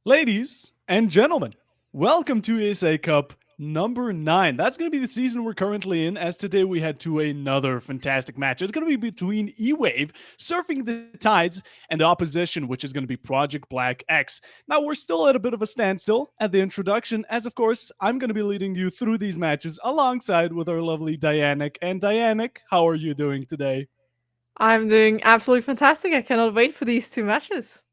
Ladies and gentlemen, welcome to ESA Cup number 9. That's going to be the season we're currently in, as today we head to another fantastic match. It's going to be between EWAVE, surfing the tides, and the opposition, which is going to be Project Black X. Now, we're still at a bit of a standstill at the introduction, as of course, I'm going to be leading you through these matches alongside with our lovely Dianic. And Dianic, how are you doing today? I'm doing absolutely fantastic. I cannot wait for these two matches.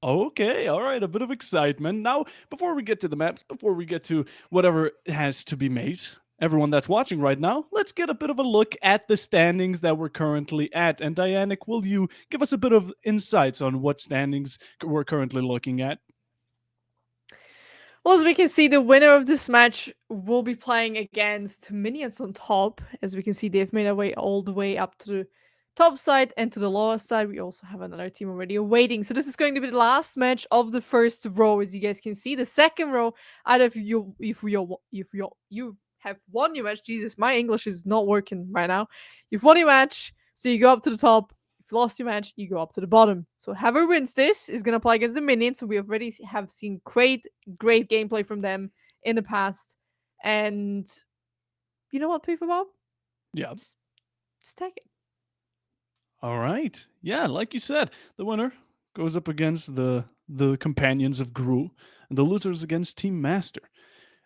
Okay, all right, a bit of excitement. Now, before we get to the maps, before we get to whatever has to be made, everyone that's watching right now, let's get a bit of a look at the standings that we're currently at. And Dianic, will you give us a bit of insights on what standings we're currently looking at? Well, as we can see, the winner of this match will be playing against Minions on top. As we can see, they've made their way all the way up to the top side and to the lower side. We also have another team already awaiting. So this is going to be the last match of the first row, as you guys can see. The second row, out of you, if you have won your match. Jesus, my English is not working right now. You've won your match, so you go up to the top. If you lost your match, you go up to the bottom. So whoever wins this is gonna play against the Minions. So we already have seen great gameplay from them in the past. And you know what, Poofa Bob? Yeah. Just, just take it. All right. Yeah, like you said, the winner goes up against the companions of Gru, and the losers against Team Master.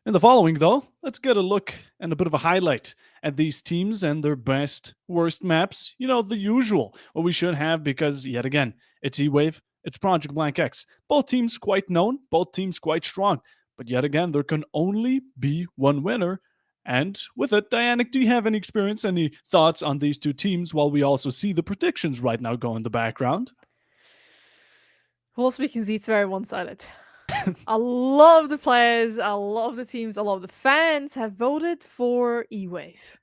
In the following, though, let's get a look and a bit of a highlight at these teams and their best, worst maps. You know, the usual, what we should have, because, yet again, it's E-Wave, it's Project Blank X. Both teams quite known, both teams quite strong. But yet again, there can only be one winner. And with it, Dianic, do you have any experience, any thoughts on these two teams while we also see the predictions right now go in the background? Well, as we can see, it's very one-sided. A lot of the players, a lot of the teams, a lot of the fans have voted for E-Wave.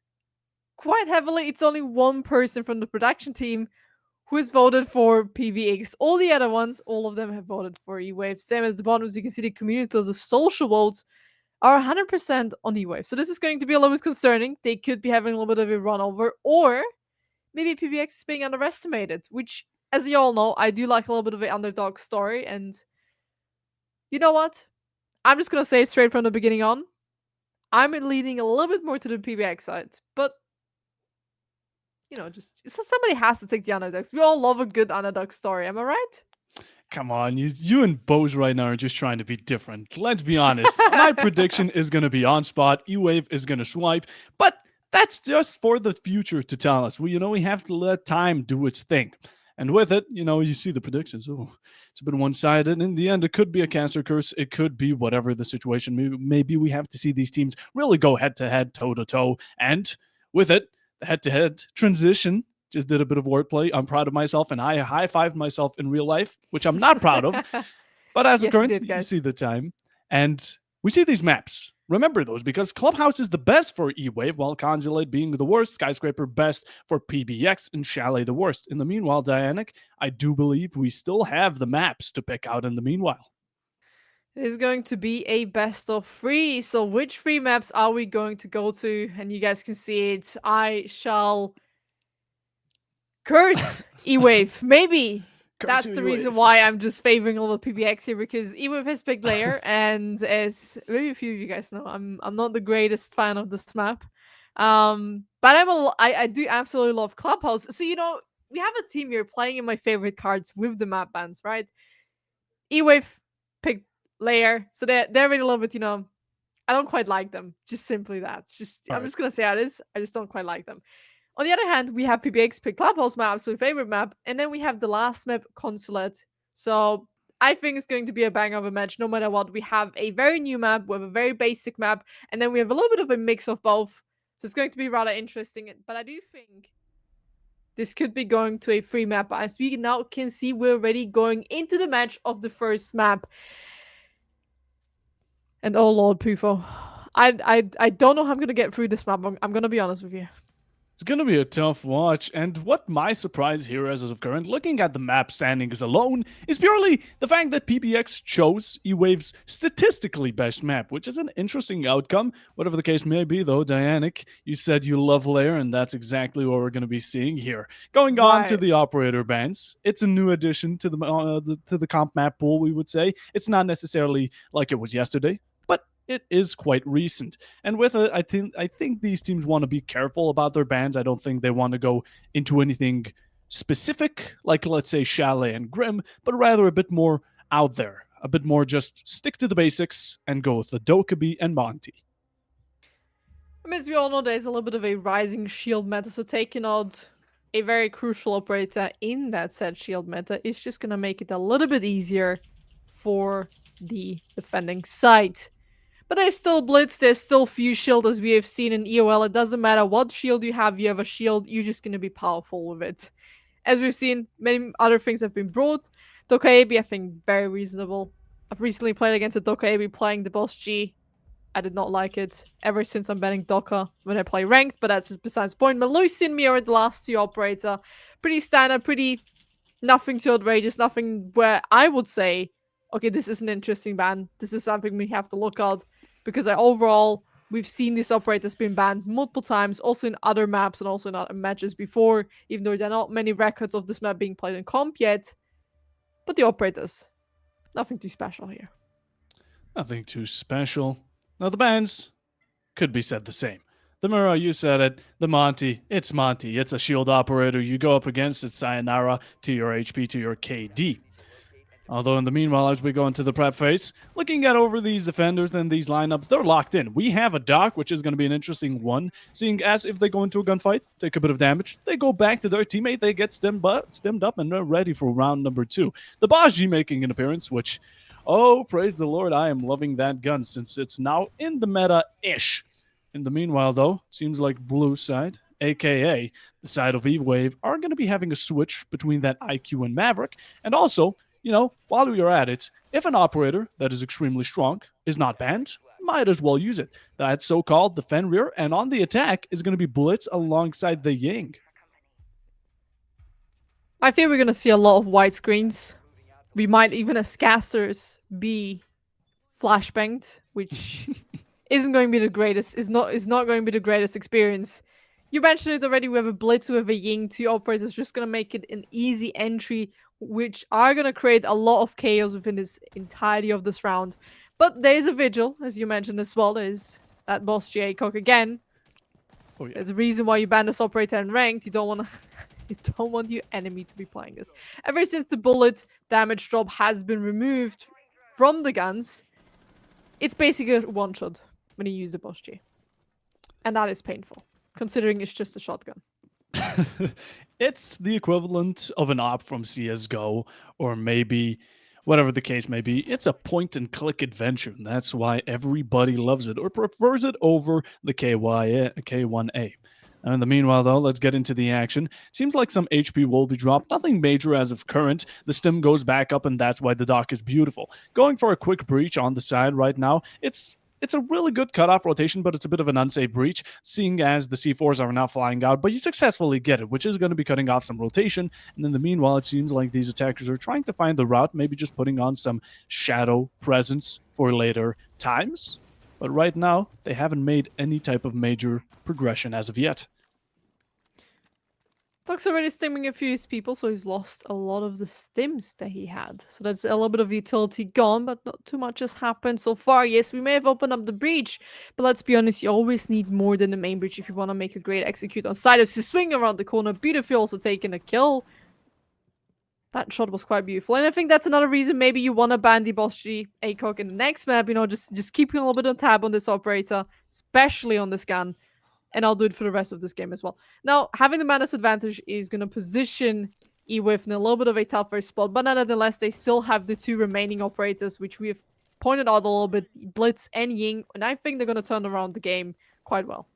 Quite heavily, it's only one person from the production team who has voted for PVX. All the other ones, all of them have voted for E-Wave. Same as the bottom, as you can see, the community of the social votes are 100% on E-Wave. So this is going to be a little bit concerning. They could be having a little bit of a run over, or maybe PVX is being underestimated, which, as you all know, I do like a little bit of an underdog story. And you know what? I'm just going to say straight from the beginning on, I'm leaning a little bit more to the PVX side. But just somebody has to take the underdogs. We all love a good underdog story. Am I right? Come on, you and Bose right now are just trying to be different. Let's be honest. My prediction is going to be on spot. E-Wave is going to swipe, but that's just for the future to tell us. We have to let time do its thing. And with it, you see the predictions. Oh, it's a bit one-sided. In the end, it could be a cancer curse. It could be whatever the situation. Maybe we have to see these teams really go head-to-head, toe-to-toe. And with it, the head-to-head transition just did a bit of wordplay. I'm proud of myself, and I high fived myself in real life, which I'm not proud of. But as of Yes, you current, did, you see guys. the time, and we see these maps. Remember those because Clubhouse is the best for E-Wave, while Consulate being the worst, Skyscraper best for PBX, and Chalet the worst. In the meanwhile, Dianic, I do believe we still have the maps to pick out in the meanwhile. It is going to be a best of three. So, which three maps are we going to go to? And you guys can see it. I shall curse E-Wave. Maybe Curse that's you, the reason E-Wave. why I'm just favoring a little PBX here, because E-Wave has picked layer, and as maybe a few of you guys know, I'm not the greatest fan of this map. But I do absolutely love Clubhouse. So we have a team here playing in my favorite cards with the map bans, right? E-Wave picked layer, so they're really a little bit, I don't quite like them. Just simply that. Just All I'm right. just gonna say how it is. I just don't quite like them. On the other hand, we have PBX pick Clubhouse map, so favorite map, and then we have the last map, Consulate. So I think it's going to be a bang of a match no matter what. We have a very new map, we have a very basic map, and then we have a little bit of a mix of both. So it's going to be rather interesting. But I do think this could be going to a free map. As we now can see, we're already going into the match of the first map. And oh Lord, Pufo. I don't know how I'm gonna get through this map. I'm gonna be honest with you. It's going to be a tough watch, and what my surprise here is as of current, looking at the map standings alone, is purely the fact that PBX chose EWAVE's statistically best map, which is an interesting outcome. Whatever the case may be, though, Dianic, you said you love Lair, and that's exactly what we're going to be seeing here. Going on to Right. the operator bans, it's a new addition to the comp map pool. We would say it's not necessarily like it was yesterday, but it is quite recent. And with it, I think these teams want to be careful about their bans. I don't think they want to go into anything specific, like let's say Chalet and Grim, but rather a bit more out there, a bit more just stick to the basics and go with the Dokkaebi and Monty. I mean, as we all know, there's a little bit of a rising shield meta, so taking out a very crucial operator in that said shield meta is just going to make it a little bit easier for the defending side. But there's still Blitz, there's still few shield as we have seen in EOL. It doesn't matter what shield you have a shield, you're just going to be powerful with it. As we've seen, many other things have been brought. Dokkaebi, I think, very reasonable. I've recently played against a Dokkaebi playing the boss G. I did not like it ever since I'm banning Docker when I play ranked, but that's besides the point. Melusi and Mira, the last two operator, pretty standard, pretty nothing too outrageous, nothing where I would say, okay, this is an interesting ban. This is something we have to look at because overall, we've seen these operators being banned multiple times, also in other maps and also in other matches before, even though there are not many records of this map being played in comp yet. But the operators, nothing too special here. Nothing too special. Now the bans could be said the same. The Mura, you said it. The Monty, it's Monty. It's a shield operator. You go up against it, sayonara to your HP, to your KD. Although in the meanwhile, as we go into the prep phase, looking at over these defenders and these lineups, they're locked in. We have a Doc, which is going to be an interesting one, seeing as if they go into a gunfight, take a bit of damage, they go back to their teammate, they get stemmed up, and they're ready for round number 2. The Baji making an appearance, which, oh, praise the Lord, I am loving that gun since it's now in the meta-ish. In the meanwhile, though, seems like blue side, aka the side of EWAVE, are going to be having a switch between that IQ and Maverick, and also, while we are at it, if an operator that is extremely strong is not banned, might as well use it. That so-called defend rear, and on the attack is going to be Blitz alongside the Ying. I feel we're going to see a lot of white screens. We might even, as casters, be flashbanged, which isn't going to be the greatest. Is not going to be the greatest experience. You mentioned it already. We have a Blitz with a Ying. 2 operators just going to make it an easy entry, which are going to create a lot of chaos within this entirety of this round. But there's a Vigil, as you mentioned as well. There's that boss GA Cock again. Oh, yeah. There's a reason why you ban this operator in ranked. You don't want to. You don't want your enemy to be playing this. Ever since the bullet damage drop has been removed from the guns, it's basically a one-shot when you use the boss G. And that is painful, considering it's just a shotgun. It's the equivalent of an op from CSGO, or maybe, whatever the case may be, it's a point-and-click adventure, and that's why everybody loves it, or prefers it over the K1A. And in the meanwhile, though, let's get into the action. Seems like some HP will be dropped. Nothing major as of current. The stim goes back up, and that's why the Doc is beautiful. Going for a quick breach on the side right now. It's a really good cutoff rotation, but it's a bit of an unsafe breach, seeing as the C4s are now flying out, but you successfully get it, which is going to be cutting off some rotation. And in the meanwhile, it seems like these attackers are trying to find the route, maybe just putting on some shadow presence for later times. But right now, they haven't made any type of major progression as of yet. Doc's already stimming a few people, so he's lost a lot of the stims that he had. So that's a little bit of utility gone, but not too much has happened so far. Yes, we may have opened up the breach, but let's be honest, you always need more than the main breach if you want to make a great execute on side. As you swing around the corner, beautifully also taking a kill. That shot was quite beautiful. And I think that's another reason maybe you want to ban the boss G ACOG in the next map, just keeping a little bit on tab on this operator, especially on this gun. And I'll do it for the rest of this game as well. Now, having the Madness advantage is going to position EWAVE in a little bit of a tougher spot, but nonetheless, they still have the 2 remaining operators, which we have pointed out a little bit, Blitz and Ying, and I think they're going to turn around the game quite well.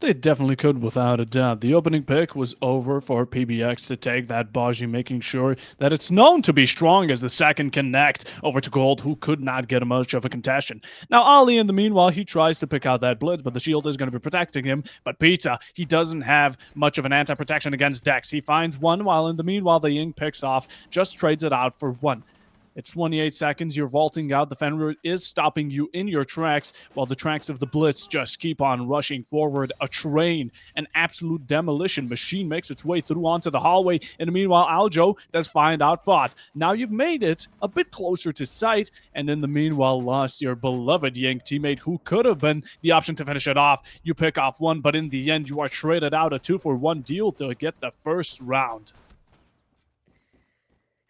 They definitely could, without a doubt. The opening pick was over for PBX to take that Baji, making sure that it's known to be strong as the second connect over to Gold, who could not get much of a contestation. Now, Ali, in the meanwhile, he tries to pick out that blitz, but the shield is going to be protecting him. But Pizza, he doesn't have much of an anti-protection against Dex. He finds one, while in the meanwhile, the Ying picks off, just trades it out for one. It's 28 seconds. You're vaulting out. The Fenrir is stopping you in your tracks while the tracks of the Blitz just keep on rushing forward. A train, an absolute demolition machine makes its way through onto the hallway. In the meanwhile, Aljo does find out Fought. Now you've made it a bit closer to sight, and in the meanwhile, lost your beloved Yank teammate who could have been the option to finish it off. You pick off one, but in the end, you are traded out a 2-for-1 deal to get the first round.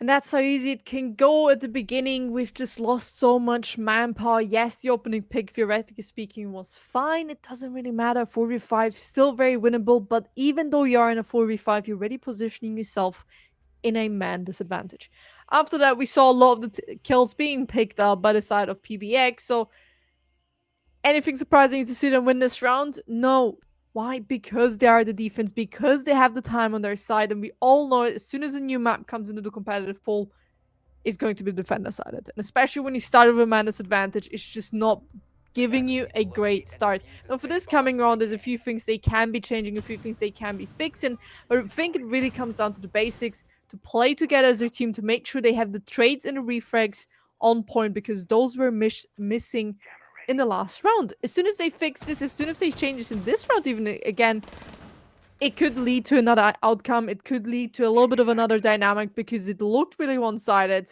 And that's how easy it can go at the beginning. We've just lost so much manpower. Yes, the opening pick, theoretically speaking, was fine. It doesn't really matter. 4v5, still very winnable. But even though you are in a 4v5, you're already positioning yourself in a man disadvantage. After that, we saw a lot of the kills being picked up by the side of PBX. So anything surprising to see them win this round? No. Why? Because they are the defense, because they have the time on their side, and we all know it. As soon as a new map comes into the competitive pool, it's going to be defender sided. And especially when you start with a man disadvantage, it's just not giving you a great start. Now, for this coming round, there's a few things they can be changing, a few things they can be fixing, but I think it really comes down to the basics, to play together as a team, to make sure they have the trades and the refrags on point, because those were missing in the last round. As soon as they fix this, as soon as they change this in this round even again, it could lead to another outcome. It could lead to a little bit of another dynamic because it looked really one-sided.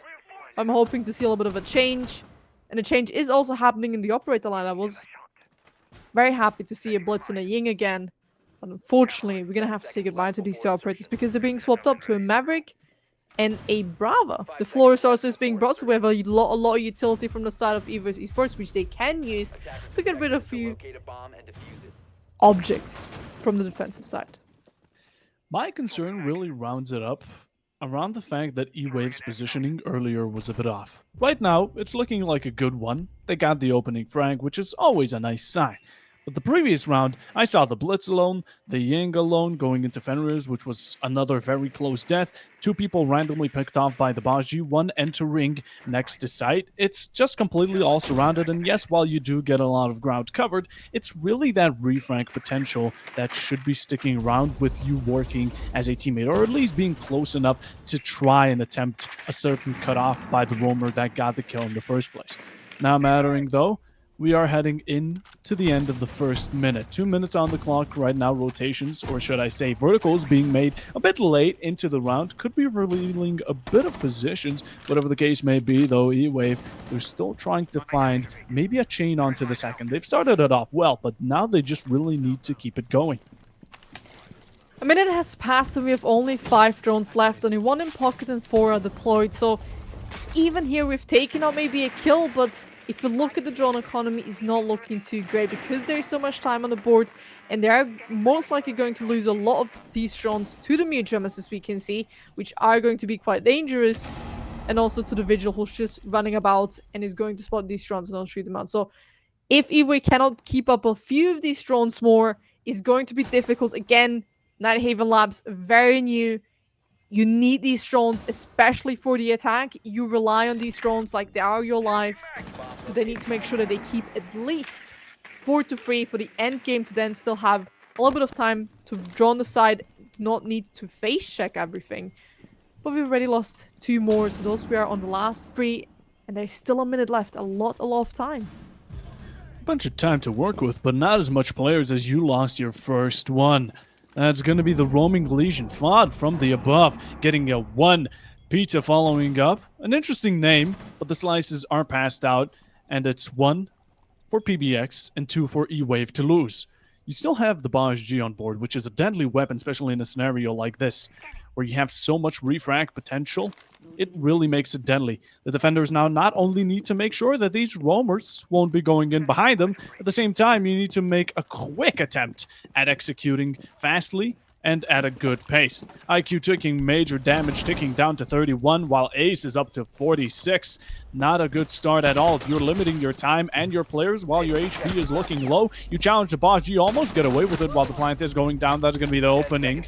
I'm hoping to see a little bit of a change. And the change is also happening in the operator line. I was very happy to see a Blitz and a Ying again. But unfortunately, we're going to have to say goodbye to these two operators because they're being swapped up to a Maverick and a Brava. The floor is also being brought, so we have a lot of utility from the side of EVO's Esports, which they can use to get rid of a few objects from the defensive side. My concern really rounds it up around the fact that EWAVE's positioning earlier was a bit off. Right now, it's looking like a good one. They got the opening frag, which is always a nice sign. But the previous round, I saw the Blitz alone, the Ying alone going into Fenrir's, which was another very close death. Two people randomly picked off by the Baji, one entering next to site. It's just completely all surrounded, and yes, while you do get a lot of ground covered, it's really that refrank potential that should be sticking around with you working as a teammate, or at least being close enough to try and attempt a certain cutoff by the roamer that got the kill in the first place. Now mattering though, we are heading in to the end of the first minute. 2 minutes on the clock right now. Rotations, or should I say verticals, being made a bit late into the round. Could be revealing a bit of positions. Whatever the case may be, though, EWAVE, they're still trying to find maybe a chain onto the second. They've started it off well, but now they just really need to keep it going. A minute has passed and we have only 5 drones left. Only 1 in pocket and 4 are deployed. So even here we've taken out maybe a kill, but if you look at the drone economy, it's not looking too great because there's so much time on the board and they are most likely going to lose a lot of these drones to the Mutrum, as we can see, which are going to be quite dangerous, and also to the Vigil who's just running about and is going to spot these drones and not shoot them out. So if EWAVE cannot keep up a few of these drones more, it's going to be difficult. Again, Nighthaven Labs, very new. You need these drones, especially for the attack. You rely on these drones like they are your life. So they need to make sure that they keep at least 4 to 3 for the end game to then still have a little bit of time to draw on the side, to not need to face check everything. But we've already lost 2 more, so those we are on the last 3. And there's still a minute left, a lot of time. A bunch of time to work with, but not as much players as you lost your first one. That's going to be the Roaming Legion. Fod from the above, getting a 1. Pizza following up. An interesting name, but the slices are passed out, and it's 1 for PBX and 2 for EWAVE to lose. You still have the Baj G on board, which is a deadly weapon, especially in a scenario like this, where you have so much refract potential. It really makes it deadly. The defenders now not only need to make sure that these roamers won't be going in behind them, at the same time, you need to make a quick attempt at executing fastly and at a good pace. IQ taking major damage, ticking down to 31, while Ace is up to 46. Not a good start at all. If you're limiting your time and your players while your HP is looking low, you challenge the boss, you almost get away with it while the plant is going down. That's going to be the opening.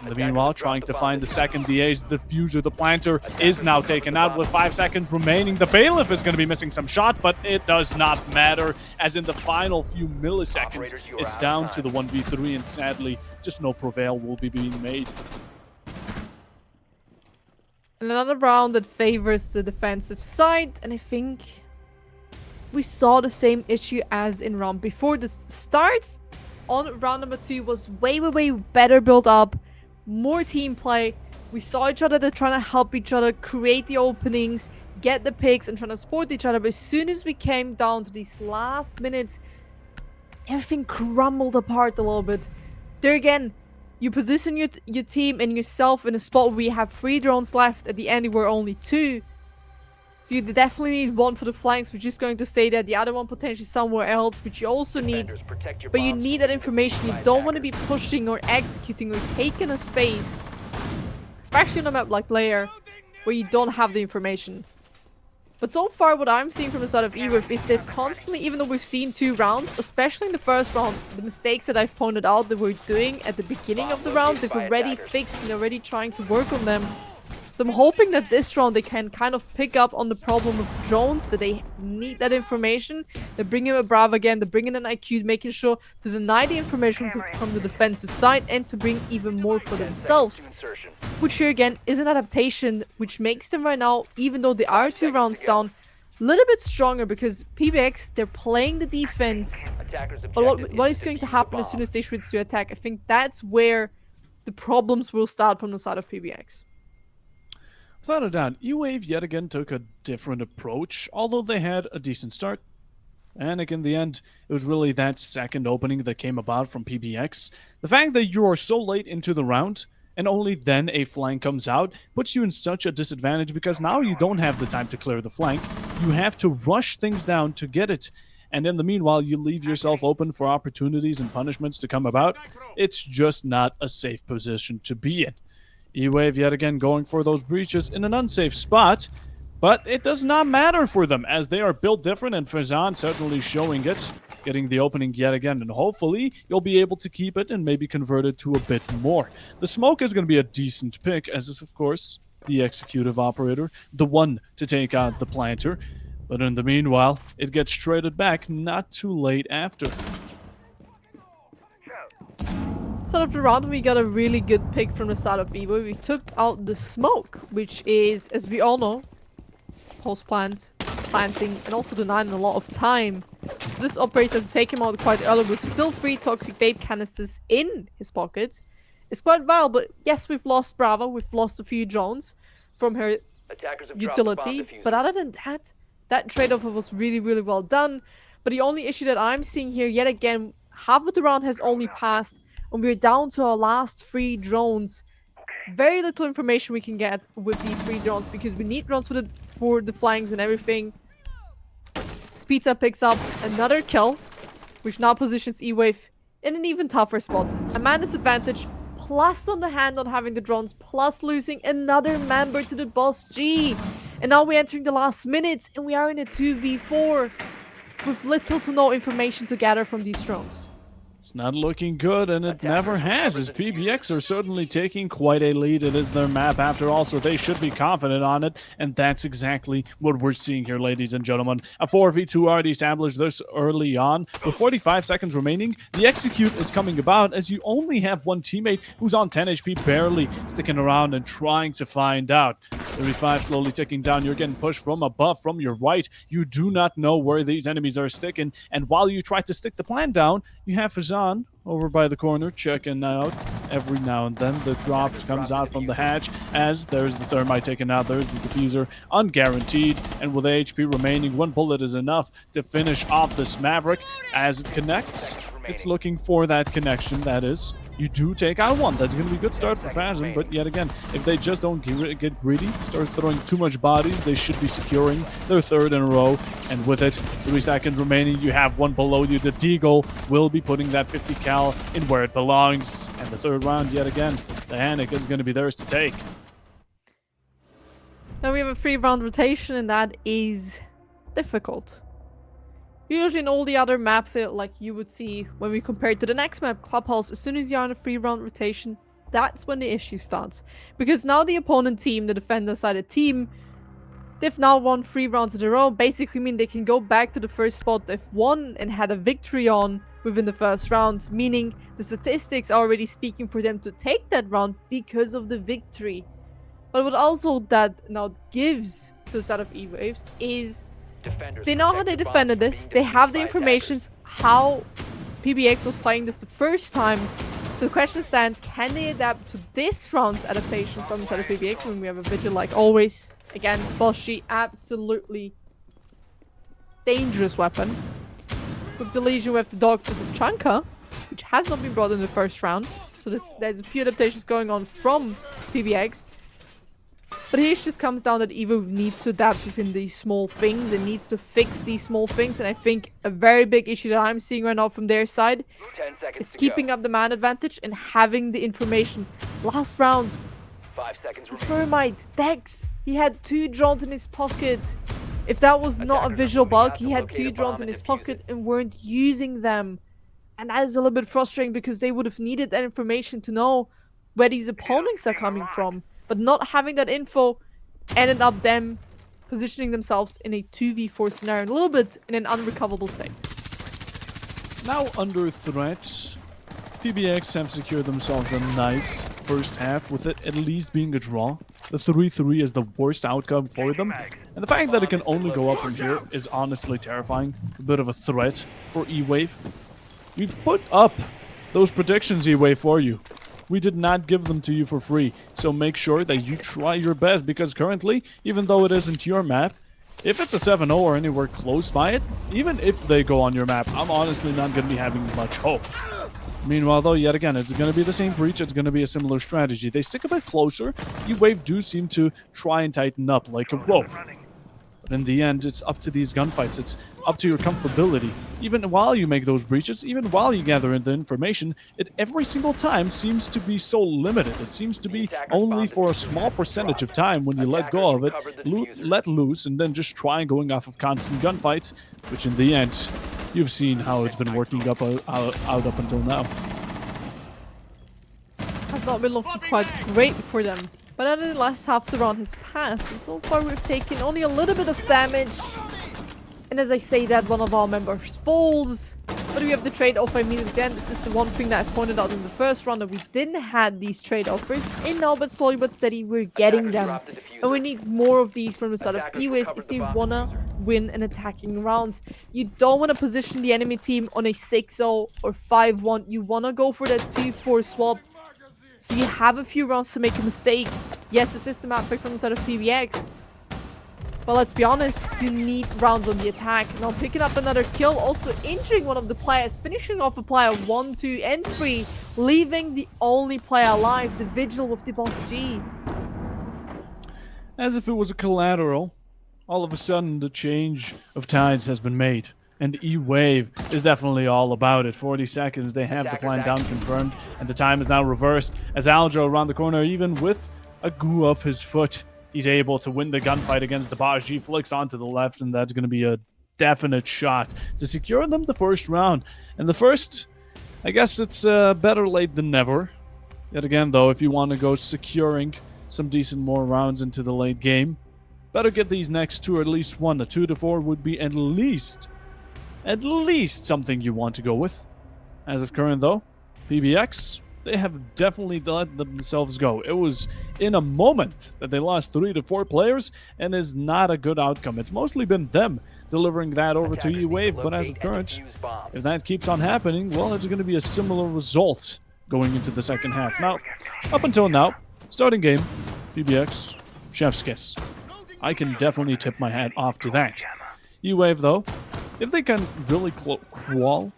In the meanwhile, trying to find the second, the Ace, the Fuser, the Planter is now taken out with 5 seconds remaining. The Bailiff is going to be missing some shots, but it does not matter, as in the final few milliseconds, it's down to the 1v3, and sadly, just no prevail will be being made. And another round that favors the defensive side, and I think we saw the same issue as in round before. The start on round number 2 was way better built up. More team play. We saw each other, they're trying to help each other, create the openings, get the picks, and trying to support each other. But as soon as we came down to these last minutes, everything crumbled apart a little bit. There again, you position your team and yourself in a spot where you have 3 drones left. At the end, there were only 2. So you definitely need one for the flanks, which is going to stay there. The other one potentially somewhere else, which you also need. But you need that information. You don't want to be pushing or executing or taking a space, especially on a map like Lair, where you don't have the information. But so far, what I'm seeing from the side of EWAVE is that constantly, even though we've seen 2 rounds, especially in the first round, the mistakes that I've pointed out that we're doing at the beginning of the round, they've already fixed and already trying to work on them. So I'm hoping that this round they can kind of pick up on the problem of the drones, that they need that information. They're bringing a Bravo again, they're bringing an IQ, making sure to deny the information from the defensive side and to bring even more for themselves. Which here again is an adaptation which makes them right now, even though they are 2 rounds down, a little bit stronger, because PBX, they're playing the defense. But what is going to happen as soon as they switch to attack? I think that's where the problems will start from the side of PBX. Without a doubt, EWAVE yet again took a different approach, although they had a decent start. And again, in the end, it was really that second opening that came about from PBX. The fact that you are so late into the round, and only then a flank comes out, puts you in such a disadvantage, because now you don't have the time to clear the flank. You have to rush things down to get it. And in the meanwhile, you leave yourself open for opportunities and punishments to come about. It's just not a safe position to be in. EWAVE yet again going for those breaches in an unsafe spot, but it does not matter for them, as they are built different, and Fazan certainly showing it, getting the opening yet again, and hopefully you'll be able to keep it and maybe convert it to a bit more. The smoke is going to be a decent pick, as is of course the executive operator, the one to take out the planter, but in the meanwhile, it gets traded back not too late after. Start of the round, we got a really good pick from the side of EWAVE. We took out the smoke, which is, as we all know, post-plant, planting, and also denying a lot of time. This operator to take him out quite early with still 3 toxic vape canisters in his pocket. It's quite viable, but yes, we've lost Bravo, we've lost a few drones from her utility, but other than that, that trade-off was really well done. But the only issue that I'm seeing here, yet again, half of the round has only passed, and we're down to our last 3 drones. Very little information we can get with these 3 drones, because we need drones for the flanks and everything. Speedsa picks up another kill, which now positions EWAVE in an even tougher spot. A man disadvantage, plus on the hand on having the drones, plus losing another member to the boss G. And now we're entering the last minutes, and we are in a 2v4 with little to no information to gather from these drones. It's not looking good, and it never has, as PBX are certainly taking quite a lead. It is their map after all, so they should be confident on it, and that's exactly what we're seeing here, ladies and gentlemen. A 4v2 already established this early on. With 45 seconds remaining, the execute is coming about, as you only have one teammate who's on 10 HP, barely sticking around and trying to find out. 35 slowly ticking down. You're getting pushed from above, from your right. You do not know where these enemies are sticking, and while you try to stick the plan down, you have Fazan over by the corner checking out every now and then. The drop comes out from the hatch, as there's the thermite taken out, there's the diffuser unguaranteed, and with HP remaining, 1 bullet is enough to finish off this Maverick as it connects. It's looking for that connection, that is. You do take out one. That's going to be a good start for Phasm, but yet again, if they just don't get greedy, start throwing too much bodies, they should be securing their third in a row. And with it, 3 seconds remaining, you have one below you. The Deagle will be putting that 50 cal in where it belongs. And the third round, yet again, the Hanik is going to be theirs to take. Now we have a 3-round rotation, and that is difficult. Usually in all the other maps, like you would see when we compare it to the next map, Clubhouse, as soon as you're on a 3-round rotation, that's when the issue starts. Because now the opponent team, the defender-sided team, they've now won 3 rounds in a row, basically mean they can go back to the first spot they've won and had a victory on within the first round, meaning the statistics are already speaking for them to take that round because of the victory. But what also that now gives to the side of EWAVE is they know how they defended this, they have the information how PBX was playing this the first time. The question stands, can they adapt to this round's adaptation from the side of PBX when we have a Vigil like always? Again, Boshi, absolutely dangerous weapon. With the Legion, we have the Dog to the Chanka, which has not been brought in the first round. So there's a few adaptations going on from PBX. But here it just comes down that EVO needs to adapt within these small things. It needs to fix these small things. And I think a very big issue that I'm seeing right now from their side is keeping up the man advantage and having the information. Last round, 5 seconds Thermite, Dex, he had 2 drones in his pocket. If that was not a visual bug, he had 2 drones in his pocket and weren't using them. And that is a little bit frustrating because they would have needed that information to know where these opponents are coming from. But not having that info ended up them positioning themselves in a 2v4 scenario, a little bit in an unrecoverable state. Now under threat, PBX have secured themselves a nice first half, with it at least being a draw. The 3-3 is the worst outcome for them, and the fact that it can only go up from here is honestly terrifying. A bit of a threat for EWAVE. We've put up those predictions, EWAVE, for you. We did not give them to you for free, so make sure that you try your best, because currently, even though it isn't your map, if it's a 7-0 or anywhere close by it, even if they go on your map, I'm honestly not going to be having much hope. Meanwhile, though, yet again, it's going to be the same breach, it's going to be a similar strategy. They stick a bit closer, EWAVE do seem to try and tighten up like a rope. But in the end, it's up to these gunfights. It's up to your comfortability. Even while you make those breaches, even while you gather in the information, it every single time seems to be so limited. It seems to be only for a small percentage of time when you let go of it, let loose, and then just try going off of constant gunfights, which in the end, you've seen how it's been working out up until now. Has not been looking quite great for them. But nevertheless, half the round has passed, and so far we've taken only a little bit of damage. And as I say that, one of our members falls. But we have the trade offer immediately then. This is the one thing that I pointed out in the first round, that we didn't have these trade offers. And now, but slowly but steady, we're getting them. And we need more of these from the side of EWAVE if they wanna win an attacking round. You don't wanna position the enemy team on a 6-0 or 5-1. You wanna go for that 2-4 swap. So you have a few rounds to make a mistake. Yes, the system outbreak from the side of PBX. But let's be honest, you need rounds on the attack. Now picking up another kill, also injuring one of the players, finishing off a player 1, 2, and 3, leaving the only player alive, the Vigil with the Boss G. As if it was a collateral, all of a sudden the change of tides has been made. And EWAVE is definitely all about it. 40 seconds, they have the plan down confirmed, and the time is now reversed as Aljo around the corner, even with a goo up his foot, he's able to win the gunfight against the Boss G, flicks onto the left, and that's going to be a definite shot to secure them the first round. And the first, I guess it's better late than never. Yet again, though, if you want to go securing some decent more rounds into the late game, better get these next two, or at least one. The 2 to 4 would be at least something you want to go with. As of current, though, PBX, they have definitely let themselves go. It was in a moment that they lost 3 to 4 players, and is not a good outcome. It's mostly been them delivering that over to EWAVE, but as of current, if that keeps on happening, well, it's going to be a similar result going into the second half. Now, up until now, starting game, PBX, chef's kiss. I can definitely tip my hat off to that. EWAVE, though, if they can really crawl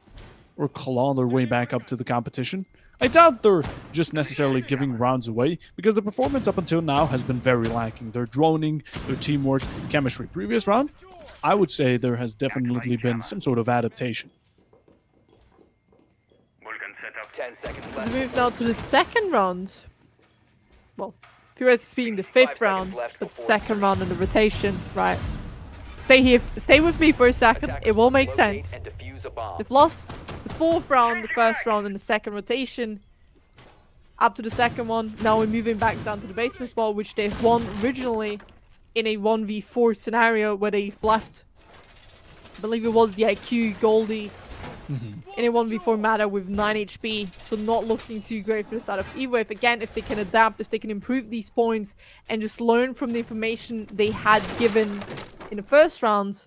or claw their way back up to the competition. I doubt they're just necessarily giving rounds away because the performance up until now has been very lacking. Their droning, their teamwork, chemistry. Previous round, I would say there has definitely been some sort of adaptation. 10 seconds Let's left. move now to the second round. Well, theoretically speaking, the fifth 5 round, seconds left but before second round in the rotation. Right. Stay here. Stay with me for a second. Attackers It will make locate sense. and defuse a bomb. They've lost the fourth round, the first round, and the second rotation. Up to the second one. Now we're moving back down to the basement spot, which they've won originally in a 1v4 scenario where they've left. I believe it was the IQ Goldie in a 1v4 matter with 9 HP, so not looking too great for the side of EWAVE. Again, if they can adapt, if they can improve these points and just learn from the information they had given in the first round,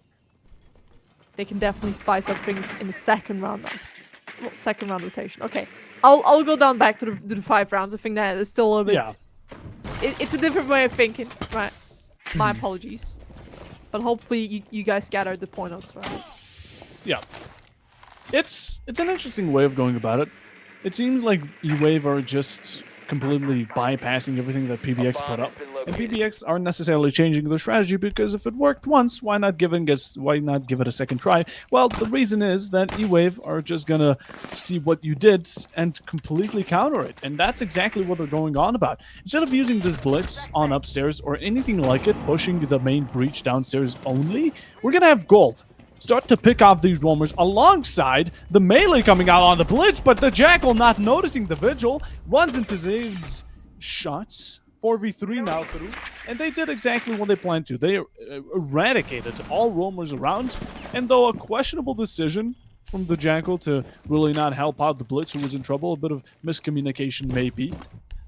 they can definitely spice up things in the second round now. Well, second round rotation. Okay, I'll go down back to the 5 rounds. I think that is still a little bit... Yeah. It's a different way of thinking, right? My apologies. But hopefully you guys gathered the point out, right? Yeah. It's an interesting way of going about it. It seems like EWAVE are just completely bypassing everything that PBX put up. And PBX aren't necessarily changing their strategy because if it worked once, why not give it a second try? Well, the reason is that EWAVE are just gonna see what you did and completely counter it. And that's exactly what they're going on about. Instead of using this blitz on upstairs or anything like it, pushing the main breach downstairs only, we're gonna have Gold start to pick off these roamers alongside the melee coming out on the blitz, but the Jackal, not noticing the Vigil, runs into Zave's shots. 4v3 now through, and they did exactly what they planned to. They eradicated all roamers around, and though a questionable decision from the Jackal to really not help out the blitz who was in trouble, a bit of miscommunication maybe,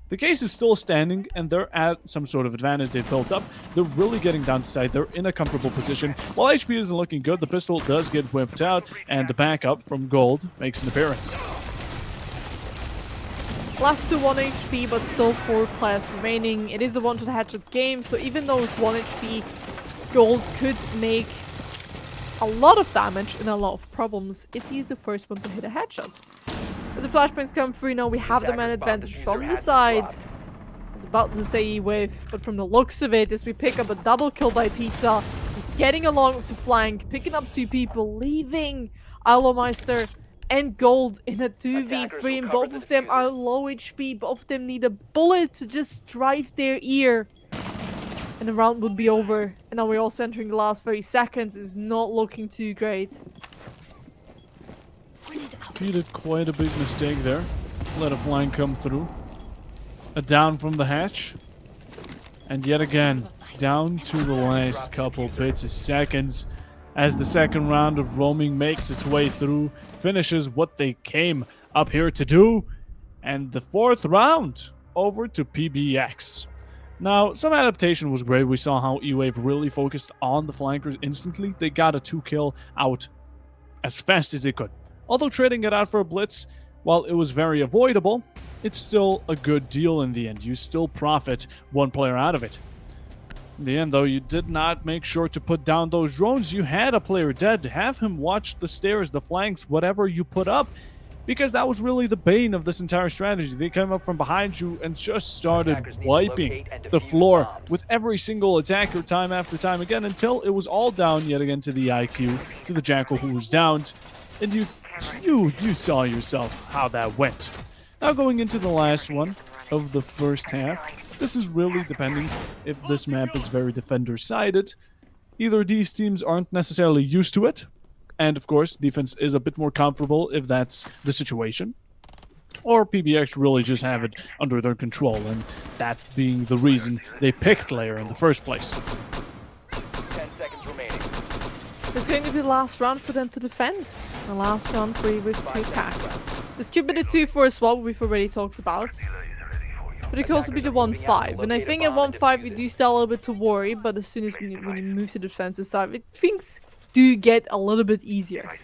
the case is still standing, and they're at some sort of advantage they've built up. They're really getting down to side. They're in a comfortable position. While HP isn't looking good, the pistol does get whipped out, and the backup from Gold makes an appearance. Left to 1 HP, but still 4 players remaining. It is a one-shot headshot game, so even though it's 1 HP, Gold could make a lot of damage and a lot of problems if he's the first one to hit a headshot. As the flashbangs come through now, we have the man advantage from the side. I was about to say EWAVE, but from the looks of it, as we pick up a double kill by Pizza, he's getting along with the flank, picking up 2 people, leaving Alomeister and Gold in a 2v3, and both of them are low HP. Both of them need a bullet to just drive their ear, and the round would be over. And now we're also entering the last 30 seconds. It's not looking too great. He did quite a big mistake there. Let a flank come through. A down from the hatch. And yet again, down to the last couple bits of seconds as the second round of roaming makes its way through, finishes what they came up here to do, and the 4th round over to PBX. Now, some adaptation was great. We saw how EWAVE really focused on the flankers instantly. They got a 2-kill out as fast as they could. Although trading it out for a blitz, while it was very avoidable, it's still a good deal in the end. You still profit 1 player out of it. In the end, though, you did not make sure to put down those drones. You had a player dead. Have him watch the stairs, the flanks, whatever you put up, because that was really the bane of this entire strategy. They came up from behind you and just started wiping the floor with every single attacker time after time again until it was all down yet again to the IQ, to the Jackal who was downed, and you saw yourself how that went. Now going into the last one of the first half, this is really depending if this map is very defender-sided. Either these teams aren't necessarily used to it, and of course defense is a bit more comfortable if that's the situation, or PBX really just have it under their control, and that being the reason they picked Lair in the first place. 10 seconds remaining. It's going to be the last round for them to defend. The last round for EWAVE to attack. This could be the 2-4 swap we've already talked about. But it could also be the 1-5. And I think at 1-5 you do still a little bit to worry, but as soon as when you move to the defensive side, things do get a little bit easier.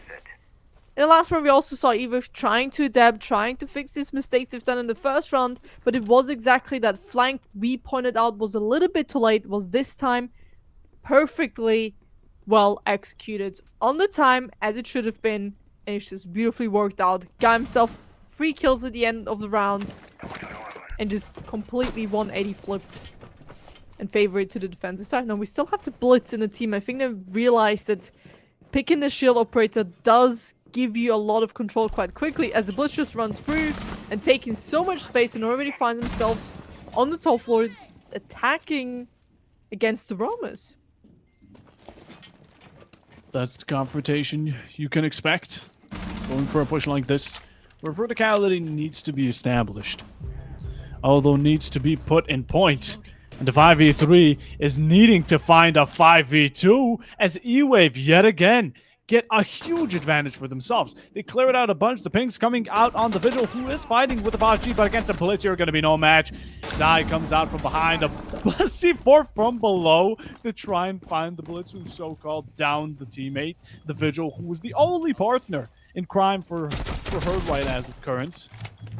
In the last round we also saw EWAVE trying to adapt, trying to fix these mistakes they've done in the first round, but it was exactly that flank we pointed out was a little bit too late, was this time perfectly well executed on the time as it should have been, and it's just beautifully worked out. Got himself 3 kills at the end of the round, and just completely 180 flipped and favored to the defensive side. Now we still have the Blitz in the team. I think they realized that picking the shield operator does give you a lot of control quite quickly, as the Blitz just runs through and taking so much space and already finds themselves on the top floor attacking against the roamers. That's the confrontation you can expect. Going for a push like this, where verticality needs to be established. Although needs to be put in point. And the 5v3 is needing to find a 5v2 as EWAVE yet again get a huge advantage for themselves. They clear it out a bunch. The pings coming out on the Vigil, who is fighting with the 5G, but against the Blitz, you're going to be no match. Zai comes out from behind, a C4 from below to try and find the Blitz, who so-called downed the teammate, the Vigil, who was the only partner in crime for her right as of current.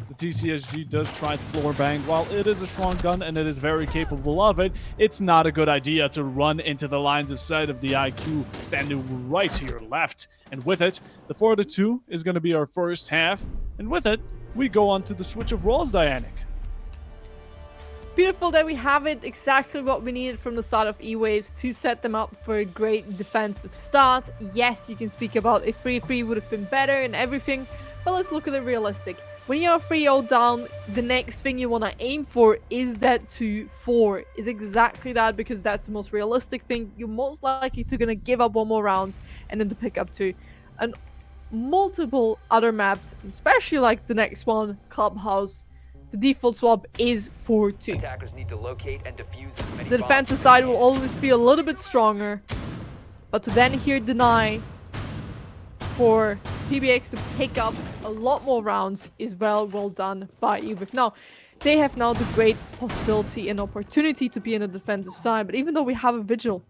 The TCSG does try to floor bang. While it is a strong gun and it is very capable of it, it's not a good idea to run into the lines of sight of the IQ standing right to your left. And with it, the 4-2 is going to be our first half. And with it, we go on to the switch of roles, Dianic. Beautiful that we have it exactly what we needed from the start of EWAVEs to set them up for a great defensive start. Yes, you can speak about a 3-3 would have been better and everything, but let's look at it realistic. When you're 3-0 down, the next thing you want to aim for is that 2-4. Is exactly that, because that's the most realistic thing. You're most likely to gonna give up one more round and then to pick up 2. And multiple other maps, especially like the next one, Clubhouse, the default swap is 4-2. Attackers need to locate and defuse as many The bombs defensive as side they will can. always be a little bit stronger, but to then here deny for PBX to pick up a lot more rounds is well done by EWAVE. Now, they have now the great possibility and opportunity to be in the defensive side, but even though we have a Vigil,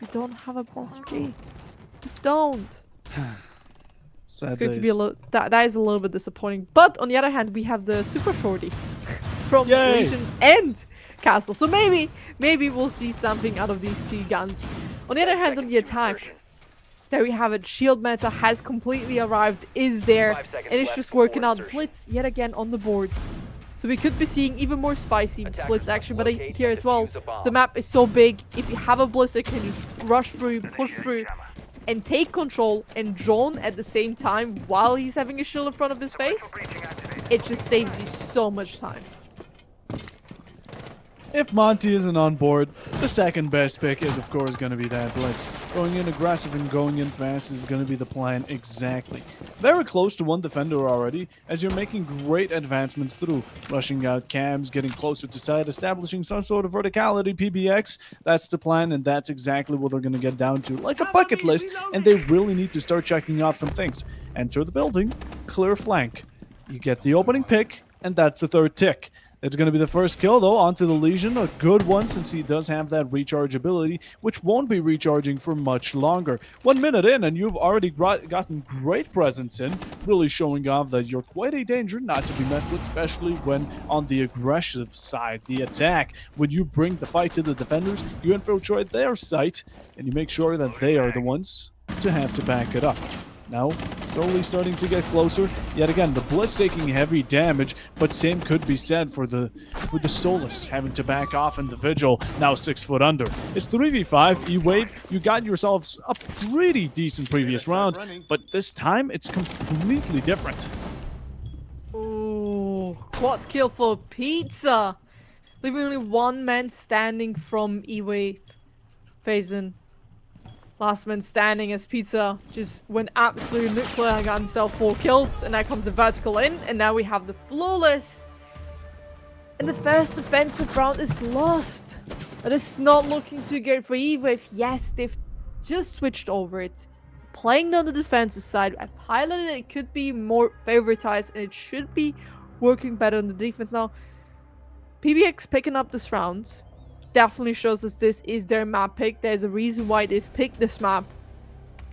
we don't have a Boss G. We don't. Sad It's going to be days. a little... That is a little bit disappointing. But on the other hand, we have the Super Shorty from Yay! Legion and Castle. So maybe we'll see something out of these 2 guns. On the other hand, on the attack, there we have it. Shield meta has completely arrived, is there, 5 seconds and it's left just before working out. insertion. Blitz yet again on the board. So we could be seeing even more spicy Attackers Blitz must action, but locate here and as well, defuse a bomb. the map is so big. If you have a Blitz that can just rush through, push through, and take control and drone at the same time while he's having a shield in front of his face, it just saves you so much time. If Monty isn't on board, the second best pick is, of course, going to be that Blitz. Going in aggressive and going in fast is going to be the plan exactly. Very close to one defender already, as you're making great advancements through. Rushing out cams, getting closer to side, establishing some sort of verticality, PBX. That's the plan, and that's exactly what they're going to get down to. Like a bucket list, and they really need to start checking off some things. Enter the building, clear flank. You get the opening pick, and that's the third tick. It's going to be the first kill, though, onto the Legion. A good one, since he does have that recharge ability, which won't be recharging for much longer. 1 minute in, and you've already gotten great presence in, really showing off that you're quite a danger not to be messed with, especially when on the aggressive side, the attack. When you bring the fight to the defenders, you infiltrate their site, and you make sure that they are the ones to have to back it up. Now, slowly starting to get closer. Yet again, the Blitz taking heavy damage, but same could be said for the Solus having to back off, and the Vigil now 6 foot under. It's 3v5, EWAVE. You got yourselves a pretty decent previous round, but this time it's completely different. Ooh, quad kill for Pizza. Leaving only 1 man standing from EWAVE. Phazon. Last man standing as Pizza just went absolute nuclear and got himself 4 kills. And now comes the vertical in. And now we have the flawless. And the first defensive round is lost. But it's not looking too good for EWAVE. Yes, they've just switched over it. Playing on the defensive side. I've highlighted it could be more favoritized. And it should be working better on the defense. Now, PBX picking up this round definitely shows us this is their map pick. There's a reason why they've picked this map.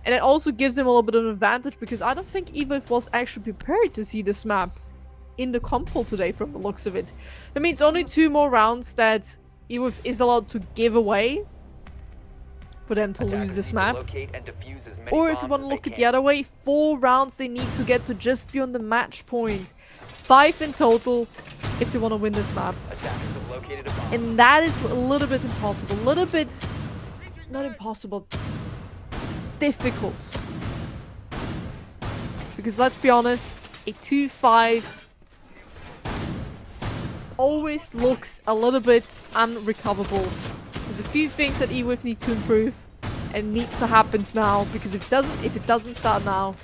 And it also gives them a little bit of an advantage, because I don't think EWAVE was actually prepared to see this map in the comp pool today from the looks of it. That means only 2 more rounds that EWAVE is allowed to give away. for them to lose Attackers this need to map. locate and defuse as many Or if you bombs want to as look they at the can. other way, 4 rounds they need to get to just be on the match point. 5 in total if they want to win this map. Attackers have located a bomb. And that is a little bit impossible. A little bit... not impossible. Difficult. Because let's be honest, a 2-5 always looks a little bit unrecoverable. There's a few things that EWAVE need to improve. And it needs to happen now. Because if it doesn't start now,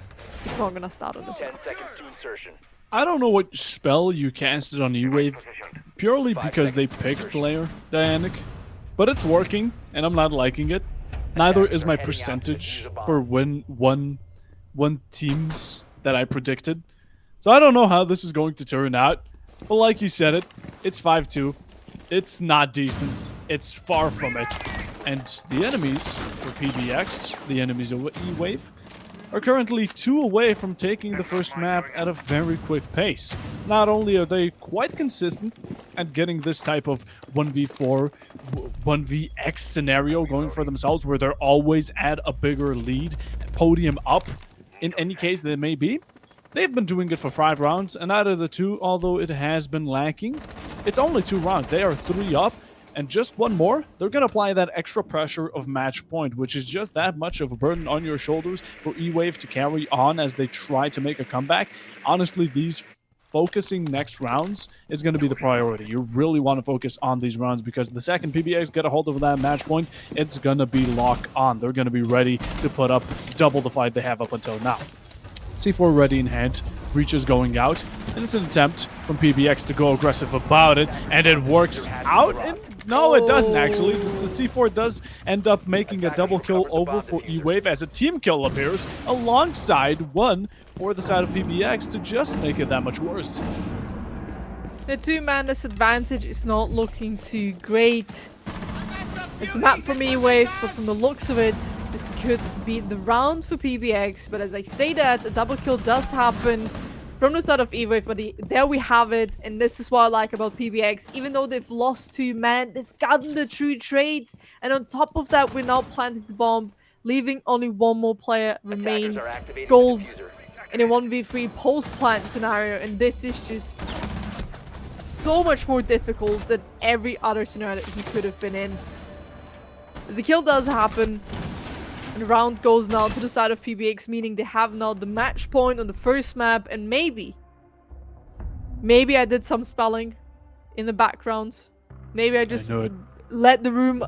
it's not gonna start on this 10 map. seconds to insertion. I don't know what spell you casted on EWAVE, purely because they picked layer dynamic, but it's working, and I'm not liking it. Neither is my percentage for one teams that I predicted. So I don't know how this is going to turn out. But like you said it's 5-2. It's not decent. It's far from it. And the enemies for PBX, the enemies of EWAVE, are currently 2 away from taking the first map at a very quick pace. Not only are they quite consistent at getting this type of 1v4, 1vx scenario going for themselves, where they're always at a bigger lead, podium up, in any case they may be. They've been doing it for 5 rounds, and out of the 2, although it has been lacking, it's only 2 rounds. They are 3 up, and just 1 more, they're going to apply that extra pressure of match point, which is just that much of a burden on your shoulders for EWAVE to carry on as they try to make a comeback. Honestly, these focusing next rounds is going to be the priority. You really want to focus on these rounds, because the second PBX get a hold of that match point, it's going to be lock on. They're going to be ready to put up double the fight they have up until now. C4 ready in hand, Breach is going out, and it's an attempt from PBX to go aggressive about it, and it works out. And no, it doesn't actually. The C4 does end up making a double kill over for EWAVE as a team kill appears alongside one for the side of PBX to just make it that much worse. The 2-man disadvantage is not looking too great. It's the map from EWAVE, but from the looks of it, this could be the round for PBX. But as I say that, a double kill does happen from the side of EWAVE, but there we have it. And this is what I like about PBX. Even though they've lost 2 men, they've gotten the true trades. And on top of that, we're now planting the bomb, leaving only 1 more player remain. Attackers are activating the Gold diffuser. in a 1v3 post-plant scenario. And this is just so much more difficult than every other scenario that he could have been in. As the kill does happen, and the round goes now to the side of PBX, meaning they have now the match point on the first map, and maybe I did some spelling in the background. Maybe I just let the room,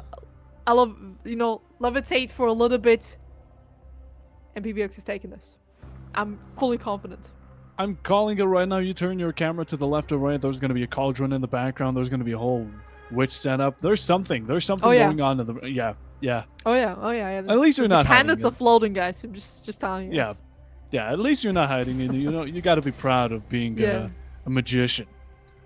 levitate for a little bit, and PBX is taking this. I'm fully confident. I'm calling it right now. You turn your camera to the left or right, there's going to be a cauldron in the background. There's going to be a whole witch setup. There's something going on in the yeah. Oh yeah. At least you're not hiding candles it. are floating, guys. I'm just telling you. Yeah. At least you're not hiding it. You got to be proud of being a magician.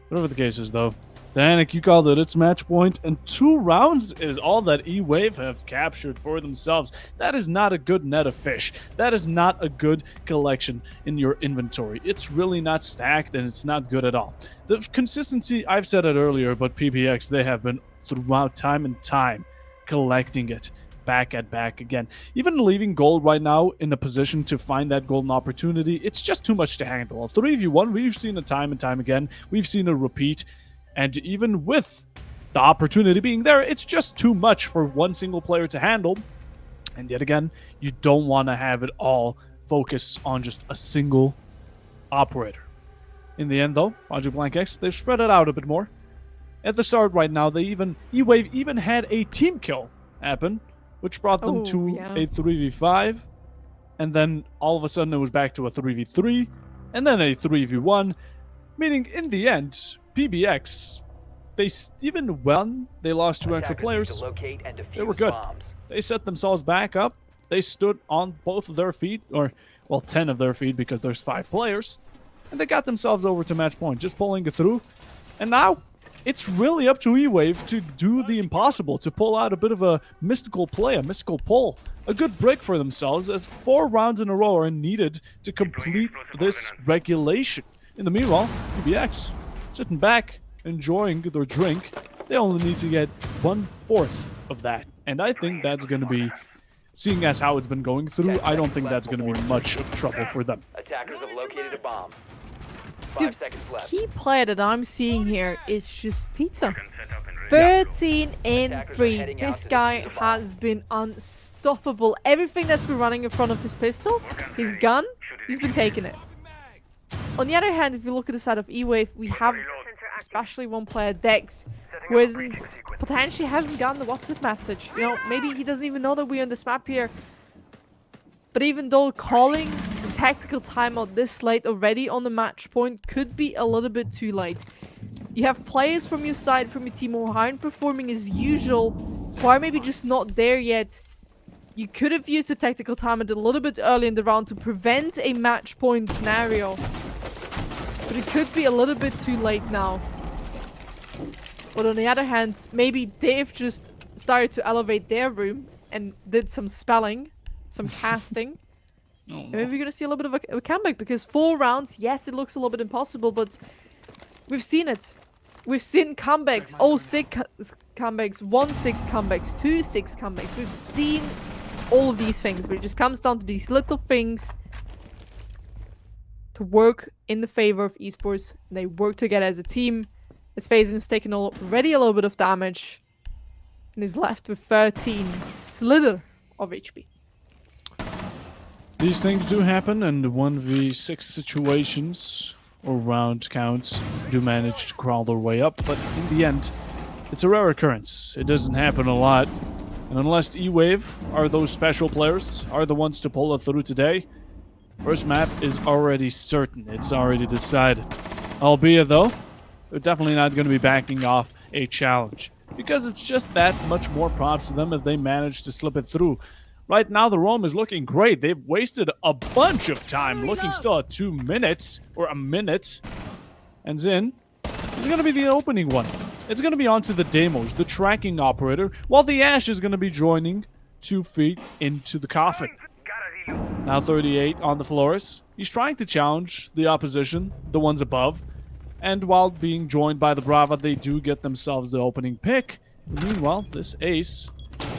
Whatever the case is, though. Danik, you called it. It's match point, and 2 rounds is all that EWAVE have captured for themselves. That is not a good net of fish. That is not a good collection in your inventory. It's really not stacked, and it's not good at all. The consistency, I've said it earlier, but PBX, they have been throughout time and time collecting it back again. Even leaving gold right now in a position to find that golden opportunity, it's just too much to handle. A 3v1, we've seen it time and time again. We've seen a repeat. And even with the opportunity being there, it's just too much for one single player to handle. And yet again, you don't want to have it all focus on just a single operator. In the end, though, Project Blank X, they've spread it out a bit more. At the start right now, EWAVE even had a team kill happen, which brought them to a 3v5. And then all of a sudden it was back to a 3v3, and then a 3v1. Meaning, in the end, PBX, even when they lost 2 extra players, they were good. They set themselves back up. They stood on both of their feet, or, well, 10 of their feet because there's 5 players. And they got themselves over to match point, just pulling it through. And now, it's really up to EWAVE to do the impossible, to pull out a bit of a mystical play, a mystical pull. A good break for themselves, as 4 rounds in a row are needed to complete this regulation. In the meanwhile, PBX, sitting back, enjoying their drink. They only need to get 1/4 of that, And I think that's going to be, seeing as how it's been going through, I don't think that's going to be much of trouble for them. Attackers have located a bomb. Dude, 5 seconds left. key player that I'm seeing here is just Pizza. 13 in Attackers are 3. heading out This to guy defuse the bomb. has been unstoppable. Everything that's been running in front of his pistol, his gun, he's been taking it. On the other hand, if you look at the side of EWAVE, we have especially one player, Dex, who potentially hasn't gotten the WhatsApp message. You know, maybe he doesn't even know that we're on this map here. But even though calling the tactical timeout this late already on the match point could be a little bit too late. You have players from your side, from your team who aren't performing as usual, who are maybe just not there yet. You could have used the tactical timeout a little bit early in the round to prevent a match point scenario. But it could be a little bit too late now. But on the other hand, maybe they've just started to elevate their room and did some spelling, some casting. Oh, And maybe we're gonna see a little bit of a comeback, because 4 rounds, yes, it looks a little bit impossible, but we've seen it. We've seen comebacks, 0-6 comebacks, 1-6 comebacks, 2-6 comebacks. We've seen all of these things, but it just comes down to these little things to work in the favor of esports. They work together as a team. As Fazen's taken already a little bit of damage and is left with 13 slither of HP. These things do happen, and 1v6 situations or round counts do manage to crawl their way up, but in the end, it's a rare occurrence. It doesn't happen a lot. And unless EWAVE are those special players, are the ones to pull it through today, first map is already certain. It's already decided. Albeit, though, they're definitely not going to be backing off a challenge, because it's just that much more props to them if they manage to slip it through. Right now, the roam is looking great. They've wasted a bunch of time, looking still at 2 minutes, or a minute. And Zin is going to be the opening one. It's going to be onto the demos, the tracking operator, while the Ash is going to be joining 2 feet into the coffin. Now 38 on the floors. He's trying to challenge the opposition, the ones above. And while being joined by the Brava, they do get themselves the opening pick. Meanwhile, this ace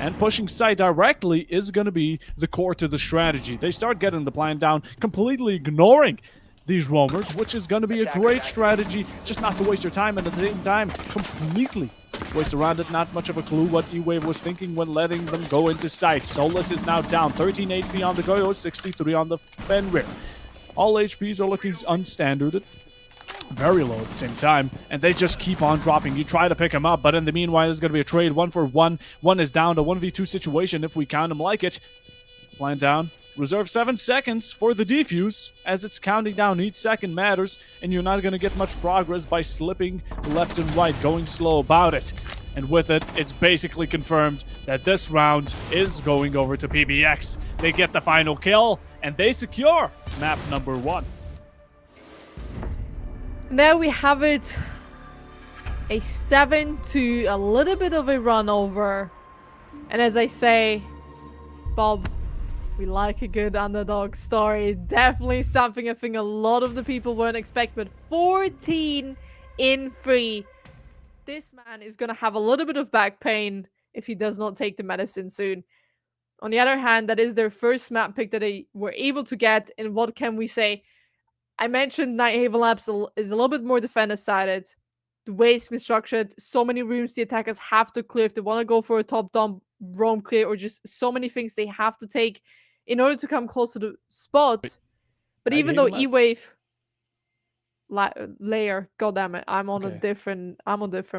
and pushing side directly is going to be the core to the strategy. They start getting the plan down, completely ignoring these roamers, which is going to be a great strategy, just not to waste your time, and at the same time, completely waste around it. Not much of a clue what EWAVE was thinking when letting them go into sight. Solus is now down, 13 HP on the Goyo, 63 on the Fenrir. All HPs are looking unstandarded, very low at the same time, and they just keep on dropping. You try to pick him up, but in the meanwhile, there's going to be a trade 1-for-1. One is down to 1v2 situation if we count him like it. Plan down. Reserve 7 seconds for the defuse, as it's counting down. Each second matters, and you're not going to get much progress by slipping left and right, going slow about it. And with it, it's basically confirmed that this round is going over to PBX. They get the final kill, and they secure map number 1. There we have it. A 7-2, a little bit of a run over. And as I say, Bob, we like a good underdog story. Definitely something I think a lot of the people weren't expecting. But 14 in 3. This man is going to have a little bit of back pain if he does not take the medicine soon. On the other hand, that is their first map pick that they were able to get. And what can we say? I mentioned Nighthaven Labs is a little bit more defender-sided. The way it's been structured, so many rooms the attackers have to clear if they want to go for a top-down roam clear, or just so many things they have to take in order to come close to the spot. But even though Nighthaven EWAVE layer, goddammit, I'm on a Okay. different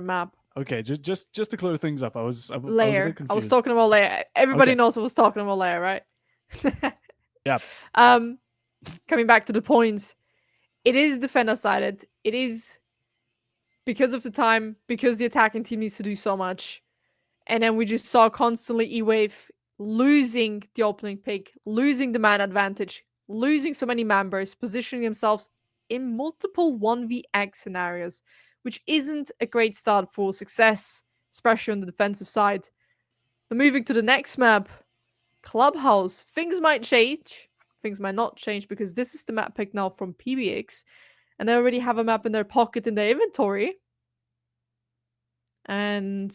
map. Okay, just to clear things up, I was a Layer. bit confused. I was talking about layer. Everybody Okay. knows I was talking about layer, right? Yeah. Coming back to the points. It is defender-sided. It is because of the time, because the attacking team needs to do so much. And then we just saw constantly EWAVE losing the opening pick, losing the man advantage, losing so many members, positioning themselves in multiple 1vx scenarios, which isn't a great start for success, especially on the defensive side. Then moving to the next map, Clubhouse. Things might change. Things might not change, because this is the map pick now from PBX, and they already have a map in their pocket in their inventory. And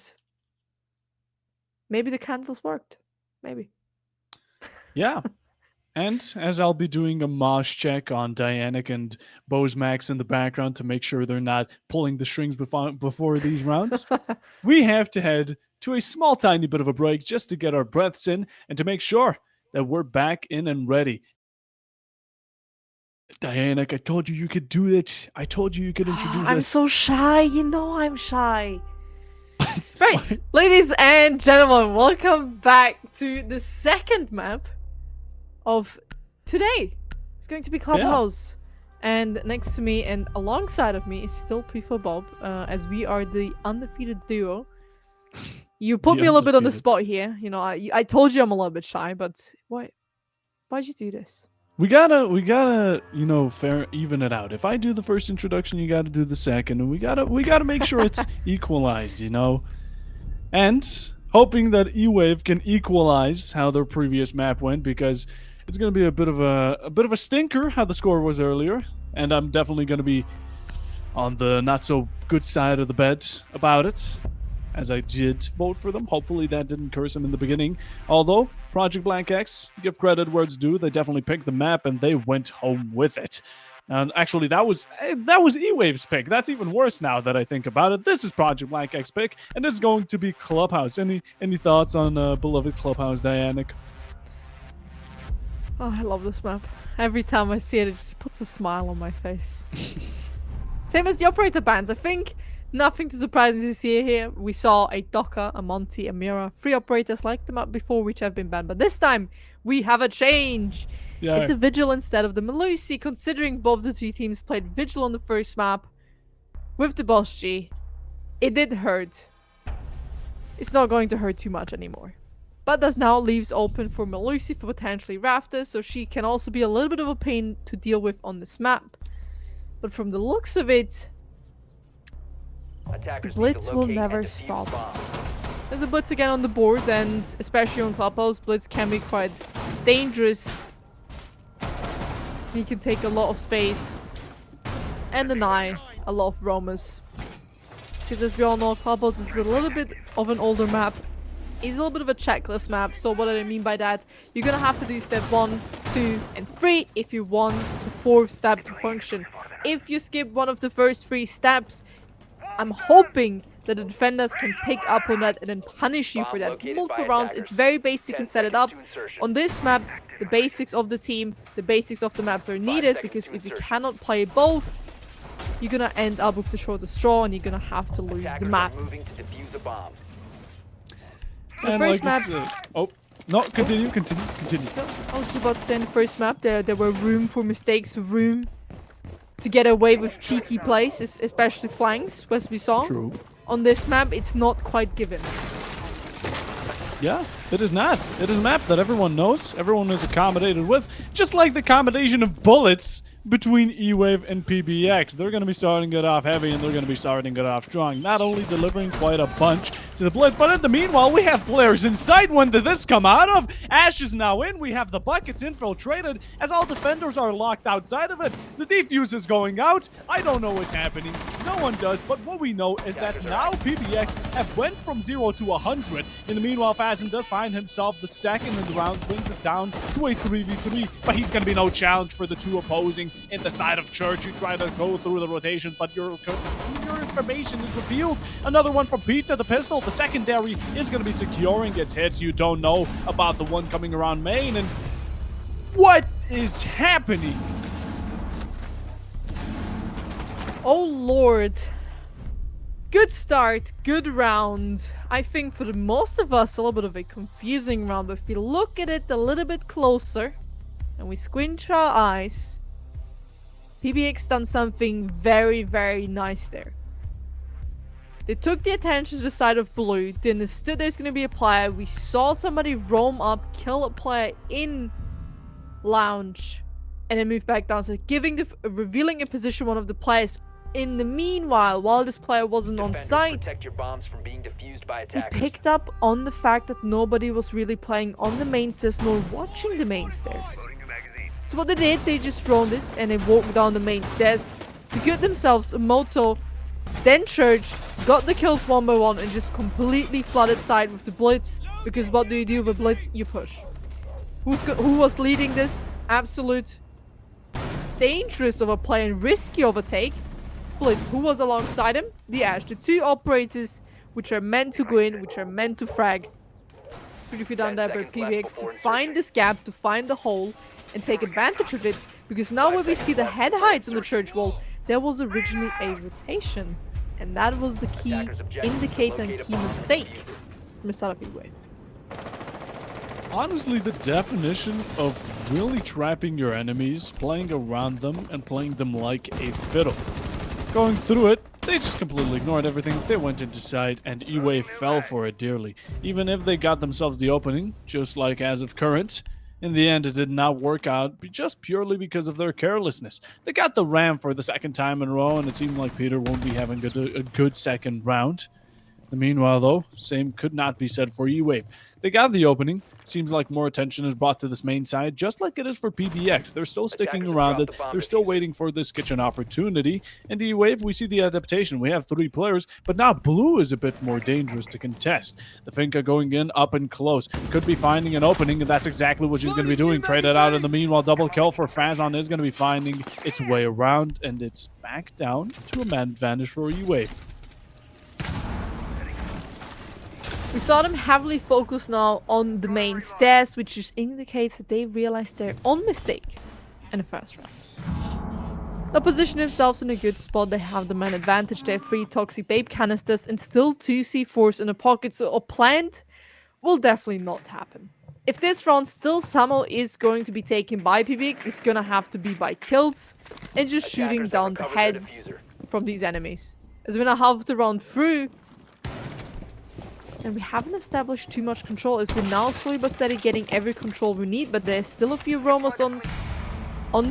Maybe the candles worked. Maybe. Yeah. And as I'll be doing a mosh check on Dianic and Bozmax in the background to make sure they're not pulling the strings before these rounds, we have to head to a small, tiny bit of a break just to get our breaths in and to make sure that we're back in and ready. Dianic, I told you could do it. I told you could introduce I'm us. so shy. You know I'm shy. Right, ladies and gentlemen, welcome back to the second map of today. It's going to be Clubhouse. And next to me and alongside of me is still Prefer Bob, as we are the undefeated duo. You put me a little bit on the spot here. You know, I told you I'm a little bit shy, but why'd you do this? We gotta, you know, even it out. If I do the first introduction, you gotta do the second, and we gotta make sure it's equalized, you know. And hoping that EWAVE can equalize how their previous map went, because it's gonna be a bit of a stinker how the score was earlier, and I'm definitely gonna be on the not so good side of the bed about it, as I did vote for them. Hopefully that didn't curse them in the beginning. Although, Project Black X, give credit where it's due, they definitely picked the map and they went home with it. And actually, that was E-Wave's pick. That's even worse now that I think about it. This is Project Black X pick, and this is going to be Clubhouse. Any thoughts on beloved Clubhouse, Dianic? Oh, I love this map. Every time I see it, it just puts a smile on my face. Same as the operator bans. I think nothing too surprising to see here. We saw a Docker, a Monty, a Mira, 3 operators like the map before which have been banned. But this time, we have a change. Yeah. It's a Vigil instead of the Melusi, considering both the 2 teams played Vigil on the first map with the Boss G. It did hurt. It's not going to hurt too much anymore. But that now leaves open for Melusi for potentially Rafters, so she can also be a little bit of a pain to deal with on this map. But from the looks of it, the Blitz will never stop. There's a Blitz again on the board, and especially on Clubhouse, Blitz can be quite dangerous. He can take a lot of space and deny a lot of roamers. Because as we all know, Clubhouse is a little bit of an older map. It's a little bit of a checklist map, so what do I mean by that? You're gonna have to do step 1, 2, and 3 if you want the 4th step to function. If you skip one of the first 3 steps, I'm hoping that the defenders can pick up on that and then punish you for that. Multiple rounds, it's very basic to set it up. On this map, the basics of the team, the basics of the maps are needed, because if you cannot play both, you're gonna end up with the shortest straw and you're gonna have to lose the map. The first map... oh, no, continue. No, I was about to say in the first map, there were room for mistakes, room to get away with cheeky plays, especially flanks, as we saw. True. On this map, it's not quite given. Yeah, it is not. It is a map that everyone knows, everyone is accommodated with, just like the combination of bullets between EWAVE and PBX. They're going to be starting it off heavy, and they're going to be starting it off strong. Not only delivering quite a bunch to the Blitz, but in the meanwhile, we have players inside. When did this come out of? Ash is now in. We have the buckets infiltrated as all defenders are locked outside of it. The defuse is going out. I don't know what's happening. No one does, but what we know is that now PBX have went from 0 to 100. In the meanwhile, Fazen does find himself the second in the round, brings it down to a 3v3, but he's going to be no challenge for the 2 opposing. In the side of Church, you try to go through the rotation, but your information is revealed. Another one from Pizza, the pistol. The secondary is going to be securing its hits. You don't know about the one coming around main, and what is happening? Oh lord. Good start, good round. I think for the most of us, a little bit of a confusing round, but if we look at it a little bit closer, and we squint our eyes, PBX done something very, very nice there. They took the attention to the side of blue. They understood there's going to be a player. We saw somebody roam up, kill a player in lounge, and then move back down. So revealing a position one of the players. In the meanwhile, while this player wasn't on site, they picked up on the fact that nobody was really playing on the main stairs nor watching the main stairs. So what they did, they just roamed it and they walked down the main stairs, secured themselves a moto Then Church got the kills one by one and just completely flooded side with the Blitz. Because what do you do with a Blitz? You push. Who was leading this absolute dangerous of a play and risky overtake? Blitz. Who was alongside him? The Ash. The two operators which are meant to go in, which are meant to frag. Beautifully done there by PBX to find this gap, to find the hole, and take advantage of it. Because now when we see the head heights on the church wall, there was originally a rotation. And that was the key indicator and key mistake from the start of EWAVE. Honestly, the definition of really trapping your enemies, playing around them, and playing them like a fiddle. Going through it, they just completely ignored everything. They went into side, and EWAVE fell for it dearly. Even if they got themselves the opening, just like as of current, in the end it did not work out just purely because of their carelessness. They got the ram for the second time in a row, and it seemed like Peter won't be having a good second round. Meanwhile, though, same could not be said for EWAVE. They got the opening. Seems like more attention is brought to this main side, just like it is for PBX. They're still sticking around it. They're still waiting for this kitchen opportunity. And EWAVE, we see the adaptation. We have 3 players, but now Blue is a bit more dangerous to contest. The Finka going in up and close. Could be finding an opening, and that's exactly what she's going to be doing. Trade it out in the meanwhile. Double kill for Fazon is going to be finding its way around, and it's back down to a man advantage for EWAVE. We saw them heavily focus now on the main stairs, which just indicates that they realized their own mistake in the first round. They position themselves in a good spot. They have the man advantage. They have 3 toxic babe canisters and still 2 C4s in the pocket, so a plant will definitely not happen. If this round still somehow is going to be taken by PBX, it's gonna have to be by kills and just shooting down the heads from these enemies. As we're now half the round through, and we haven't established too much control, as we're now slowly but steady getting every control we need, but there's still a few roamers on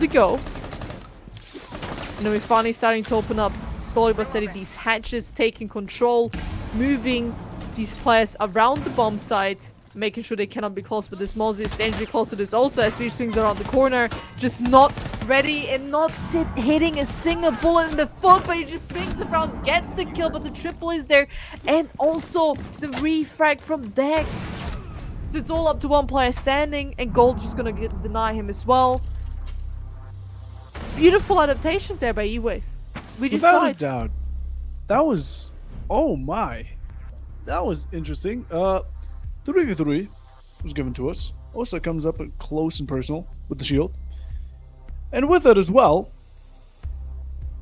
the go. And then we're finally starting to open up slowly but steady these hatches, taking control, moving these players around the bomb site, making sure they cannot be close, but this Mozzie is dangerously close to this also as he swings around the corner, just not ready and not hitting a single bullet in the foot, but he just swings around, gets the kill, but the triple is there, and also the refrag from Dex. So it's all up to one player standing, and Gold's just gonna deny him as well. Beautiful adaptation there by EWAVE. We just Without saw a it. doubt. That was... oh my. That was interesting. 3v3 was given to us. Osa comes up close and personal with the shield. And with it as well,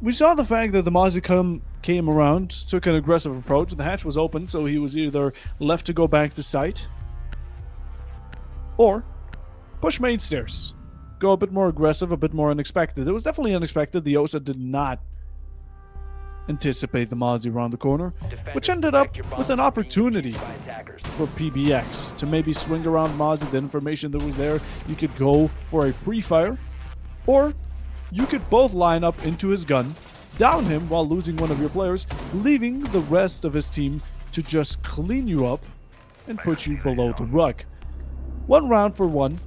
we saw the fact that the Mozzie came around, took an aggressive approach. The hatch was open, so he was either left to go back to site or push main stairs. Go a bit more aggressive, a bit more unexpected. It was definitely unexpected. The Osa did not anticipate the Mozzie around the corner, which ended up with an opportunity for PBX to maybe swing around Mozzie. The information that was there, you could go for a pre-fire, or you could both line up into his gun, down him while losing one of your players, leaving the rest of his team to just clean you up and put you below the rug. 1 round for 1,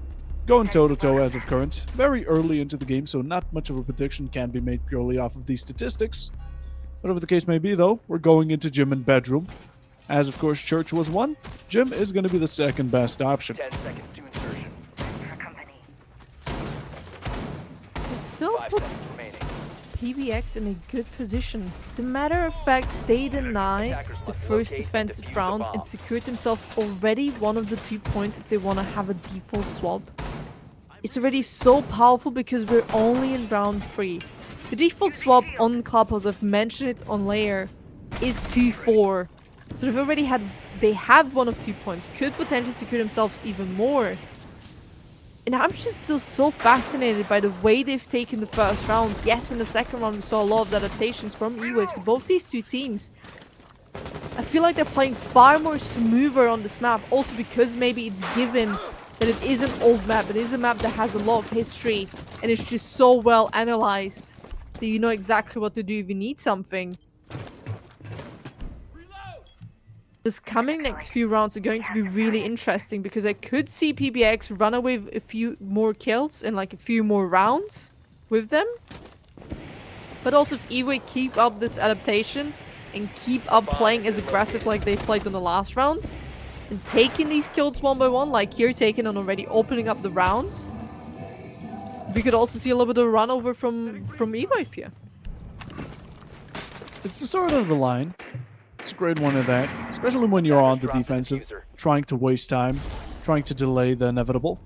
going toe-to-toe as of current, very early into the game, so not much of a prediction can be made purely off of these statistics. Whatever the case may be, though, we're going into gym and bedroom. As, of course, church was 1, gym is going to be the second best option. 10 seconds to insertion. It still 5 puts seconds remaining. PBX in a good position. The matter of fact, they denied the first defensive round and secured themselves already one of the 2 points if they want to have a default swap. It's already so powerful because we're only in round 3. The default swap on Clubhouse, I've mentioned it on layer, is 2-4. So they have one of 2 points, could potentially secure themselves even more. And I'm just still so fascinated by the way they've taken the first round. Yes, in the second round we saw a lot of adaptations from EWAVE, so both these 2 teams, I feel like they're playing far more smoother on this map, also because maybe it's given that it is an old map, it is a map that has a lot of history, and it's just so well analyzed that you know exactly what to do if you need something. This coming next few rounds are going to be really interesting because I could see PBX run away with a few more kills and like a few more rounds with them. But also if EWAVE keep up this adaptations and keep up playing as aggressive like they played on the last round, and taking these kills one by one, like here taking on already, opening up the round, we could also see a little bit of run over from EWAVE here. It's the start of the line. It's a great one of that, especially when you're on the defensive, trying to waste time, trying to delay the inevitable.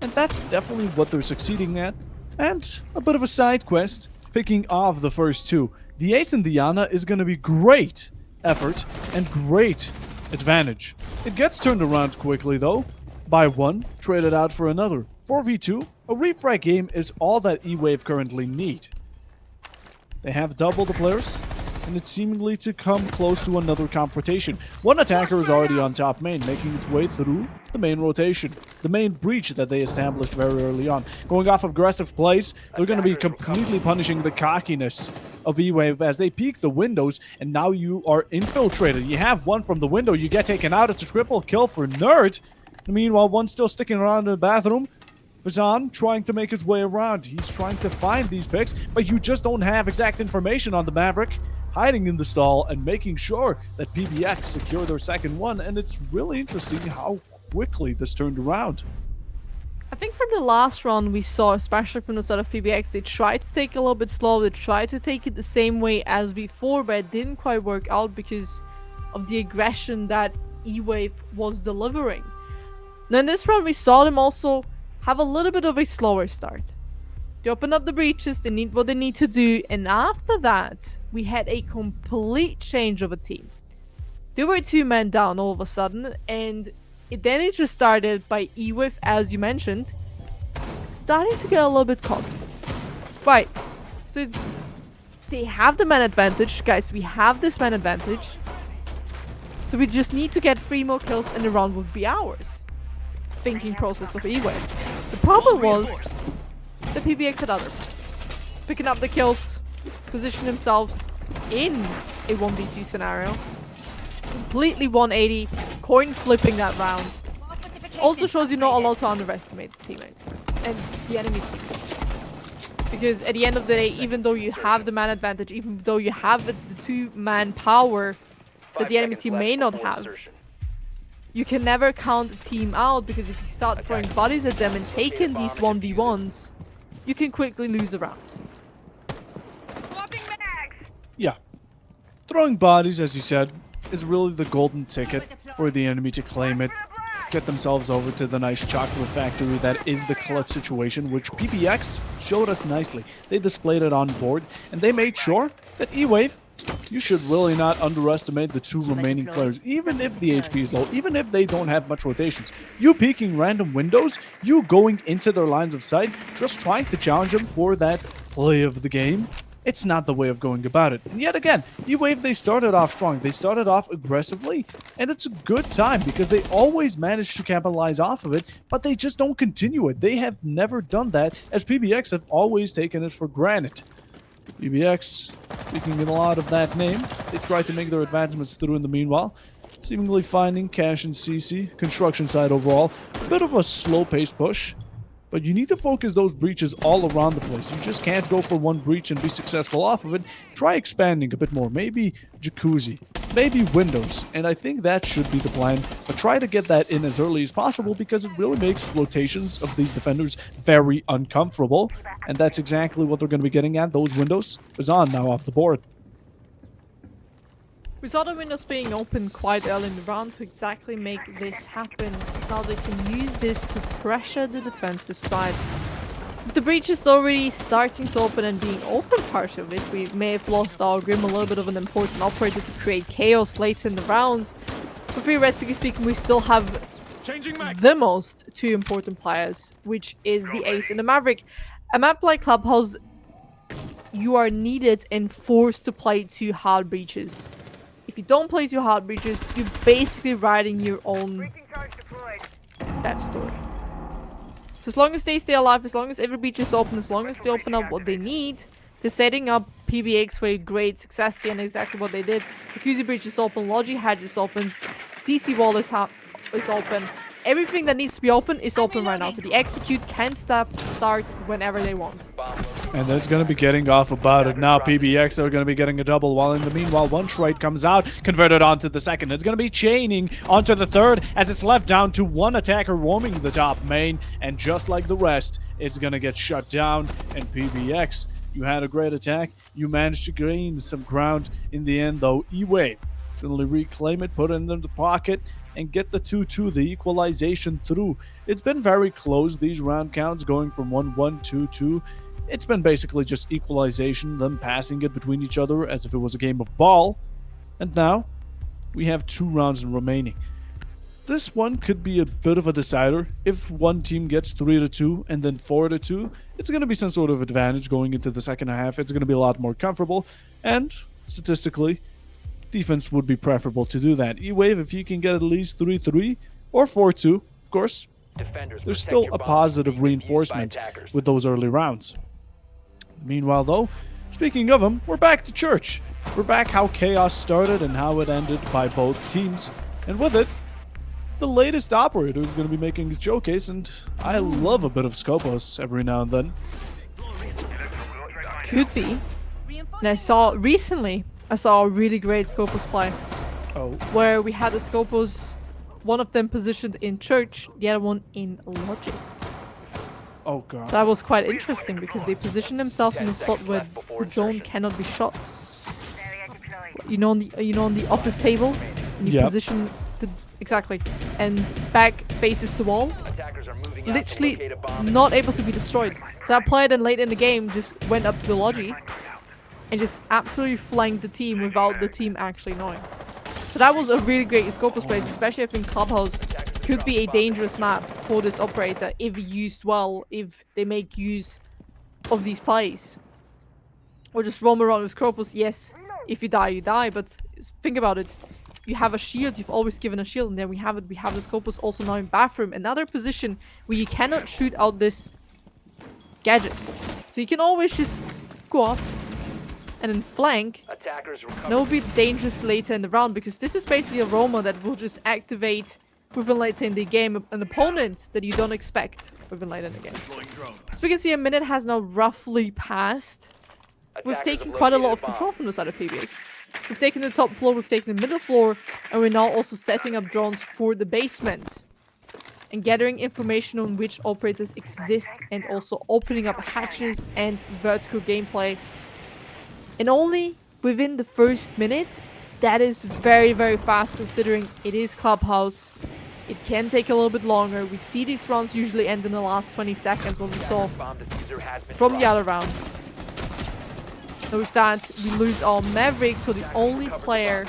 And that's definitely what they're succeeding at. And a bit of a side quest, picking off the first two. The Ace and Diana is going to be great effort and great advantage. It gets turned around quickly though, by one, traded out for another. 4v2, a refrag game is all that EWAVE currently need. They have double the players, and it's seemingly to come close to another confrontation. One attacker is already on top main, making its way through the main rotation. The main breach that they established very early on. Going off of aggressive plays, they're going to be completely punishing the cockiness of EWAVE as they peek the windows, and now you are infiltrated. You have one from the window, you get taken out. It's a triple kill for Nerd. Meanwhile, one still sticking around in the bathroom. Bazan trying to make his way around. He's trying to find these picks, but you just don't have exact information on the Maverick. Hiding in the stall and making sure that PBX secure their second one, and it's really interesting how quickly this turned around. I think from the last round we saw, especially from the side of PBX, they tried to take it a little bit slow, they tried to take it the same way as before, but it didn't quite work out because of the aggression that EWAVE was delivering. Now in this round we saw them also have a little bit of a slower start. They open up the breaches, they need what they need to do, and after that, we had a complete change of a team. There were 2 men down all of a sudden, and then it just started by EWAVE, as you mentioned, starting to get a little bit cocky. Right, so they have the man advantage, guys, we have this man advantage. So we just need to get 3 more kills and the round would be ours. Thinking process of EWAVE. The problem was the PBX had other picking up the kills, position themselves in a 1v2 scenario, completely 180, coin flipping that round. Also shows you're not allowed to underestimate the teammates and the enemy teams, because at the end of the day, even though you have the man advantage, even though you have the 2-man power that the enemy team may not have, you can never count a team out, because if you start throwing bodies at them and taking these 1v1s, you can quickly lose a round. Yeah. Throwing bodies, as you said, is really the golden ticket for the enemy to claim it, get themselves over to the nice chocolate factory that is the clutch situation, which PBX showed us nicely. They displayed it on board, and they made sure that EWAVE, you should really not underestimate the 2 remaining players, even if the HP is low, even if they don't have much rotations. You peeking random windows, you going into their lines of sight, just trying to challenge them for that play of the game. It's not the way of going about it. And yet again, EWAVE, they started off strong. They started off aggressively, and it's a good time because they always manage to capitalize off of it, but they just don't continue it. They have never done that, as PBX have always taken it for granted. PBX, speaking in a lot of that name, they try to make their advancements through in the meanwhile, seemingly finding Cash and CC, construction side overall, a bit of a slow-paced push, but you need to focus those breaches all around the place. You just can't go for one breach and be successful off of it. Try expanding a bit more, maybe jacuzzi, maybe windows, and I think that should be the plan, but try to get that in as early as possible because it really makes rotations of these defenders very uncomfortable, and that's exactly what they're going to be getting at. Those windows is on now off the board. We saw the windows being open quite early in the round to exactly make this happen. Now they can use this to pressure the defensive side. With the breach is already starting to open and being open part of it, we may have lost our Grim, a little bit of an important operator to create chaos late in the round. But theoretically speaking, we still have the most 2 important players, which is the Ace and the Maverick. A map like Clubhouse, you are needed and forced to play 2 hard breaches. If you don't play 2 hard breaches, you're basically writing your own death story. So as long as they stay alive, as long as every breach is open, as long as they open up what they need, they're setting up PBX for a great success here, and exactly what they did. Jacuzzi breach is open, Logi hatch is open, CC wall is open. Everything that needs to be open is open right now, so the execute can start whenever they want. Bomb located. And that's going to be getting off about it now. PBX are going to be getting a double, while in the meanwhile, one trade comes out, converted onto the second. It's going to be chaining onto the third as it's left down to one attacker roaming the top main. And just like the rest, it's going to get shut down. And PBX, you had a great attack. You managed to gain some ground in the end, though. EWAVE suddenly reclaim it, put it in the pocket, and get the 2-2, the equalization through. It's been very close, these round counts, going from 1-1, 2-2. It's been basically just equalization, them passing it between each other as if it was a game of ball. And now, we have 2 rounds remaining. This one could be a bit of a decider. If one team gets 3-2 and then 4-2, it's going to be some sort of advantage going into the second half. It's going to be a lot more comfortable, and statistically, defense would be preferable to do that. EWAVE, if you can get at least 3-3 or 4-2, of course, there's still a positive reinforcement with those early rounds. Meanwhile, though, speaking of them, we're back to church. We're back how chaos started and how it ended by both teams. And with it, the latest operator is going to be making his showcase, and I love a bit of Scopos every now and then. Could be. And I saw a really great Scopos play. Where we had the Scopos, one of them positioned in church, the other one in logic. Oh god. That was quite interesting because they positioned themselves in a spot where the drone cannot be shot. You know, on the office table, and you position the exactly, and back faces the wall. Literally not able to be destroyed. So that player then late in the game just went up to the lodgy and just absolutely flanked the team without the team actually knowing. So that was a really great Scopus place, especially if in Clubhouse could be a dangerous map for this operator if used well, if they make use of these plays. Or just roam around with Scopus. Yes, if you die, you die, but think about it. You have a shield, you've always given a shield, and then we have the Scopus also now in bathroom, another position where you cannot shoot out this gadget. So you can always just go off and then flank. That will be dangerous later in the round, because this is basically a roamer that will just activate within later in the game an opponent that you don't expect within later in the game. As we can see, a minute has now roughly passed. We've taken quite a lot of control from the side of PBX. We've taken the top floor, we've taken the middle floor, and we're now also setting up drones for the basement. And gathering information on which operators exist, and also opening up hatches and vertical gameplay. And only within the first minute, that is very, very fast considering it is Clubhouse. It can take a little bit longer. We see these rounds usually end in the last 20 seconds, what we saw from the other rounds. So with that, we lose our Maverick, so the only player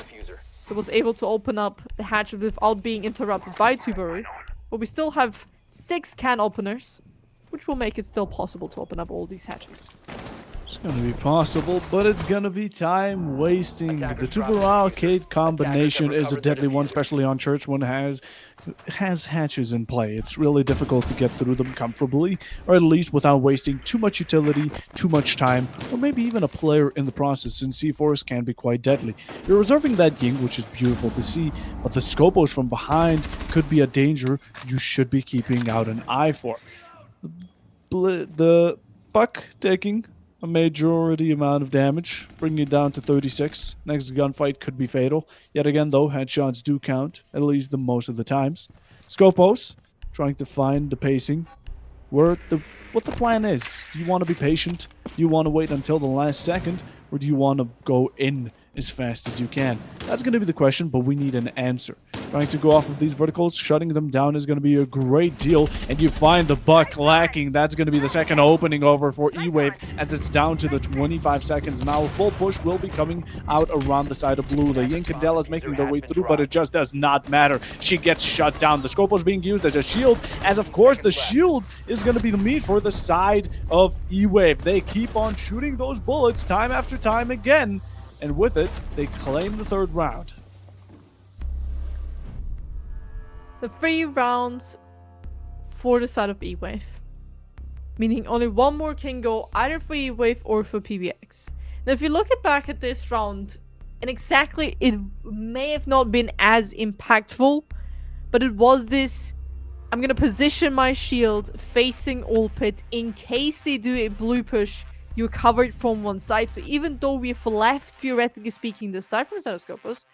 that was able to open up the hatch without being interrupted by Tuberu. But we still have 6 can openers, which will make it still possible to open up all these hatches. It's going to be possible, but it's going to be time wasting. The Tuberu arcade combination is a deadly one, especially on church when it has hatches in play. It's really difficult to get through them comfortably, or at least without wasting too much utility, too much time, or maybe even a player in the process, since C4s can be quite deadly. You're reserving that Ying, which is beautiful to see, but the Scopos from behind could be a danger you should be keeping out an eye for. The Buck taking a majority amount of damage, bringing it down to 36. Next gunfight could be fatal. Yet again, though, headshots do count, at least the most of the times. Scopos, trying to find the pacing. What the plan is. Do you want to be patient? Do you want to wait until the last second? Or do you want to go in as fast as you can? That's going to be the question, but we need an answer. Trying to go off of these verticals, shutting them down is going to be a great deal. And you find the Buck lacking. That's going to be the second opening over for EWAVE as it's down to the 25 seconds now. A full push will be coming out around the side of blue. The Yinkadella is making their way through, but it just does not matter. She gets shut down. The Scopos being used as a shield, as of course the shield is going to be the meat for the side of EWAVE. They keep on shooting those bullets time after time again. And with it, they claim the third round. The 3 rounds for the side of EWAVE. Meaning only one more can go either for EWAVE or for PBX. Now if you look back at this round, and exactly it may have not been as impactful, but it was this, I'm gonna position my shield facing all pit in case they do a blue push you're covered from one side. So even though we've left, theoretically speaking, the side from Xenoscopus,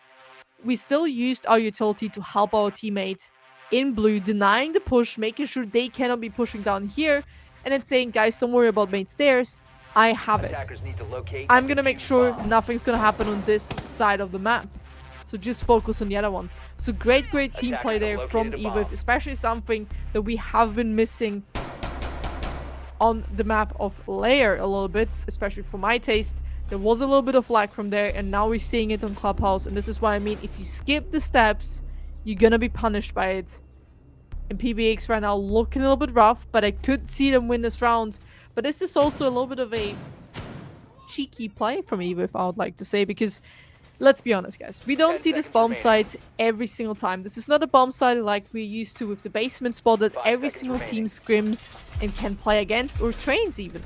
we still used our utility to help our teammates in blue, denying the push, making sure they cannot be pushing down here, and then saying, guys, don't worry about main stairs. I have it. Attackers need to locate I'm and gonna make defuse sure bomb. nothing's gonna happen on this side of the map. So just focus on the other one. So great team play Attackers have there from located a EWAVE, bomb. especially something that we have been missing on the map of Layer a little bit, especially for my taste. There was a little bit of lag from there, and now we're seeing it on Clubhouse, and this is what I mean. If you skip the steps, you're gonna be punished by it. And PBX right now looking a little bit rough, but I could see them win this round. But this is also a little bit of a cheeky play from EWAVE, I would like to say, because let's be honest, guys. We don't 10 see this seconds bomb remaining. site every single time. This is not a bomb site like we're used to with the basement spot that 5 every seconds single team remaining. scrims and can play against, or trains even.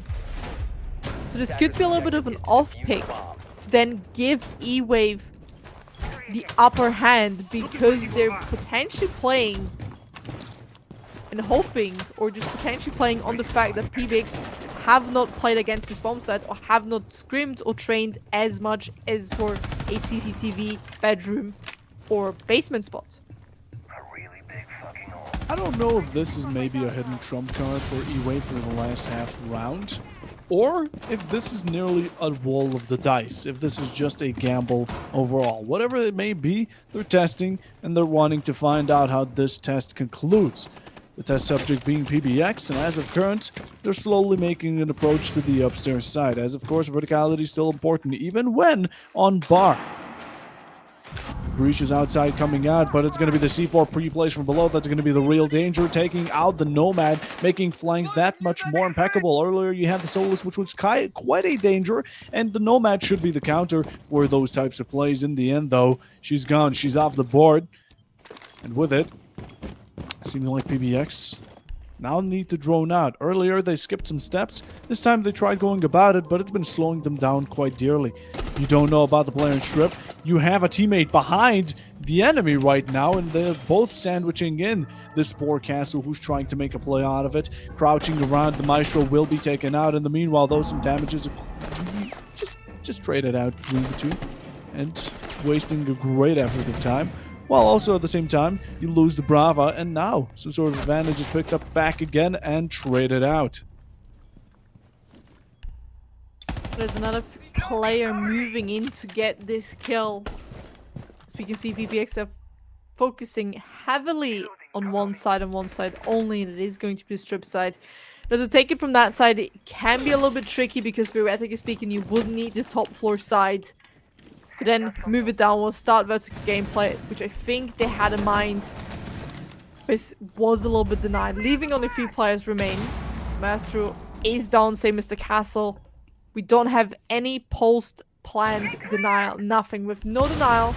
So this could Attackers' be a little bit of an objective is to off defuse pick bomb. to then give EWAVE the upper hand, because they're potentially playing and hoping, or just potentially playing on the fact that PBX have not played against this bomb site, or have not scrimmed or trained as much as for a CCTV, bedroom, or basement spot. I don't know if this is maybe a hidden trump card for EWAVE for the last half round, or if this is nearly a roll of the dice, if this is just a gamble overall. Whatever it may be, they're testing, and they're wanting to find out how this test concludes. The test subject being PBX, and as of current, they're slowly making an approach to the upstairs side, as of course verticality is still important, even when on bar. Breach is outside coming out, but it's going to be the C4 pre-place from below. That's going to be the real danger, taking out the Nomad, making flanks that much more impeccable. Earlier you had the Solus, which was quite a danger, and the Nomad should be the counter for those types of plays. In the end, though, she's gone. She's off the board. And with it, seems like PBX now need to drone out. Earlier they skipped some steps. This time they tried going about it, but it's been slowing them down quite dearly. You don't know about the player in strip. You have a teammate behind the enemy right now, and they're both sandwiching in this poor castle who's trying to make a play out of it. Crouching around, the Maestro will be taken out. In the meanwhile, though, some damages just traded out between the two, and wasting a great effort of time. While also at the same time, you lose the Brava, and now some sort of advantage is picked up back again and traded out. There's another player moving in to get this kill. As we can see, PBX are focusing heavily on one side and one side only, and it is going to be the strip side. Now, to take it from that side, it can be a little bit tricky, because theoretically speaking, you would need the top floor side to then move it downwards, start vertical gameplay, which I think they had in mind. This was a little bit denied, leaving only 3 players remain. Maestro is down, same as the castle. We don't have any post-planned denial, nothing. With no denial,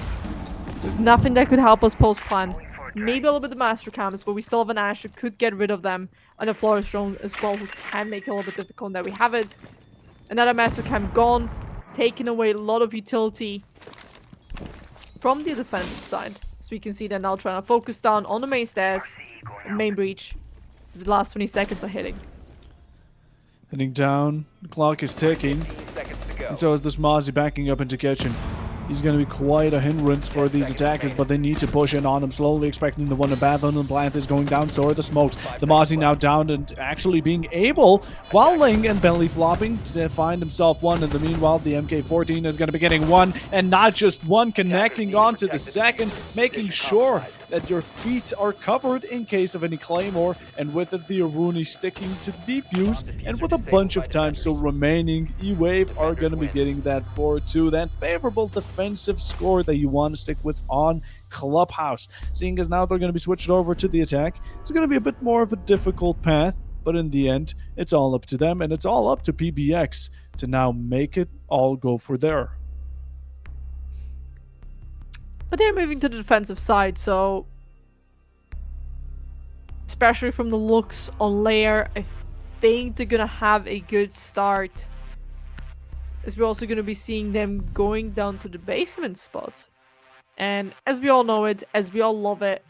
with nothing that could help us post-planned. Maybe a little bit of Master Cams, but we still have an Ash who could get rid of them, and a Florist drone as well, who can make it a little bit difficult. There we have it. Another Master Cam gone, taking away a lot of utility from the defensive side. So we can see they're now trying to focus down on the main stairs, main breach. The last 20 seconds are hitting. Heading down, the clock is ticking, 15 seconds to go. and so is this Mozzie backing up into kitchen. He's going to be quite a hindrance for these attackers, but they need to push in on him, slowly expecting the one to battle, and the plant is going down, so are the smokes. The Mozzie now down and actually being able, while Ling and belly flopping, to find himself one. In the meanwhile, the MK14 is going to be getting one, and not just one, connecting onto the second, making sure that your feet are covered in case of any Claymore, and with it the Aruni sticking to defuse, and with a bunch of time still remaining, EWAVE are going to be getting that 4-2, that favorable defensive score that you want to stick with on Clubhouse. Seeing as now they're going to be switched over to the attack, it's going to be a bit more of a difficult path, but in the end, it's all up to them, and it's all up to PBX to now make it all go for their. But they're moving to the defensive side, so especially from the looks on Lair, I think they're gonna have a good start. As we're also gonna be seeing them going down to the basement spot. And as we all know it, as we all love it,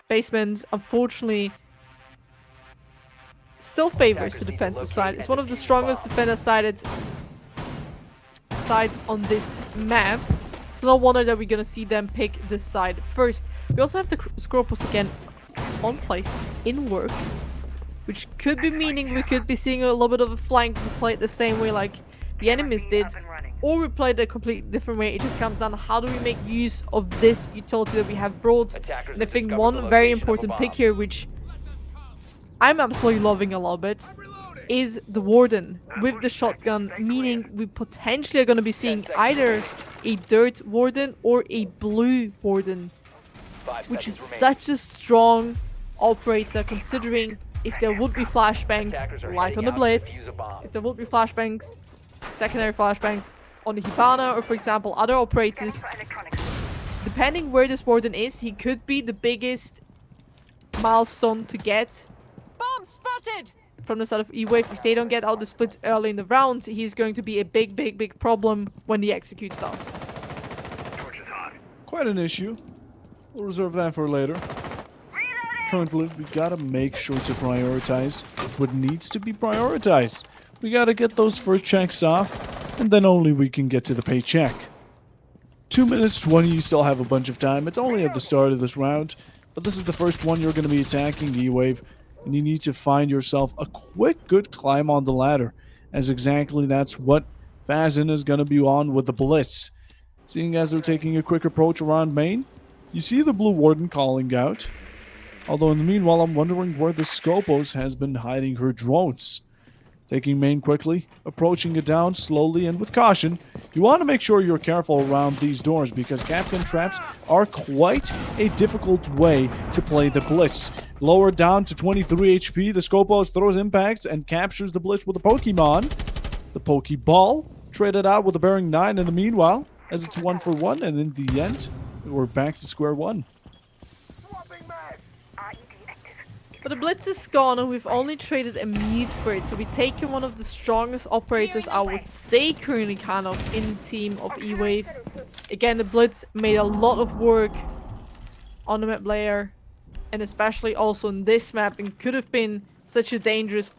basement, unfortunately, still favors the defensive side. It's one of the strongest defender-sided sides on this map. So no wonder that we're gonna see them pick this side first. We also have the Scorpions again on place in work, which could be meaning we could be seeing a little bit of a flank. We play it the same way like the enemies did, or we played a completely different way. It just comes down to how do we make use of this utility that we have brought. And I think one very important pick here, which I'm absolutely loving a little bit, is the Warden with the shotgun, meaning we potentially are going to be seeing either a dirt Warden or a blue Warden, which is such a strong operator considering if there would be flashbangs like on the Blitz, if there would be flashbangs, secondary flashbangs on the Hibana, or for example other operators, depending where this Warden is, he could be the biggest milestone to get. Bomb spotted! From the side of EWAVE. If they don't get out the split early in the round, he's going to be a big problem when the execute starts. Quite an issue. We'll reserve that for later. Currently, we gotta make sure to prioritize what needs to be prioritized. We gotta get those first checks off, and then only we can get to the paycheck. 2 minutes 20, you still have a bunch of time. It's only at the start of this round, but this is the first one you're gonna be attacking the E-Wave, and you need to find yourself a quick, good climb on the ladder, as exactly that's what Fazin is gonna be on with the Blitz. Seeing as they're taking a quick approach around main, you see the Blue Warden calling out. Although in the meanwhile, I'm wondering where the Scopos has been hiding her drones. Taking main quickly, approaching it down slowly and with caution. You want to make sure you're careful around these doors because Capcan traps are quite a difficult way to play the Blitz. Lower down to 23 HP, the Scopos throws impacts and captures the Blitz with a Pokemon. The Pokeball traded out with a Bearing 9 in the meanwhile, as it's 1-for-1, and in the end, we're back to square one. But the Blitz is gone and we've only traded a mute for it, so we've taken one of the strongest operators I would say currently kind of in the team of E-Wave. Again, the Blitz made a lot of work on the map layer, and especially also in this map, and could have been such a dangerous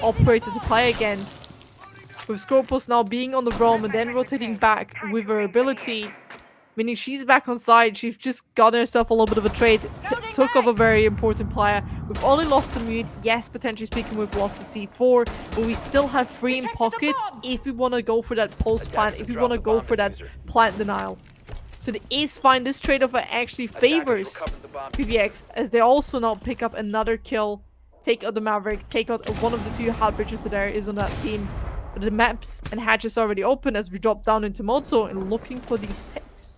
operator to play against. With Scorpus now being on the roam and then rotating back with her ability, meaning she's back on side, she's just gotten herself a little bit of a trade, took off a very important player. We've only lost the mute, yes, potentially speaking we've lost the C4, but we still have 3 in pocket if we want to go for that post plant, if we want to go for that plant denial. So it is fine, this trade-off actually favors PBX, as they also now pick up another kill, take out the Maverick, take out one of the 2 hard bridges that there is on that team. But the maps and hatches already open as we drop down into Moto and looking for these picks.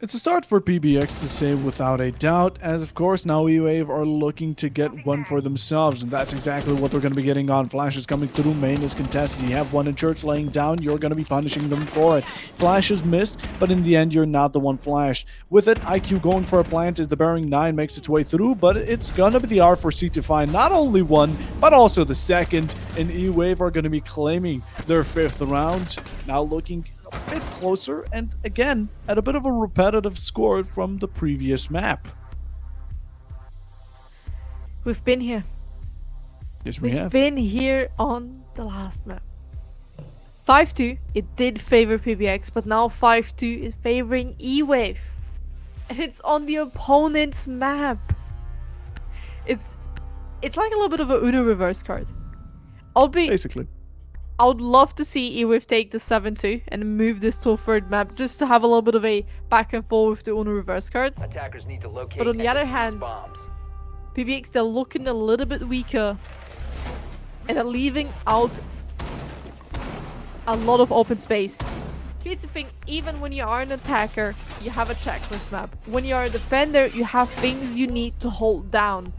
It's a start for PBX to say without a doubt, as of course now E-Wave are looking to get one for themselves, and that's exactly what they're going to be getting on. Flash is coming through, main is contested, you have one in church laying down, you're going to be punishing them for it. Flash is missed, but in the end you're not the one flashed. With it, IQ going for a plant as the Bearing 9 makes its way through, but it's going to be the R4C to find not only one, but also the second, and E-Wave are going to be claiming their 5th round, now looking a bit closer, and again, at a bit of a repetitive score from the previous map. We've been here. Yes, we We've have. been here on the last map. 5-2, it did favor PBX, but now 5-2 is favoring E-Wave. And it's on the opponent's map. It's like a little bit of a Uno reverse card. Basically. I would love to see E-Wave take the 7-2 and move this to a 3rd map just to have a little bit of a back and forth with the Uno reverse cards. Attackers need to locate But on the and other defuse hand, bombs. PBX, they're looking a little bit weaker and they're leaving out a lot of open space. Here's the thing, even when you are an attacker, you have a checklist map. When you are a defender, you have things you need to hold down.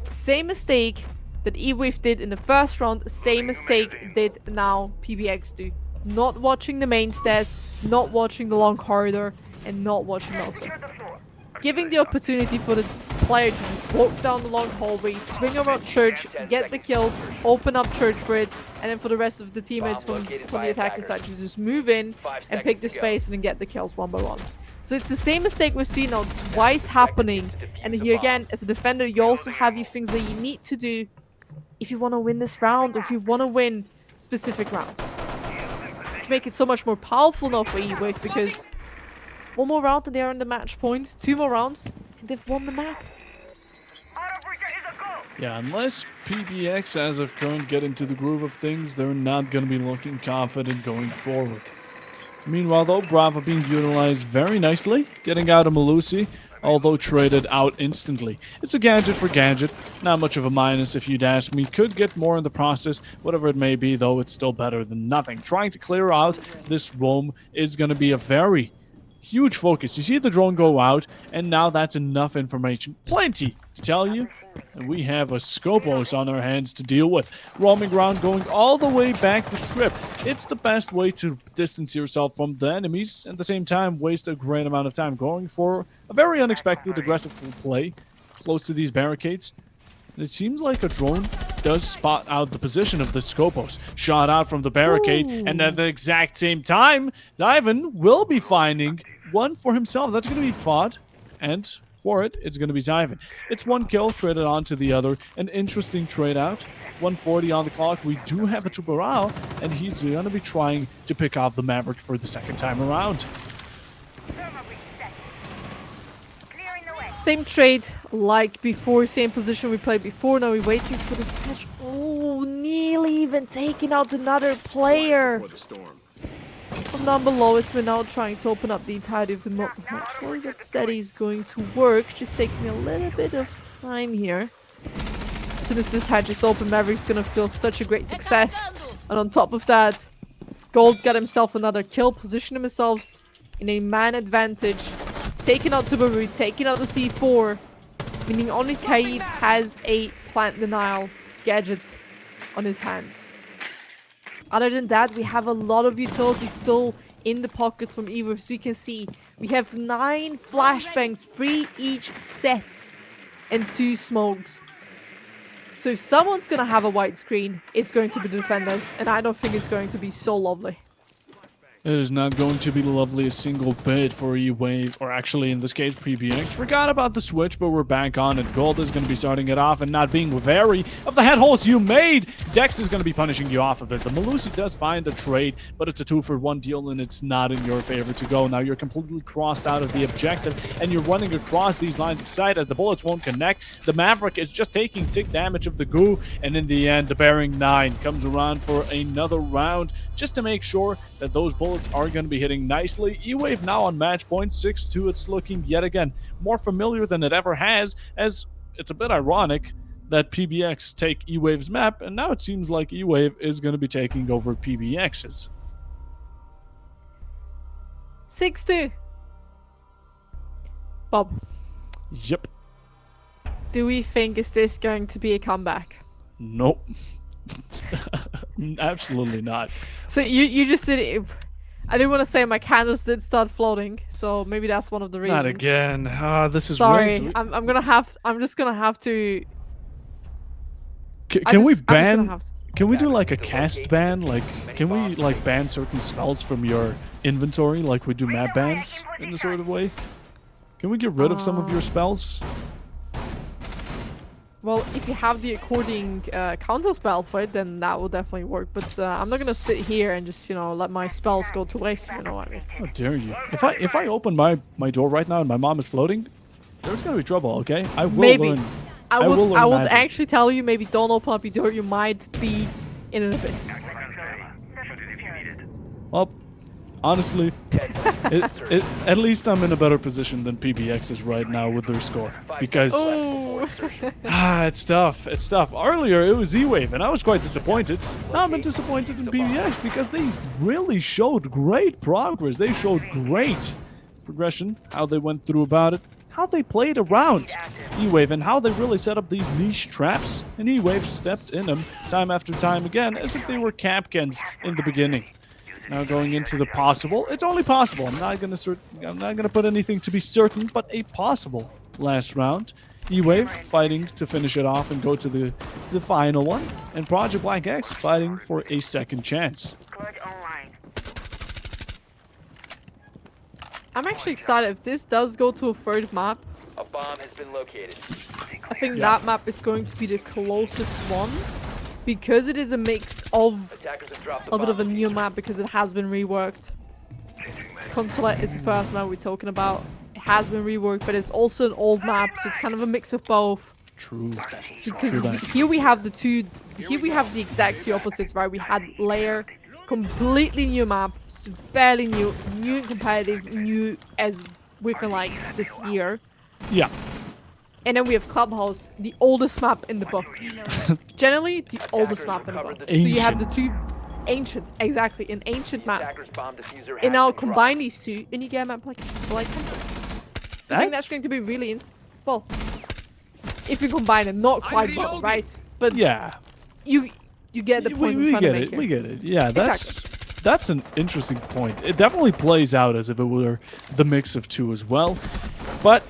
Same mistake that E-Wave did in the first round, same mistake did now PBX do. Not watching the main stairs, not watching the long corridor, and not watching Moto. Giving the opportunity for the player to just walk down the long hallway, swing around church, get the kills, open up church for it, and then for the rest of the teammates from the attacking side to just move in and pick the space and then get the kills one by one. So it's the same mistake we've seen now twice happening. And here again, as a defender, you also have your things that you need to do if you want to win this round, or if you want to win specific rounds. To make it so much more powerful now for EWAVE, because one more round and they are in the match point, 2 more rounds, and they've won the map. Yeah, unless PBX as of current get into the groove of things, they're not going to be looking confident going forward. Meanwhile, though, Brava being utilized very nicely, getting out of Malusi, although traded out instantly. It's a gadget for gadget, not much of a minus if you'd ask me. Could get more in the process, whatever it may be, though it's still better than nothing. Trying to clear out this roam is going to be a very huge focus. You see the drone go out, and now that's enough information. Plenty to tell you. And we have a Scopos on our hands to deal with. Roaming around, going all the way back to strip. It's the best way to distance yourself from the enemies, and at the same time waste a great amount of time going for a very unexpected aggressive play close to these barricades. And it seems like a drone does spot out the position of the Scopos. Shot out from the barricade, and at the exact same time, Ivan will be finding one for himself. That's going to be fought, and for it, it's going to be Zyvan. It's 1 kill traded on to the other. An interesting trade out. 140 on the clock. We do have a Tubarao, and he's going to be trying to pick off the Maverick for the second time around. Same trade like before, same position we played before. Now we're waiting for the sketch. Oh, nearly even taking out another player. From down below as we're now trying to open up the entirety of the map. Not sure that steady is going to work. Just taking me a little bit of time here. As soon as this hatch is open, Maverick's gonna feel such a great success. And on top of that, Gold got himself another kill, positioned himself in a man advantage. Taking out Tubaru, taking out the C4, meaning only Kaid has a plant denial gadget on his hands. Other than that, we have a lot of utility still in the pockets from EWAVE. So you can see we have 9 flashbangs, 3 each set, and 2 smokes. So if someone's gonna have a white screen, it's going to be the defenders, and I don't think it's going to be so lovely. It is not going to be lovely a single bit for EWAVE, or actually in this case PBX. Forgot about the switch, but we're back on it. Gold is going to be starting it off and not being wary of the head holes you made. Dex is going to be punishing you off of it. The Malusi does find a trade, but it's a 2-for-1 deal and it's not in your favor to go. Now you're completely crossed out of the objective and you're running across these lines of sight as the bullets won't connect. The Maverick is just taking tick damage of the goo, and in the end the Bearing 9 comes around for another round just to make sure that those bullets are going to be hitting nicely. EWAVE now on match point 6-2. It's looking yet again more familiar than it ever has, as it's a bit ironic that PBX take EWAVE's map, and now it seems like EWAVE is going to be taking over PBX's. 6-2. Bob, Yep. do we think is this going to be a comeback? Nope. Absolutely not. So you just said I didn't want to say my candles did start floating, so maybe that's one of the reasons. Not again. This is Sorry, weird. I'm just gonna have to. Can we ban? Have to, Can we do like a cast ban? Like, can we like ban certain spells from your inventory, like we do map bans in a sort of way? Can we get rid of some of your spells? Well, if you have the according counter spell for it, then that will definitely work. But I'm not gonna sit here and just let my spells go to waste. You know what I mean? How dare you? If I open my door right now and my mom is floating, there's gonna be trouble. Okay, I will Maybe. learn. I will learn would magic. actually tell you, maybe don't open up your door. You might be in an abyss. Well, honestly, at least I'm in a better position than PBX is right now with their score, because Ooh. it's tough. It's tough. Earlier it was EWAVE, and I was quite disappointed. Now I'm disappointed in PBX because they really showed great progress. They showed great progression, how they went through about it, how they played around EWAVE, and how they really set up these niche traps. And EWAVE stepped in them time after time again, as if they were Capcans in the beginning. Now going into the possible, it's only possible. I'm not gonna put anything to be certain, but a possible last round. EWAVE fighting to finish it off and go to the final one, and Project Black X fighting for a second chance. I'm actually excited if this does go to a third map. A bomb has been located. I think that map is going to be the closest one because it is a mix of Attackers have dropped a the little bit of a bomb. new map because it has been reworked. Consulate is the first map we're talking about. It has been reworked, but it's also an old map, so it's kind of a mix of both. True. Because True that. here we have the exact two opposites, right? We had Lair, completely new map, fairly new and competitive, new as within like this year. Yeah. And then we have Clubhouse, the oldest map in the book. Generally, the oldest map in the book. So you have the two ancient, exactly, an ancient map. Attackers bomb diffuser And now has been combine these two, and you get a map like Console. So I think that's going to be really well. If you combine it, not quite well, right? But Yeah. you get the point I'm we trying get to make it. here. We get it. Yeah, that's an interesting point. It definitely plays out as if it were the mix of two as well, but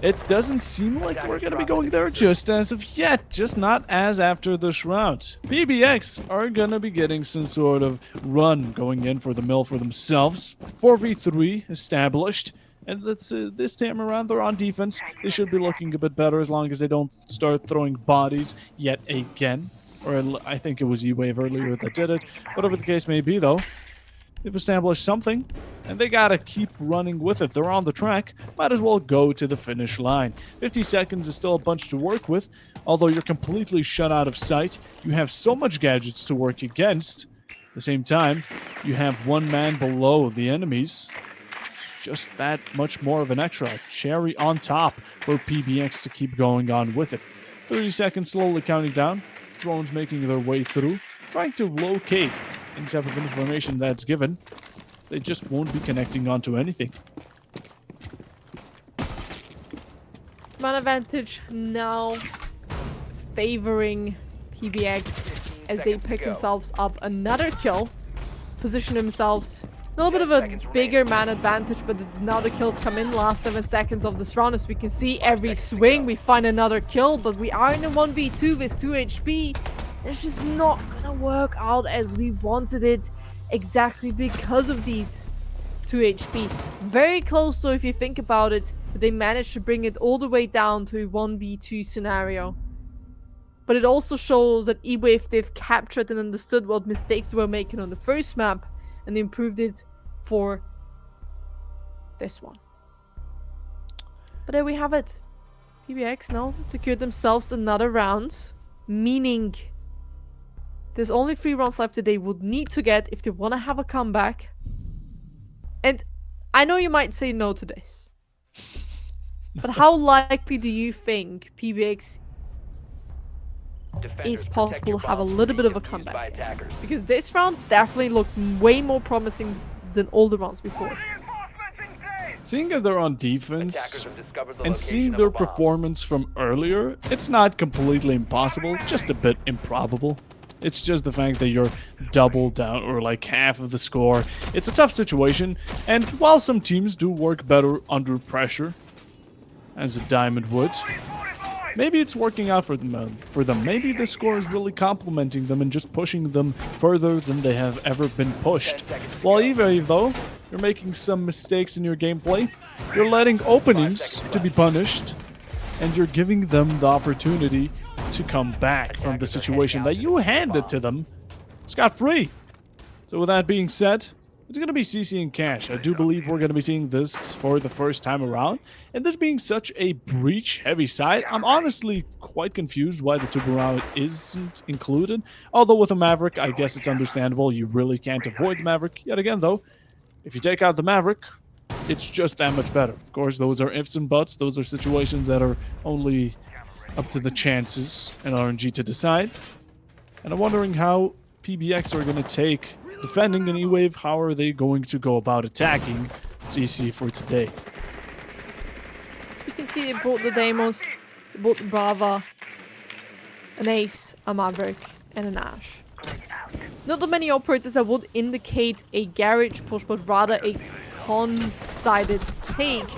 it doesn't seem like we're going to be going there just as of yet, just not as after this round. PBX are going to be getting some sort of run going in for the mill for themselves. 4v3 established. And this time around, they're on defense. They should be looking a bit better as long as they don't start throwing bodies yet again. Or I think it was EWAVE earlier that did it. Whatever the case may be, though, they've established something, and they gotta keep running with it. They're on the track. Might as well go to the finish line. 50 seconds is still a bunch to work with. Although you're completely shut out of sight, you have so much gadgets to work against. At the same time, you have one man below the enemies. Just that much more of an extra cherry on top for PBX to keep going on with it. 30 seconds slowly counting down. Drones making their way through, trying to locate any type of information that's given. They just won't be connecting onto anything. Man advantage now favoring PBX as they pick themselves up another kill, position themselves a little bit of a bigger man advantage, but now the kills come in last 7 seconds of this round. As we can see, every swing we find another kill, but we are in a 1v2 with 2 HP. It's just not gonna work out as we wanted it, exactly because of these 2 HP. Very close though if you think about it, but they managed to bring it all the way down to a 1v2 scenario. But it also shows that EWAVE, they've captured and understood what mistakes they were making on the first map, and they improved it for this one. But there we have it. PBX now secured themselves another round, meaning there's only 3 rounds left that they would need to get if they want to have a comeback. And I know you might say no to this, but how likely do you think PBX is possible to have a little bit of a comeback here? Because this round definitely looked way more promising than all the rounds before. Seeing as they're on defense Attackers have discovered the and location seeing of their a bomb. performance from earlier, it's not completely impossible, just a bit improbable. It's just the fact that you're double down or like half of the score. It's a tough situation, and while some teams do work better under pressure, as a Diamond would, maybe it's working out for them. Maybe the score is really complimenting them and just pushing them further than they have ever been pushed. While EWAVE, though, you're making some mistakes in your gameplay. You're letting openings to be punished, and you're giving them the opportunity to come back from the situation that you handed to them scot-free. So with that being said, it's going to be CC and Cash. I do believe we're going to be seeing this for the first time around. And this being such a breach-heavy side, I'm honestly quite confused why the Tubarão isn't included. Although with a Maverick, I guess it's understandable. You really can't avoid the Maverick. Yet again, though, if you take out the Maverick, it's just that much better. Of course, those are ifs and buts. Those are situations that are only up to the chances and RNG to decide. And I'm wondering how PBX are going to take defending an EWAVE. How are they going to go about attacking CC for today? So we can see they brought the Deimos, they brought the Brava, an Ace, a Maverick, and an Ash. Not that many operators that would indicate a garage push, but rather a con-sided take.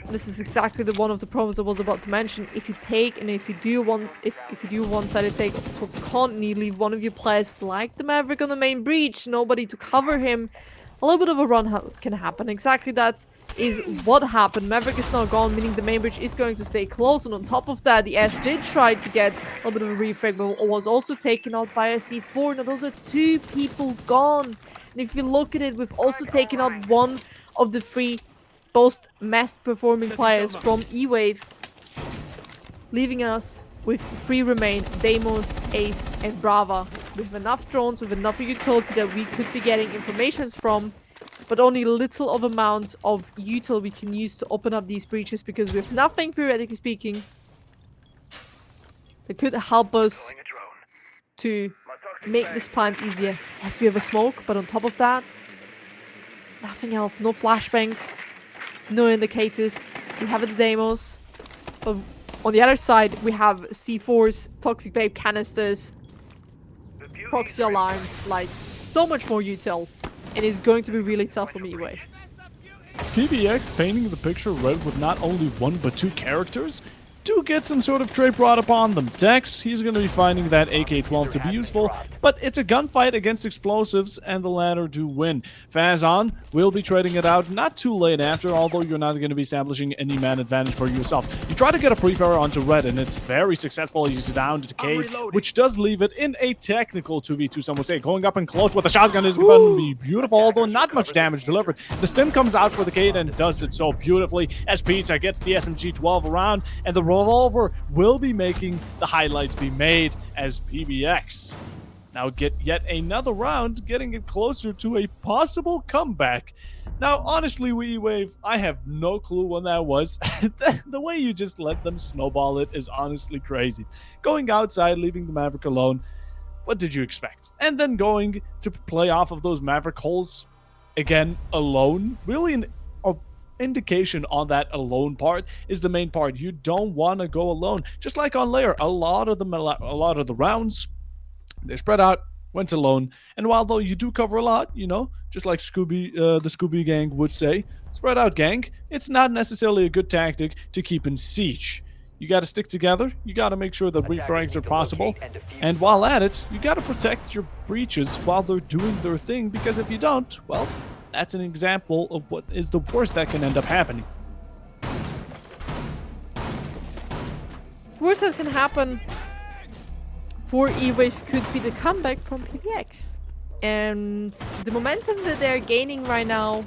This is exactly the one of the problems I was about to mention. If you take and if you do one-sided take puts con and you leave one of your players like the Maverick on the main breach, nobody to cover him, a little bit of a run can happen. Exactly that is what happened. Maverick is now gone, meaning the main bridge is going to stay closed. And on top of that, the Ash did try to get a little bit of a refrag, but was also taken out by a C4. Now those are 2 people gone. And if you look at it, we've also taken out one of the 3 most best performing players from EWAVE, leaving us with 3 remain, Deimos, Ace, and Brava. With enough drones, with enough utility that we could be getting informations from, but only little of amount of util we can use to open up these breaches, because we have nothing, theoretically speaking, that could help us to make this plant easier. Yes, we have a smoke, but on top of that, nothing else. No flashbangs, no indicators. We have the Deimos, but on the other side, we have C4s, toxic babe canisters, proxy alarms, like so much more util, and it's going to be really tough for me anyway. PBX painting the picture red with not only 1 but 2 characters do get some sort of trait brought upon them. Dex, he's going to be finding that AK-12 to be useful, but it's a gunfight against explosives, and the latter do win. Fazon will be trading it out not too late after, although you're not going to be establishing any man advantage for yourself. You try to get a pre-fire onto red, and it's very successful. He's down to Cade, which does leave it in a technical 2v2, some would say. Going up and close with a shotgun is going to be beautiful, although not much damage delivered. The stim comes out for the Cade and does it so beautifully as Pizza gets the SMG-12 around, and the revolver will be making the highlights be made as PBX now get yet another round, getting it closer to a possible comeback. Now, honestly, EWAVE, I have no clue when that was. The way you just let them snowball it is honestly crazy. Going outside, leaving the Maverick alone, what did you expect? And then going to play off of those Maverick holes again alone, really an indication on that alone part is the main part. You don't want to go alone. Just like on Lair, a lot of the rounds, they spread out, went alone, and while though you do cover a lot, you know, just like Scooby, the Scooby gang would say, spread out gang, it's not necessarily a good tactic to keep in siege. You got to stick together, you got to make sure that refrags are possible, and while at it, you got to protect your breaches while they're doing their thing, because if you don't, well, that's an example of what is the worst that can end up happening. Worst that can happen for EWAVE could be the comeback from PBX. And the momentum that they're gaining right now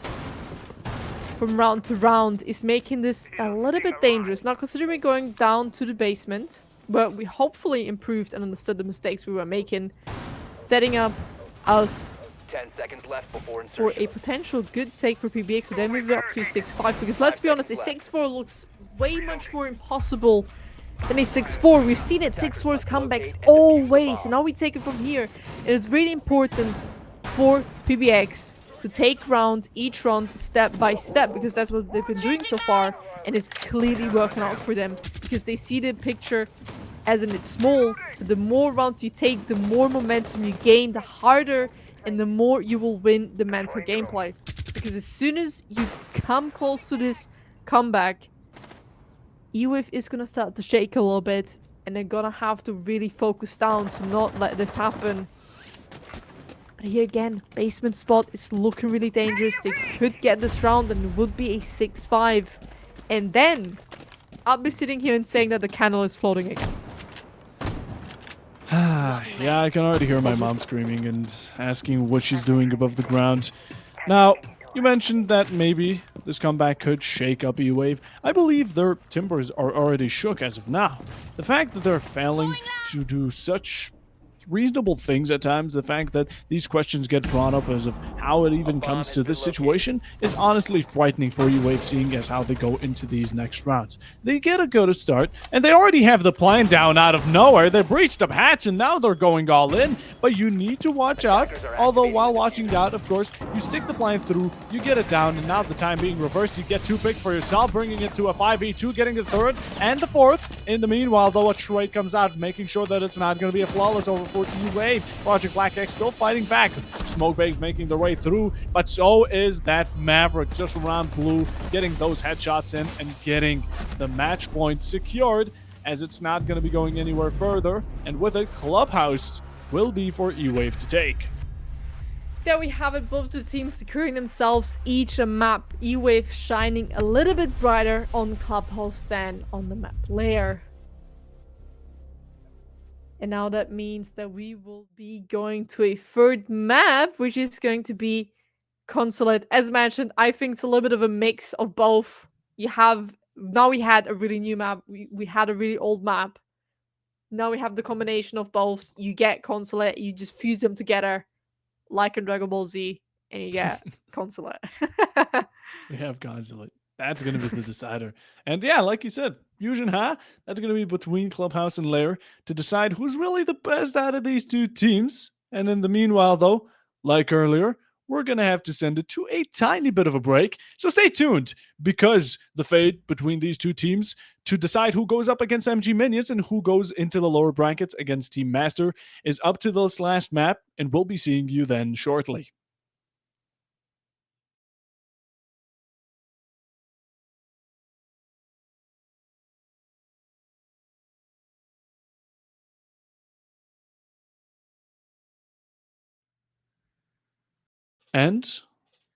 from round to round is making this a little bit dangerous. Now, considering going down to the basement, where we hopefully improved and understood the mistakes we were making, setting up us 10 seconds left before for insertion. a potential good take for PBX, so then move it up to 6-5, because let's be honest, a 6-4 looks way much more impossible than a 6-4. We've seen it, 6-4's comebacks always, and now we take it from here. It is really important for PBX to take each round step by step, because that's what they've been doing so far, and it's clearly working out for them, because they see the picture as in it's small, so the more rounds you take, the more momentum you gain, the harder and the more you will win the mental gameplay. Because as soon as you come close to this comeback, EWAVE is gonna start to shake a little bit, and they're gonna have to really focus down to not let this happen. But here again, basement spot is looking really dangerous. They could get this round and it would be a 6-5. And then, I'll be sitting here and saying that the candle is floating again. Yeah, I can already hear my mom screaming and asking what she's doing above the ground. Now, you mentioned that maybe this comeback could shake up EWAVE. I believe their timbers are already shook as of now. The fact that they're failing to do such reasonable things at times, the fact that these questions get brought up as of how it even comes to this situation is honestly frightening for EWAVE, seeing as how they go into these next rounds. They get a good start, and they already have the plan down out of nowhere. They breached a hatch, and now they're going all in, but you need to watch out. Although while watching out, of course, you stick the plan through, you get it down, and now the time being reversed, you get 2 picks for yourself, bringing it to a 5v2, getting the 3rd and the 4th. In the meanwhile, though, a trade comes out, making sure that it's not going to be a flawless over for EWAVE. Project Black X still fighting back. Smoke bags making their way through, but so is that Maverick just around blue, getting those headshots in and getting the match point secured, as it's not going to be going anywhere further. And with it, Clubhouse will be for EWAVE to take. there we have it, both the teams securing themselves each a map, EWAVE shining a little bit brighter on Clubhouse than on the map layer. And now that means that we will be going to a third map, which is going to be Consulate. As mentioned, I think it's a little bit of a mix of both. We had a really new map, we had a really old map. Now we have the combination of both. You get Consulate, you just fuse them together like in Dragon Ball Z, and you get Consulate. We have Consulate. That's going to be the decider. And yeah, like you said, Fusion, huh? That's going to be between Clubhouse and Lair to decide who's really the best out of these two teams. And in the meanwhile, though, like earlier, we're going to have to send it to a tiny bit of a break. So stay tuned, because the fate between these two teams to decide who goes up against MG Minions and who goes into the lower brackets against Team Master is up to this last map, and we'll be seeing you then shortly. And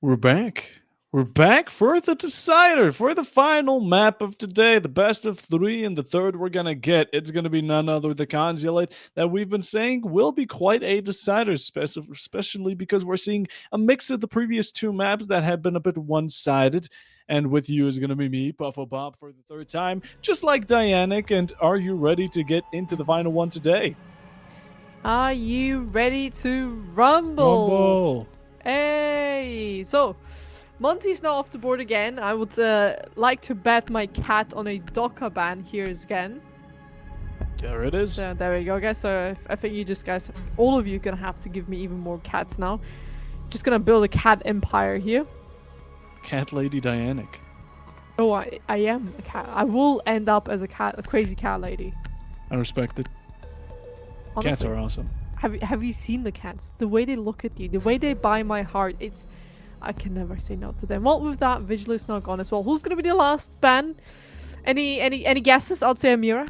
we're back. We're back for the decider, for the final map of today, the best of 3, and the third we're going to get. It's going to be none other than the Consulate that we've been saying will be quite a decider, especially because we're seeing a mix of the previous 2 maps that have been a bit one-sided. And with you is going to be me, Buffo Bob, for the 3rd time, just like Dianic. And are you ready to get into the final one today? Are you ready to rumble? Hey! So, Monty's now off the board again. I would like to bet my cat on a Doka ban here again. There it is. So there we go, guys. So I think you just guys, all of you, gonna have to give me even more cats now. Just gonna build a cat empire here. Cat Lady Dianic. Oh, I am a cat. I will end up as a crazy cat lady. I respect it. Honestly, Cats are awesome. Have you seen the cats? The way they look at you, the way they buy my heart, I can never say no to them. Well, with that, Vigil is now gone as well. Who's gonna be the last ban? Any guesses? I'd say Amira.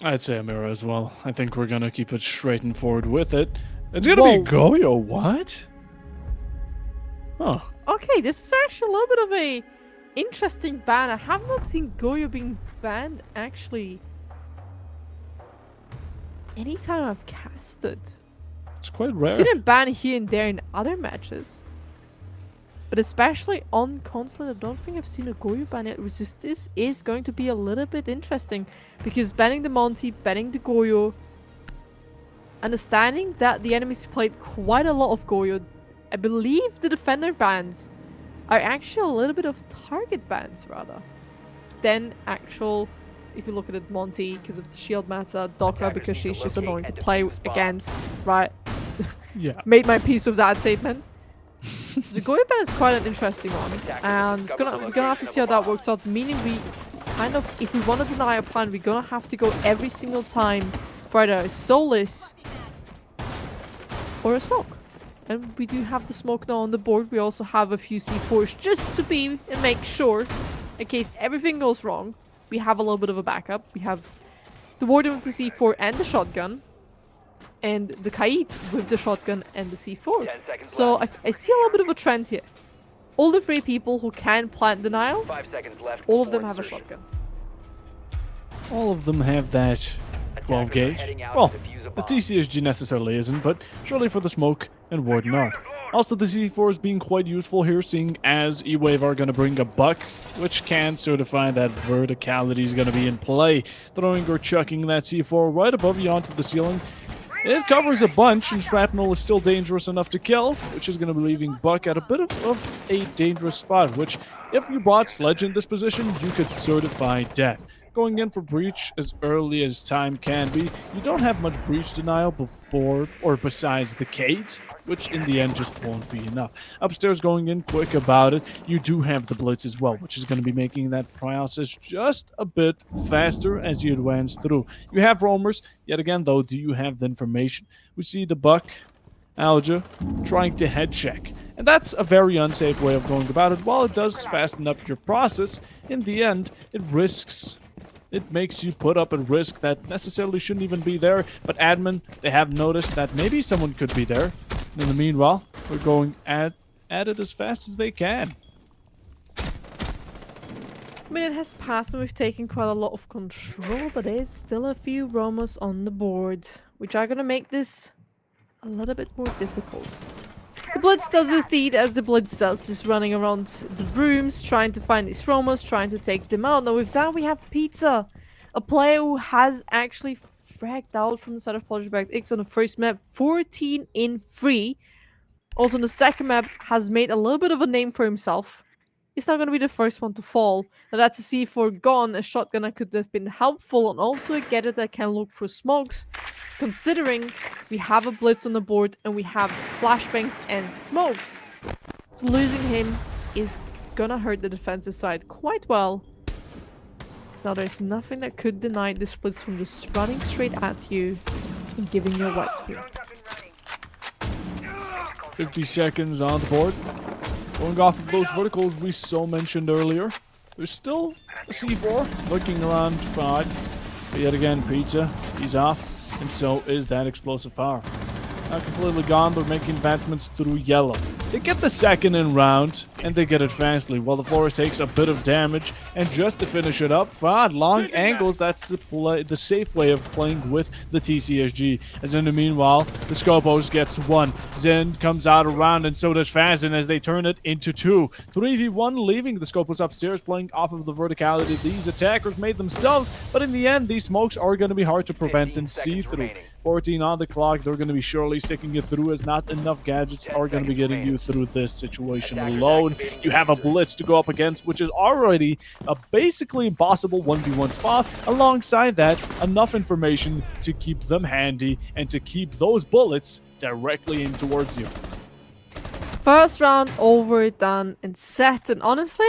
I'd say Amira as well. I think we're gonna keep it straight and forward with it. It's gonna be Goyo. What? Oh. Okay, this is actually a little bit of a interesting ban. I have not seen Goyo being banned actually anytime I've casted. It's quite rare. I've seen him ban here and there in other matches. But especially on Consulate, I don't think I've seen a Goyo ban yet. This is going to be a little bit interesting, because banning the Monty, banning the Goyo, understanding that the enemies played quite a lot of Goyo, I believe the defender bans are actually a little bit of target bans rather than actual, if you look at it, Monty because of the shield meta, Doka because she's just annoying to play against, right? So Yeah. made my peace with that statement. The Goyo ban is quite an interesting one, and we're gonna have to see how that works out, meaning we kind of, if we want to deny a plan, we're gonna have to go every single time for either a Soulless or a smoke. And we do have the smoke now on the board. We also have a few C4s just to be and make sure, in case everything goes wrong, we have a little bit of a backup. We have the Warden with the C4 and the shotgun, and the Kaid with the shotgun and the C4. So I see a little bit of a trend here. All the 3 people who can plant denial, 5 seconds left. all of them have a shotgun. All of them have that 12 gauge. Well, the TCSG necessarily isn't, but surely for the smoke and Warden are. Also, the C4 is being quite useful here, seeing as EWAVE are going to bring a buck, which can certify that verticality is going to be in play. Throwing or chucking that C4 right above you onto the ceiling. It covers a bunch, and shrapnel is still dangerous enough to kill, which is going to be leaving Buck at a bit of a dangerous spot, which, if you brought Sledge in this position, you could certify death. Going in for breach as early as time can be, you don't have much breach denial before or besides the Kate, which in the end just won't be enough. Upstairs going in quick about it, you do have the Blitz as well, which is going to be making that process just a bit faster as you advance through. You have roamers, yet again though, do you have the information? We see the Buck, Alja, trying to head check. And that's a very unsafe way of going about it. While it does fasten up your process, in the end, it makes you put up a risk that necessarily shouldn't even be there, but admin, they have noticed that maybe someone could be there. In the meanwhile, we're going at it as fast as they can. I mean, it has passed and we've taken quite a lot of control, but there's still a few Romos on the board, which are gonna make this a little bit more difficult. The Blitz does his deed as the Blitz does, just running around the rooms, trying to find these Romos, trying to take them out. Now with that, we have Pizza, a player who has actually fragged out from the side of Polishback X on the first map, 14 in 3. Also on the second map, has made a little bit of a name for himself. He's not going to be the first one to fall. Now that's a C4 gone, a shotgun that could have been helpful, and also a getter that can look for smokes. Considering we have a Blitz on the board and we have flashbangs and smokes. So losing him is gonna hurt the defensive side quite well. So there's nothing that could deny the Splits from just running straight at you and giving you a white screen. 50 seconds on the board. Going off of those verticals we so mentioned earlier. There's still a C4 looking around 5. But yet again, Pizza, he's off. And so is that explosive power. Not completely gone, they're making advancements through yellow. They get the second in round, and they get it fastly, while the Forest takes a bit of damage. And just to finish it up, Vod, long angles, that's the safe way of playing with the TCSG. As in the meanwhile, the Scopos gets 1. Zen comes out around, and so does Fazin as they turn it into 2. 3v1, leaving the Scopos upstairs, playing off of the verticality these attackers made themselves. But in the end, these smokes are going to be hard to prevent and see through. 14 on the clock, they're going to be surely sticking it through, as not enough gadgets are going to be getting you through this situation alone. You have a Blitz to go up against, which is already a basically impossible 1v1 spot. Alongside that, enough information to keep them handy and to keep those bullets directly in towards you. First round over, done, and set. And honestly,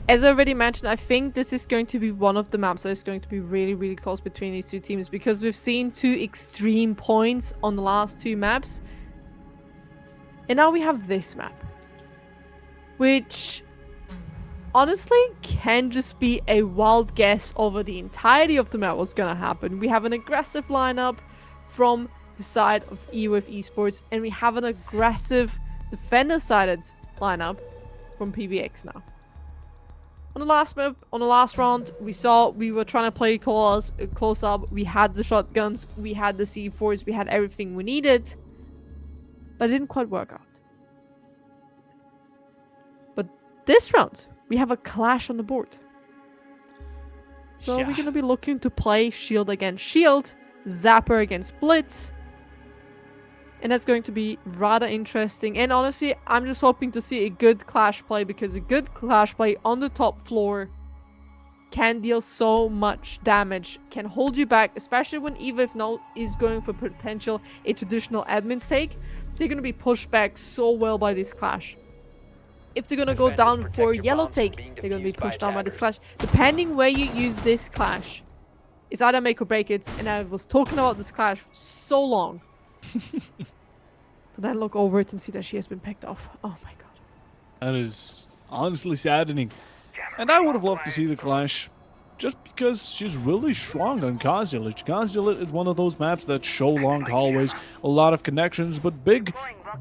as I already mentioned, I think this is going to be one of the maps that is going to be really, really close between these two teams, because we've seen 2 extreme points on the last 2 maps. And now we have this map, which honestly can just be a wild guess over the entirety of the map what's going to happen. We have an aggressive lineup from the side of EWAVE Esports, and we have an aggressive defender-sided lineup from PBX now. On the last map, on the last round, we were trying to play close up. We had the shotguns, we had the C4s, we had everything we needed. But it didn't quite work out. But this round, we have a clash on the board. So we're going to be looking to play shield against shield, Zapper against Blitz. And that's going to be rather interesting. And honestly, I'm just hoping to see a good clash play, because a good clash play on the top floor can deal so much damage, can hold you back, especially when EWAVE now is going for potential a traditional admin take. They're going to be pushed back so well by this clash. If they're going to go down for yellow take, they're going to be pushed down by this clash. Depending where you use this clash, it's either make or break it. And I was talking about this clash for so long. To then look over it and see that she has been picked off. Oh my god. That is honestly saddening. And I would have loved to see the clash, just because she's really strong on Kazulit. Kazulit is one of those maps that show long hallways, a lot of connections, but big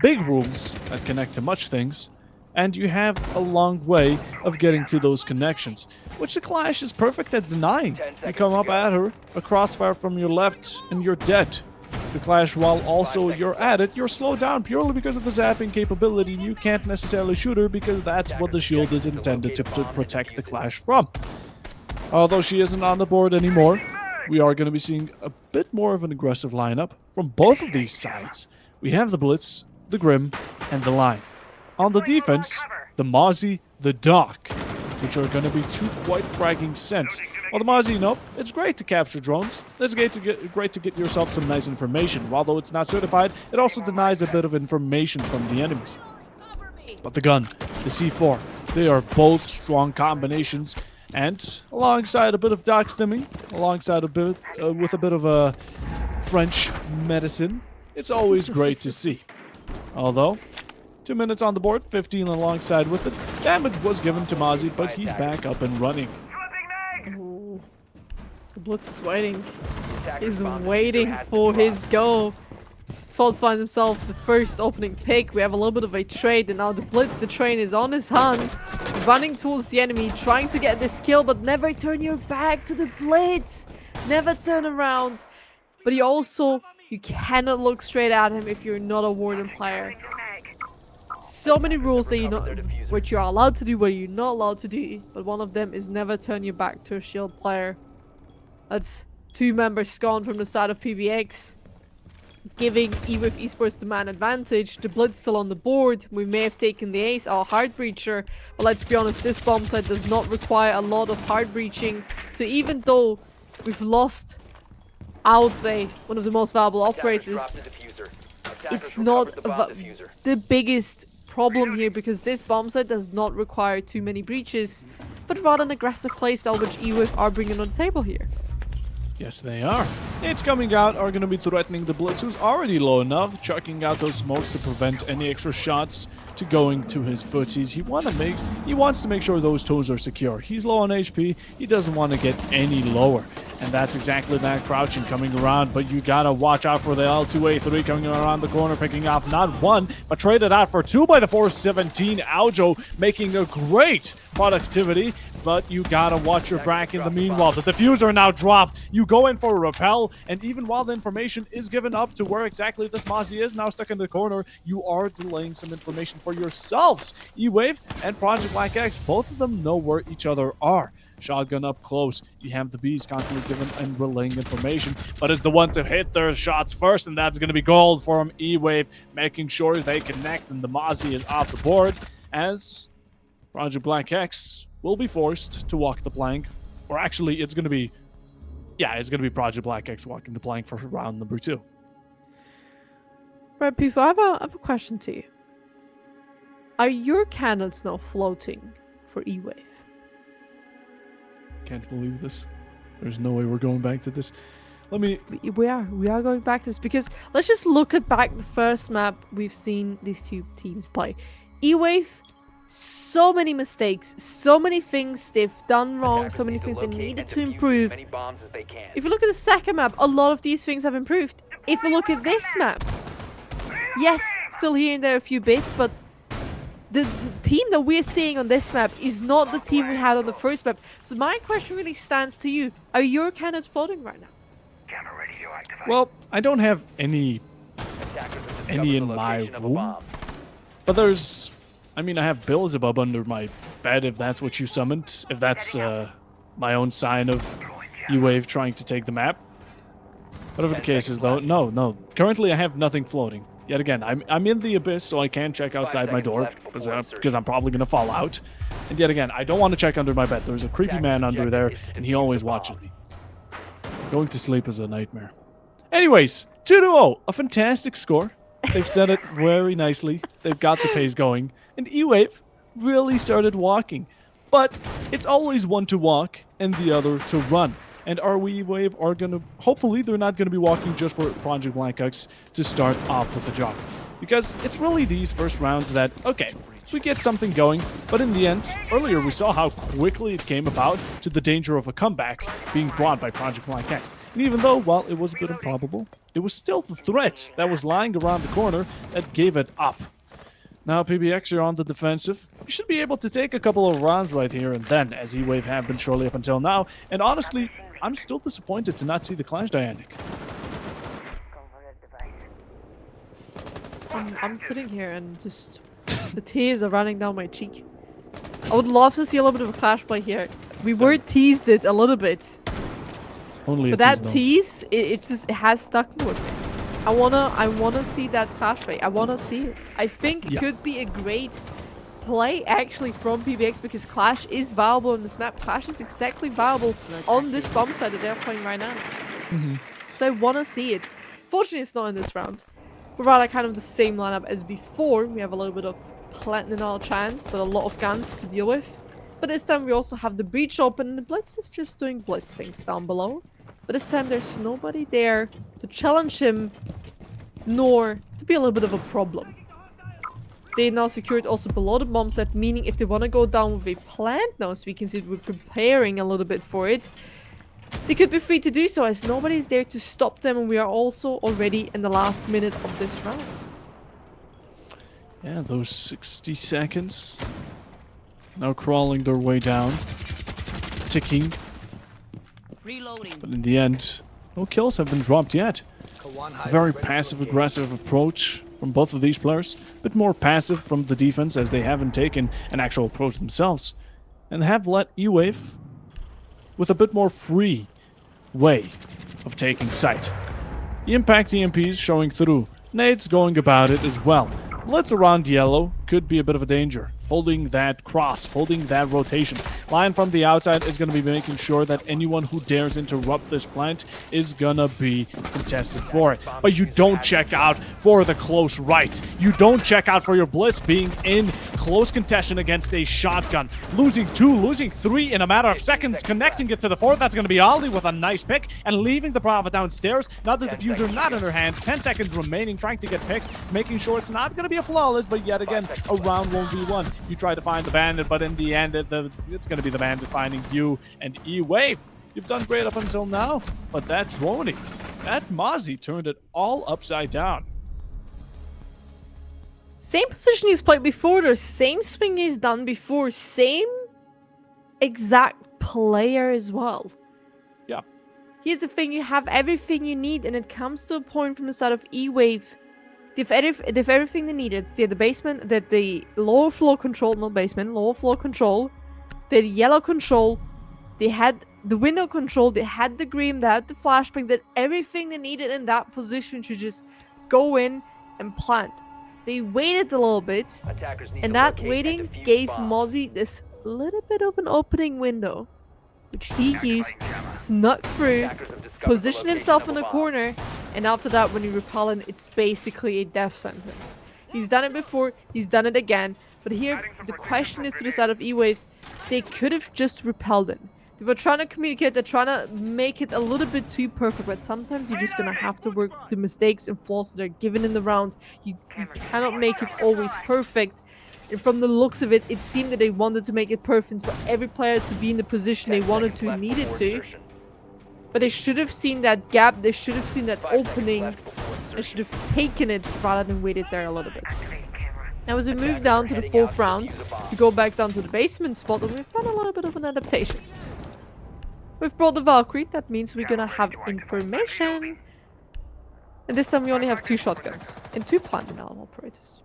rooms that connect to much things. And you have a long way of getting to those connections, which the clash is perfect at denying. You come up at her, a crossfire from your left, and you're dead. The clash, while also you're at it, you're slowed down purely because of the zapping capability. You can't necessarily shoot her, because that's what the shield is intended to protect the clash from. Although she isn't on the board anymore, we are going to be seeing a bit more of an aggressive lineup from both of these sides. We have the Blitz, the Grim, and the Line. On the defense, the Mozzie, the Doc, which are going to be 2 quite bragging scents. Well, the Mozzie, no, it's great to capture drones. It's great to get yourself some nice information. Although it's not certified, it also denies a bit of information from the enemies. But the gun, the C4, they are both strong combinations. And alongside a bit of doc stimming, alongside a bit with a bit of a French medicine, it's always great to see. Although 2 minutes on the board, 15 alongside with it. Damage was given to Mozzie, but he's back up and running. Ooh. The Blitz is waiting. He's waiting for his go. Vods finds himself the first opening pick. We have a little bit of a trade, and now the Blitz, the train is on his hunt, running towards the enemy, trying to get this kill, but never turn your back to the Blitz. Never turn around. But you cannot look straight at him if you're not a Warden player. So many rules that what you're allowed to do, what you're not allowed to do, but one of them is never turn your back to a shield player. That's 2 members gone from the side of PBX, giving EWAVE Esports the man advantage. The Blitz still on the board. We may have taken the ace, our hard breacher, but let's be honest, this bomb site does not require a lot of hard breaching. So even though we've lost, I would say, one of the most valuable operators, it's not the biggest problem here, because this bomb site does not require too many breaches, but rather an aggressive playstyle which EWAVE are bringing on the table here. Yes, they are. It's coming out, are going to be threatening the Blitz, who's already low enough, chucking out those smokes to prevent any extra shots to going to his footsies. He wants to make sure those toes are secure. He's low on HP. He doesn't want to get any lower. And that's exactly that, crouching, coming around. But you gotta watch out for the L2A3 coming around the corner, picking off not 1, but traded out for 2 by the 417. Aljo making a great productivity. But you gotta watch your back in the meanwhile. The diffuser now dropped. You go in for a repel, and even while the information is given up to where exactly this Mozzie is now stuck in the corner, you are delaying some information for yourselves. EWAVE and Project Black X, both of them know where each other are. Shotgun up close. You have the Bees constantly giving and relaying information, but it's the one to hit their shots first, and that's going to be gold from EWAVE, making sure they connect, and the Mozzie is off the board as Project Black X will be forced to walk the plank. Or actually, it's going to be Project Black X walking the plank for round number 2. Red Poof, I have a question to you. Are your cannons now floating for EWAVE? Can't believe this. There's no way we're going back to this. We are going back to this, because let's just look at back the first map we've seen these 2 teams play. EWAVE, so many mistakes, so many things they've done wrong, so many things they needed to improve. If you look at the second map, a lot of these things have improved. If you look at this map, yes, still here and there a few bits, but the team that we're seeing on this map is not the team we had on the first map. So my question really stands to you. Are your cannons floating right now? Well, I don't have any in my room. But there's... I mean, I have Beelzebub under my bed, if that's what you summoned. If that's my own sign of EWAVE trying to take the map. Whatever the case is, though. No. Currently, I have nothing floating. Yet again, I'm in the abyss, so I can't check outside my door, because I'm probably going to fall out. And yet again, I don't want to check under my bed. There's a creepy man under there, and he always watches me. Going to sleep is a nightmare. Anyways, 2-0, a fantastic score. They've set it very nicely. They've got the pace going. And EWAVE really started walking. But it's always one to walk and the other to run. And our EWAVE are going to... Hopefully, they're not going to be walking just for Project Black X to start off with the job. Because it's really these first rounds that, okay, we get something going. But in the end, earlier we saw how quickly it came about to the danger of a comeback being brought by Project Black X. And even though, while it was a bit improbable, it was still the threat that was lying around the corner that gave it up. Now, PBX, you're on the defensive. You should be able to take a couple of rounds right here and then, as EWAVE have been surely up until now. And honestly, I'm still disappointed to not see the Clash dynamic. I'm sitting here and just... the tears are running down my cheek. I would love to see a little bit of a Clash play here. We were teased it a little bit. Only but that tease, it has stuck with me. I wanna see that Clash play. I wanna see it. I think it could be a great play actually from PBX, because Clash is viable on this map. Clash is exactly viable on this bomb site that they're playing right now. So I wanna see it. Fortunately, it's not in this round. We're rather kind of the same lineup as before. We have a little bit of planting in our chance, but a lot of guns to deal with. But this time we also have the breach open, and the Blitz is just doing Blitz things down below. But this time there's nobody there to challenge him, nor to be a little bit of a problem. They now secured also below the bomb set, meaning if they want to go down with a plant now, so we can see we're preparing a little bit for it. they could be free to do so as nobody's there to stop them, and we are also already in the last minute of this round. Yeah, those 60 seconds. Now crawling their way down. Ticking. Reloading. But in the end, no kills have been dropped yet. A very passive-aggressive approach from both of these players. A bit more passive from the defense as they haven't taken an actual approach themselves. And have let EWAVE with a bit more free way of taking sight. The impact EMPs showing through. Nades going about it as well. Blitz around yellow could be a bit of a danger. Holding that cross, holding that rotation. Lion from the outside is going to be making sure that anyone who dares interrupt this plant is going to be contested for it. But you don't check out for the close right. You don't check out for your blitz being in close contention against a shotgun. Losing 2, losing 3 in a matter of seconds. Connecting it to the 4th. That's going to be Aldi with a nice pick. And leaving the Brava downstairs. Now the diffuser not in her hands. 10 seconds remaining. Trying to get picks. Making sure it's not going to be a flawless, but yet again, a round 1v1. You try to find the bandit, but in the end, it's going to be the bandit finding you and EWAVE. You've done great up until now, but that Droney, that Mozzie turned it all upside down. Same position he's played before, the same swing he's done before, same exact player as well. Yeah. Here's the thing, you have everything you need, and it comes to a point from the side of EWAVE. They've everything they needed. They had the basement, that the lower floor control, not basement, lower floor control. They had the yellow control. They had the window control. They had the green. They had the flashbang. That everything they needed in that position to just go in and plant. They waited a little bit, Attackers need and to that locate waiting and defuse gave bombs. Mozzie this little bit of an opening window, which he used, snuck through, Attackers have discovered the position himself in location the of a bomb. corner, and after that, when you repel him, it's basically a death sentence. He's done it before, he's done it again, but here, the question is to the side of EWAVEs, they could have just repelled him. They were trying to communicate, they're trying to make it a little bit too perfect, but sometimes you're just gonna have to work with the mistakes and flaws that are given in the round. You cannot make it always perfect. And from the looks of it, it seemed that they wanted to make it perfect for every player to be in the position 10 they wanted seconds to, left needed before to. insertion. But they should have seen that gap, they should have seen that 5 seconds opening, left before and insertion. should have taken it rather than waited there a little bit. Now as we move down to the 4th round, we go back down to the basement spot, and we've done a little bit of an adaptation. We've brought the Valkyrie, that means we're gonna have information. And this time we only have 2 shotguns, and 2 plant now operators.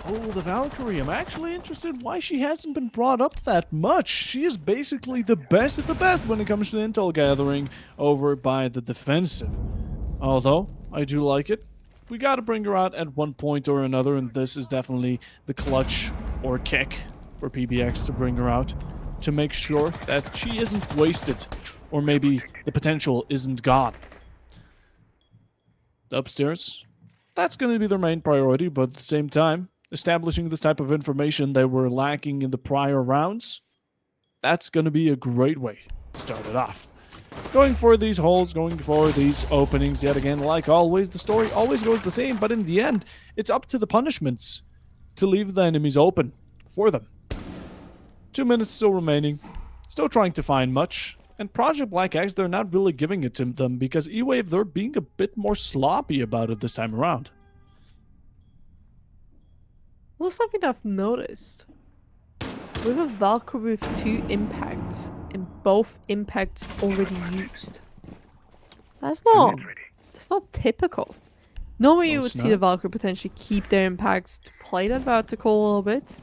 Oh, the Valkyrie. I'm actually interested why she hasn't been brought up that much. She is basically the best of the best when it comes to intel gathering over by the defensive. Although, I do like it. We gotta bring her out at one point or another, and this is definitely the clutch or kick for PBX to bring her out to make sure that she isn't wasted, or maybe the potential isn't gone. The upstairs, that's going to be their main priority, but at the same time, establishing this type of information they were lacking in the prior rounds, that's going to be a great way to start it off. Going for these holes, going for these openings, yet again, like always, the story always goes the same, but in the end, it's up to the punishments to leave the enemies open for them. 2 minutes still remaining, still trying to find much, and Project Black Axe, they're not really giving it to them because EWAVE, they're being a bit more sloppy about it this time around. Also something I've noticed. We have a Valkyrie with 2 impacts, and both impacts already used. That's not typical. Normally you No, would it's see the not. Valkyrie potentially keep their impacts to play that vertical a little bit,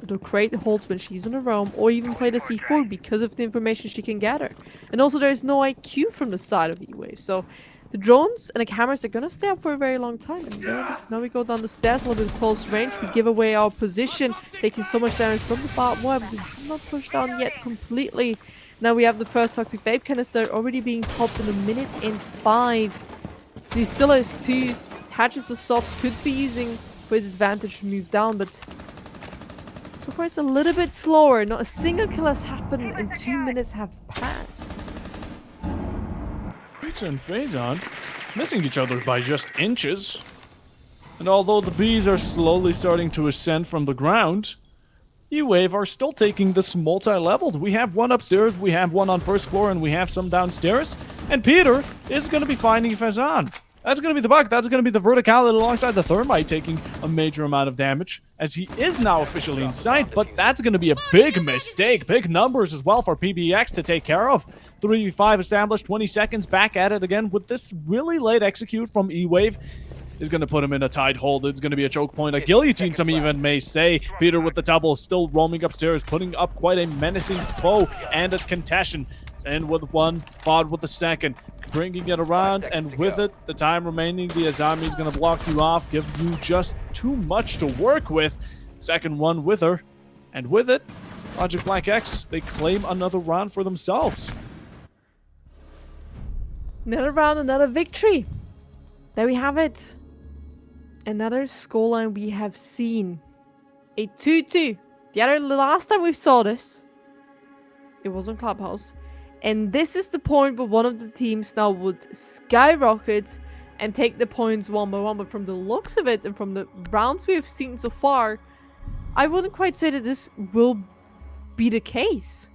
to create holds when she's on the roam, or even play the C4 because of the information she can gather. And also there is no IQ from the side of E-Wave, so the drones and the cameras are gonna stay up for a very long time. And now we go down the stairs a little bit close range, we give away our position, taking so much damage from the barbed wire, but we have not pushed down yet completely. Now we have the first toxic vape canister already being popped in 1 minute and 5. So he still has 2 hatches of soft, could be using for his advantage to move down, but so far it's a little bit slower. Not a single kill has happened and 2 minutes have passed. Pizza and Phazon missing each other by just inches. And although the bees are slowly starting to ascend from the ground, EWAVE are still taking this multi-leveled. We have one upstairs, we have one on first floor, and we have some downstairs. And Peter is going to be finding Fazan. That's going to be the buck. That's going to be the verticality alongside the thermite, taking a major amount of damage as he is now officially in sight. But that's going to be a big mistake. Big numbers as well for PBX to take care of. 3v5 established, 20 seconds, back at it again with this really late execute from EWAVE. Is going to put him in a tight hold. It's going to be a choke point, a guillotine, some even may say. Peter with the double, still roaming upstairs, putting up quite a menacing foe and a contention. And with one, VOD with the second, bringing it around, and with it, the time remaining, the Azami is going to block you off, give you just too much to work with. Second one with her, and with it, Project Black X, they claim another round for themselves. Another round, another victory. There we have it. Another scoreline we have seen. A 2-2. The last time we saw this, it was on Clubhouse. And this is the point where one of the teams now would skyrocket and take the points one by one. But from the looks of it and from the rounds we have seen so far, I wouldn't quite say that this will be the case.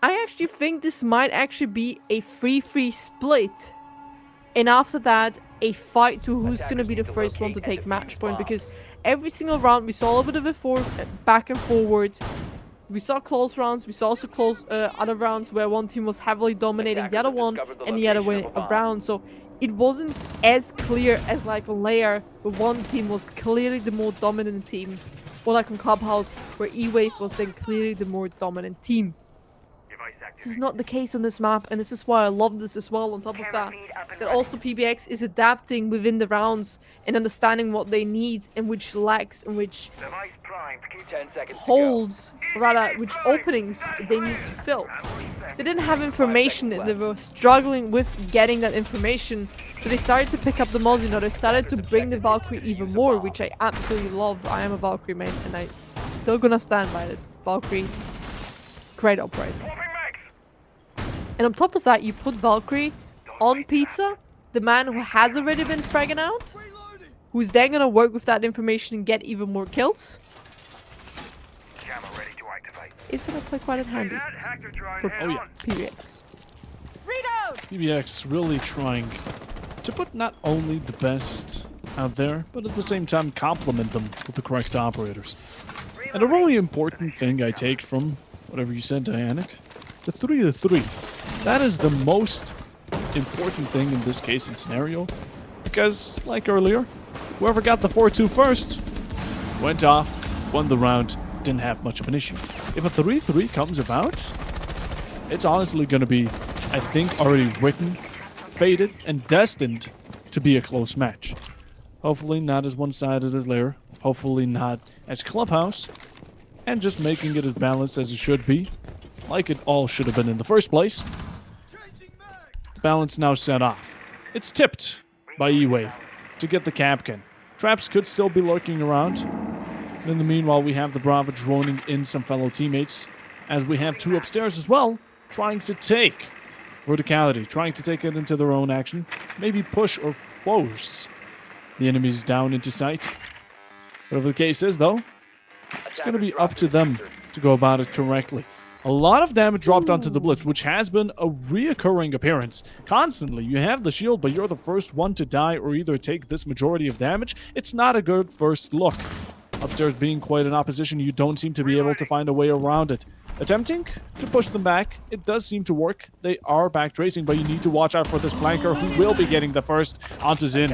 I actually think this might actually be a 3-3 split. And after that, a fight to who's going to be the first one to take match point. Because every single round we saw a bit of it back and forward. We saw close rounds. We saw also close other rounds where one team was heavily dominating the other one and the other way around. So it wasn't as clear as like on Lair, where one team was clearly the more dominant team. Or like on Clubhouse, where EWAVE was then clearly the more dominant team. This is not the case on this map, and this is why I love this as well. On top of that, that also PBX is adapting within the rounds and understanding what they need and which lags and which holes, or rather, which openings they need to fill. They didn't have information and they were struggling with getting that information, so they started to pick up the mods. They started to bring the Valkyrie even more, which I absolutely love. I am a Valkyrie main, and I'm still gonna stand by it. Valkyrie, great operator. And on top of that, you put Valkyrie on Pizza, the man who has already been fragging out, who's then gonna work with that information and get even more kills. It's gonna play quite handy for PBX. PBX really trying to put not only the best out there, but at the same time complement them with the correct operators. And a really important thing I take from whatever you said, Dianic, the 3-3. That is the most important thing in this case and scenario, because, like earlier, whoever got the 4-2 first went off, won the round, didn't have much of an issue. If a 3-3 comes about, it's honestly going to be, I think, already written, fated, and destined to be a close match. Hopefully not as one-sided as Lair, hopefully not as Clubhouse, and just making it as balanced as it should be, like it all should have been in the first place. The balance now set off. It's tipped by EWAVE to get the Capcan. Traps could still be lurking around. And in the meanwhile, we have the Bravo droning in some fellow teammates, as we have two upstairs as well, trying to take verticality, trying to take it into their own action, maybe push or force the enemies down into sight. Whatever the case is, though, it's going to be up to them to go about it correctly. A lot of damage dropped onto the Blitz, which has been a reoccurring appearance. Constantly, you have the shield, but you're the first one to die or either take this majority of damage. It's not a good first look. Upstairs being quite an opposition, you don't seem to be able to find a way around it. Attempting to push them back, it does seem to work. They are back tracing, but you need to watch out for this flanker who will be getting the first onto Zin.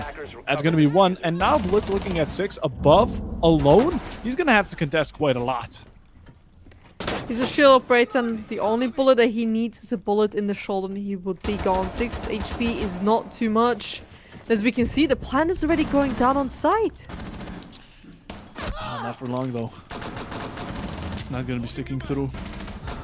That's going to be one, and now Blitz looking at 6 above alone. He's going to have to contest quite a lot. He's a shield operator, and the only bullet that he needs is a bullet in the shoulder and he would be gone. 6 HP is not too much. As we can see, the plan is already going down on sight. Not for long, though. It's not going to be sticking through.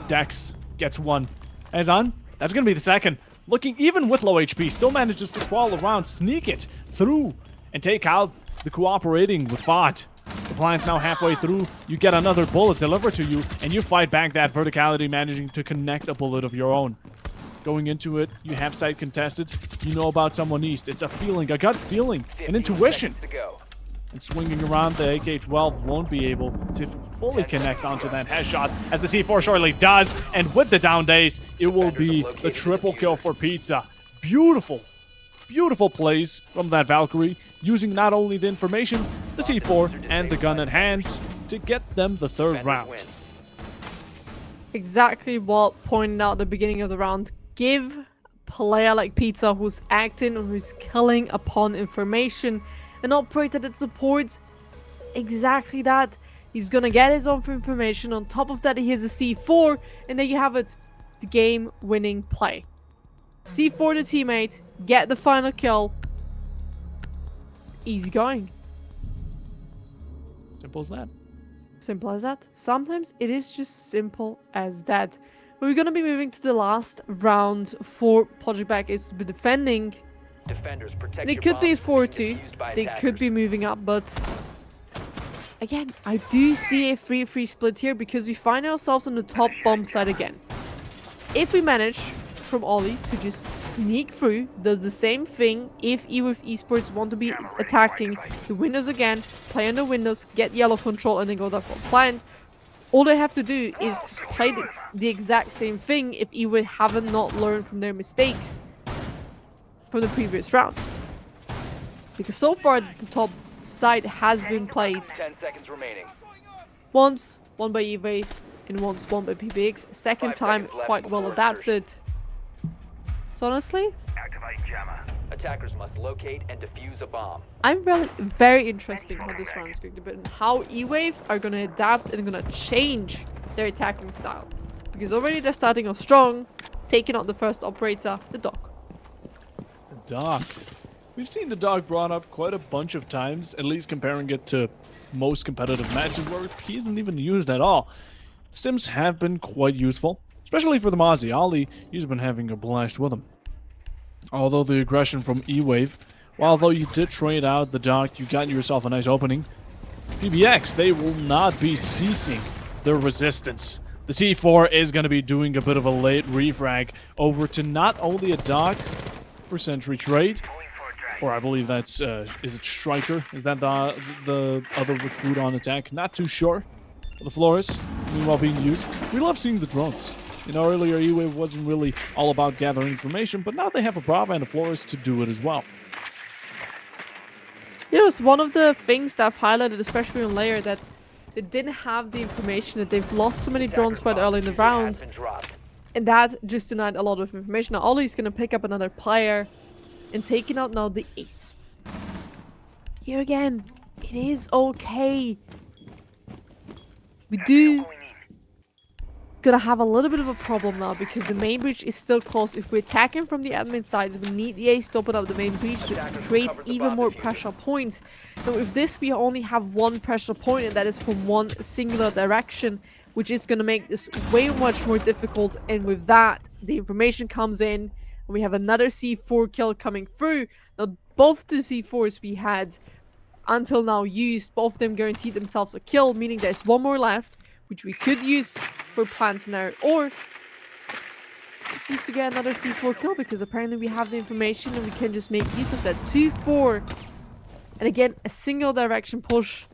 Dex gets one. Azan, that's going to be the second. Looking even with low HP, still manages to crawl around, sneak it through, and take out the cooperating with VOD. The plan's now halfway through. You get another bullet delivered to you, and you fight back that verticality, managing to connect a bullet of your own. Going into it, you have sight contested. You know about someone east. It's a feeling, a gut feeling, an intuition. And swinging around, the AK-12 won't be able to fully connect onto that headshot, as the C4 surely does. And with the down days, it will be the triple kill for Pizza. Beautiful, beautiful plays from that Valkyrie, using not only the information, the C4, and the gun at hand to get them the third Defenders round. win. Exactly what pointed out at the beginning of the round. Give a player like Pizza, who's acting, who's killing upon information, an operator that supports exactly that. He's gonna get his own information. On top of that, he has a C4, and there you have it, the game-winning play. C4 to teammate, get the final kill. Easy going. Simple as that. Simple as that. Sometimes it is just simple as that. But we're gonna be moving to the last round for Project Back. It's to be defending. Defenders protect And it your could be bombs from being 4-2. defused by They could be attackers. moving up, but again, I do see a 3-3 split here because we find ourselves on the top bomb side again. If we manage from Ollie to just sneak through, does the same thing if EWAVE Esports want to be attacking the windows again, play on the windows, get yellow control, and then go down for plant. All they have to do is just play the exact same thing if EWAVE haven't not learned from their mistakes from the previous rounds. Because so far the top side has been played 10 seconds remaining. once, one by EWAVE, and once one by PBX. Second 5 time seconds left quite well before adapted. So honestly, Attackers must locate and defuse a bomb. I'm really very interested how this round is going to be and how EWAVE are going to adapt and going to change their attacking style. Because already they're starting off strong, taking out the first operator, the dog. The dog. We've seen the dog brought up quite a bunch of times, at least comparing it to most competitive matches where he isn't even used at all. Stims have been quite useful, especially for the Mozzie. Ollie, he's been having a blast with him. Although the aggression from E-Wave, while though you did trade out the dog, you got yourself a nice opening. PBX, they will not be ceasing their resistance. The C4 is going to be doing a bit of a late refrag over to not only a dog for Sentry Trade, or I believe that's, is it Striker? Is that the other recruit on attack? Not too sure. The Flores, meanwhile being used. We love seeing the drones. You know, earlier E-Wave wasn't really all about gathering information, but now they have a Brava and a Flores to do it as well. It was one of the things that I've highlighted, especially on Layer, that they didn't have the information, that they've lost so many drones quite early in the round. And that just denied a lot of information. Now Ollie's gonna pick up another player and taking out now the ace. Here again, it is okay. We do gonna have a little bit of a problem now because the main breach is still closed. If we're attacking from the admin sides, we need the ace to open up the main breach to create even more pressure points. Now with this, we only have one pressure point, and that is from one singular direction, which is gonna make this way much more difficult. And with that, the information comes in, and we have another C4 kill coming through. Now both the C4s we had until now used, both of them guaranteed themselves a kill, meaning there's one more left, which we could use for plants now, or just use to get another C4 kill, because apparently we have the information and we can just make use of that. 2-4, and again, a single direction push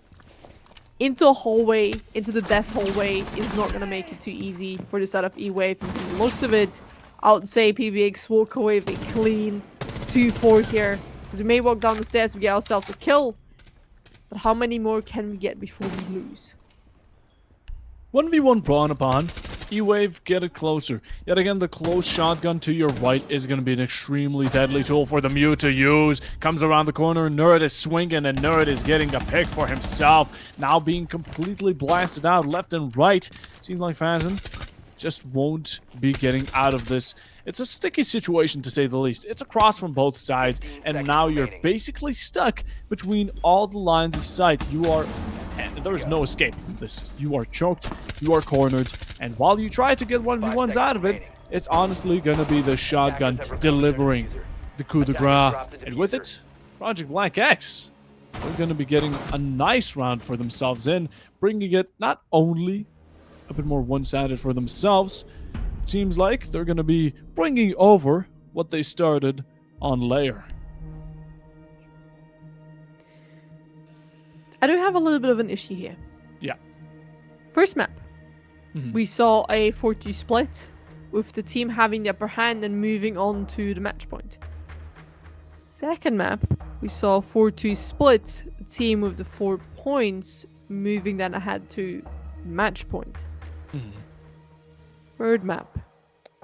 into a hallway, into the death hallway, is not going to make it too easy for the side of E-Wave. And from the looks of it, I would say PBX walk away with a clean 2-4 here, because we may walk down the stairs and get ourselves a kill, but how many more can we get before we lose? 1v1 brawn upon. E-Wave, get it closer. Yet again, the close shotgun to your right is going to be an extremely deadly tool for the Mew to use. Comes around the corner, Nerd is swinging, and Nerd is getting a pick for himself. Now being completely blasted out left and right. Seems like Fazen just won't be getting out of this. It's a sticky situation, to say the least. It's a cross from both sides, and now you're basically stuck between all the lines of sight. You are... and there's no escape from this. You are choked, you are cornered, and while you try to get 1v1s out of it, it's honestly gonna be the shotgun delivering the coup de grace. And with it, Project Black X, they're gonna be getting a nice round for themselves in, bringing it not only a bit more one-sided for themselves, seems like they're gonna be bringing over what they started on Layer. I do have a little bit of an issue here. Yeah. First map, Mhm. we saw a 4-2 split, with the team having the upper hand and moving on to the match point. Second map, we saw a 4-2 split, the team with the 4 points moving then ahead to match point. Mhm. Third map,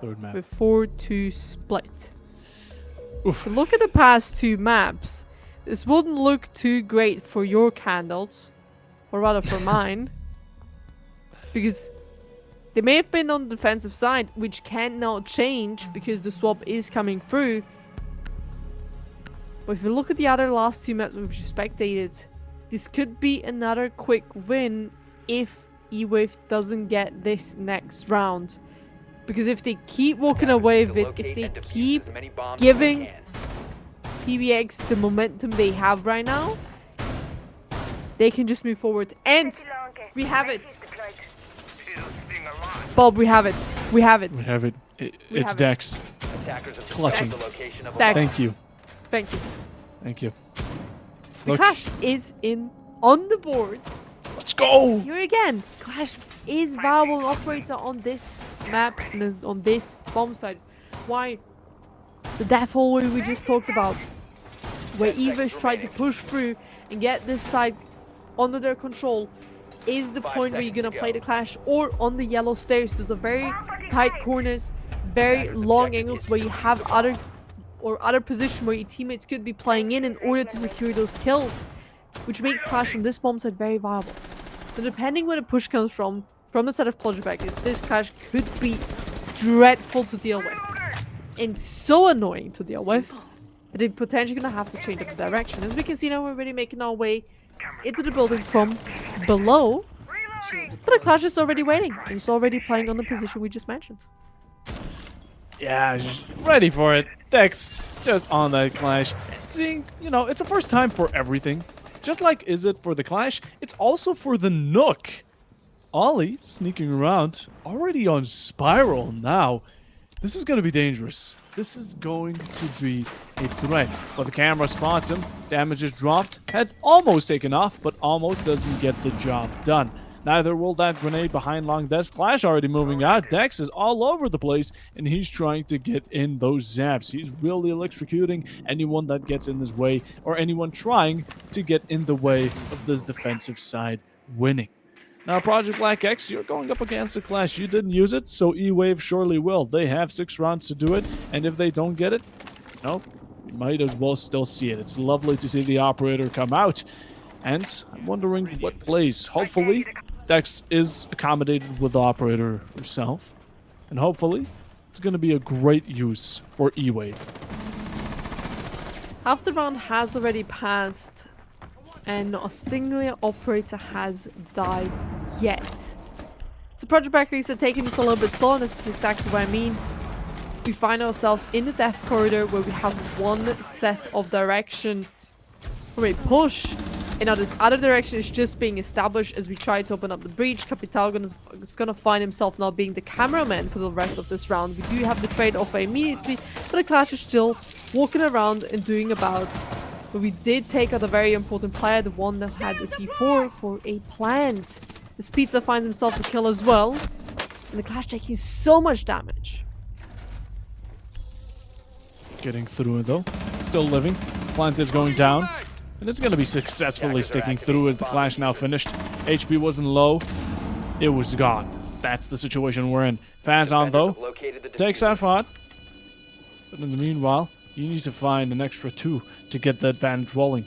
Third map. with 4-2 split. Oof. If you look at the past 2 maps, this wouldn't look too great for your candles, or rather for mine, because they may have been on the defensive side, which can now change because the swap is coming through. But if you look at the other last 2 maps we've spectated, this could be another quick win if EWAVE doesn't get this next round. Because if they keep walking away with it, if they keep giving PBX the momentum they have right now, they can just move forward. And we have it. Bob, we have it. We have it. We have it. We It's have it. Dex. Attackers have Clutching. discovered the location of a Dex. bomb. Thank you. Thank you. Thank you. The Look. Clash is in on the board. Let's go! Here again, Clash is viable operator on this map and on this bomb site. Why? The death hallway we just talked about, where EVA's tried to push through and get this side under their control, is the 5 point where you're seconds gonna to play go. the Clash, or on the yellow stairs. There's a very tight corners, very long angles where you have other position where your teammates could be playing in order to secure those kills, which makes Clash on this bomb site very viable. So depending where the push comes from the side of Project, this Clash could be dreadful to deal with, and so annoying to deal with that they're potentially gonna have to change up the direction. As we can see now, we're already making our way into the building from below, but the Clash is already waiting, and it's already playing on the position we just mentioned. Yeah, just ready for it. Dex just on that Clash. Seeing, it's a first time for everything. Just like is it for the Clash, it's also for the Nook. Ollie sneaking around, already on Spiral now. This is going to be dangerous. This is going to be a threat. But the camera spots him. Damage is dropped. Head almost taken off, but almost doesn't get the job done. Neither will that grenade behind long desk. Clash already moving out. Dex is all over the place, and he's trying to get in those zaps. He's really electrocuting anyone that gets in his way, or anyone trying to get in the way of this defensive side winning. Now, Project Black X, you're going up against the Clash. You didn't use it, so EWAVE surely will. They have 6 rounds to do it, and if they don't get it, you might as well still see it. It's lovely to see the operator come out, and I'm wondering what plays. Hopefully, Dex is accommodated with the operator herself, and hopefully, it's going to be a great use for EWAVE. Half the round has already passed, and not a single operator has died yet. So Project Bakeries are taking this a little bit slow, and this is exactly what I mean. We find ourselves in the death corridor where we have one set of direction from a push, and now this other direction is just being established as we try to open up the breach. Capital is gonna find himself now being the cameraman for the rest of this round. We do have the trade offer immediately, but the Clash is still walking around and doing about. But we did take out a very important player, the one that had the C4 for a plant. This Pizza finds himself a kill as well, and the Clash taking so much damage. Getting through it though. Still living. Plant is going down. And it's going to be successfully sticking through as the Clash now finished. HP wasn't low. It was gone. That's the situation we're in. Faz on though. Takes that fight. But in the meanwhile, you need to find an extra 2 to get the advantage rolling.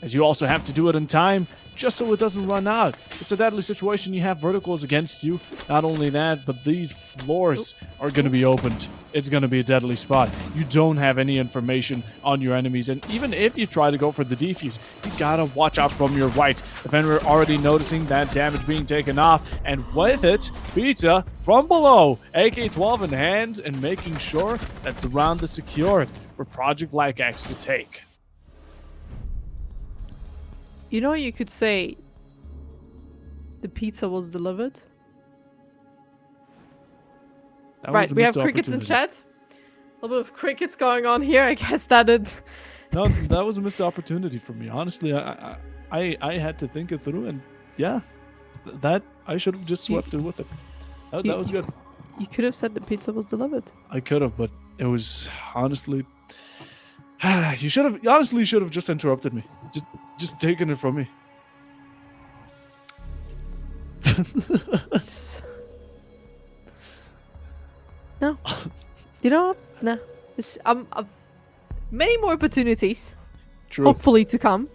As you also have to do it in time, just so it doesn't run out. It's a deadly situation. You have verticals against you. Not only that, but these floors are going to be opened. It's going to be a deadly spot. You don't have any information on your enemies, and even if you try to go for the defuse, you gotta watch out from your right. Defender already noticing that damage being taken off, and with it, Pizza from below, AK-12 in hand, and making sure that the round is secured for Project Black X to take. You know, you could say the pizza was delivered. That Right, was a we have missed crickets in opportunity. chat. A little bit of crickets going on here. I guess that did. No, that was a missed opportunity for me. Honestly, I had to think it through, and yeah, that I should have just swept it with it. That was good. You could have said the pizza was delivered. I could have, but it was honestly. You should have honestly should have just interrupted me. Just taken it from me. No. You know what? No. I've many more opportunities, True. hopefully to come,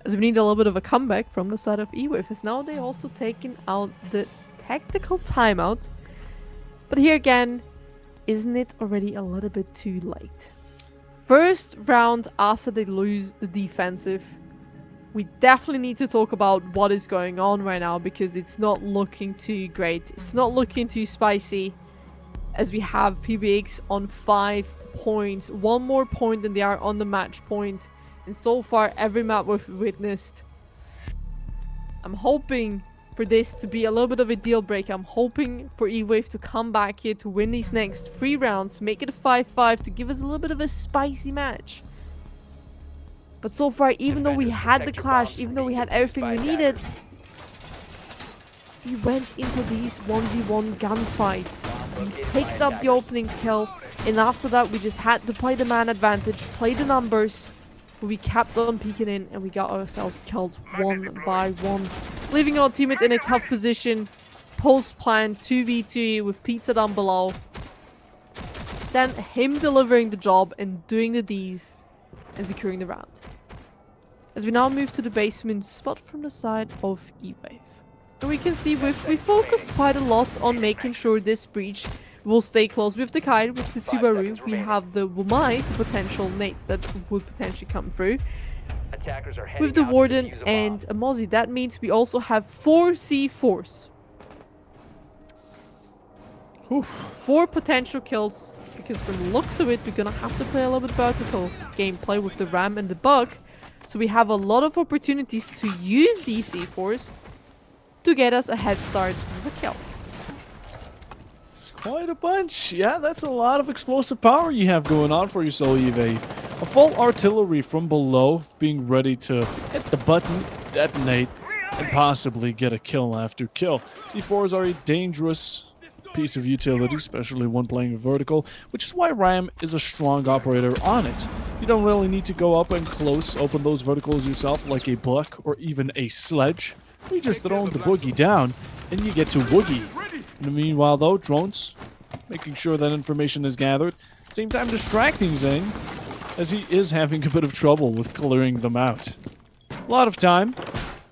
as we need a little bit of a comeback from the side of EWAVE, as now they also taken out the tactical timeout. But here again, isn't it already a little bit too late? First round after they lose the defensive, we definitely need to talk about what is going on right now, because it's not looking too great. It's not looking too spicy, as we have PBX on 5 points. One more point than they are on the match point. And so far, every map we've witnessed, I'm hoping for this to be a little bit of a deal breaker. I'm hoping for EWAVE to come back here to win these next 3 rounds, make it a 5-5 to give us a little bit of a spicy match. But so far, even though we had the clash, even though we had everything we needed, we went into these 1v1 gunfights. We picked up the opening kill, and after that we just had to play the man advantage, play the numbers. But we kept on peeking in, and we got ourselves killed one by one, leaving our teammate in a tough position. Post-plan 2v2 with pizza down below. Then him delivering the job and doing the Ds and securing the round. As we now move to the basement spot from the side of EWAVE. And we can see we focused quite a lot on making sure this breach will stay close with the Kite, with the Tubaru. We have the Wumai, the potential nates that would potentially come through. With the Warden and a Mozzie. That means we also have 4 C4s. Oof. 4 potential kills, because from the looks of it, we're gonna have to play a little bit vertical gameplay with the Ram and the Bug. So we have a lot of opportunities to use these C4s to get us a head start with a kill. It's quite a bunch. Yeah, that's a lot of explosive power you have going on for yourself, EWAVE. A full artillery from below being ready to hit the button, detonate, and possibly get a kill after kill. C4s are a dangerous piece of utility, especially when playing vertical, which is why Ram is a strong operator on it. You don't really need to go up and close open those verticals yourself like a Buck or even a Sledge. You just throw the boogie down and you get to woogie. In the meanwhile though, drones making sure that information is gathered, same time distracting Zane, as he is having a bit of trouble with clearing them out. A lot of time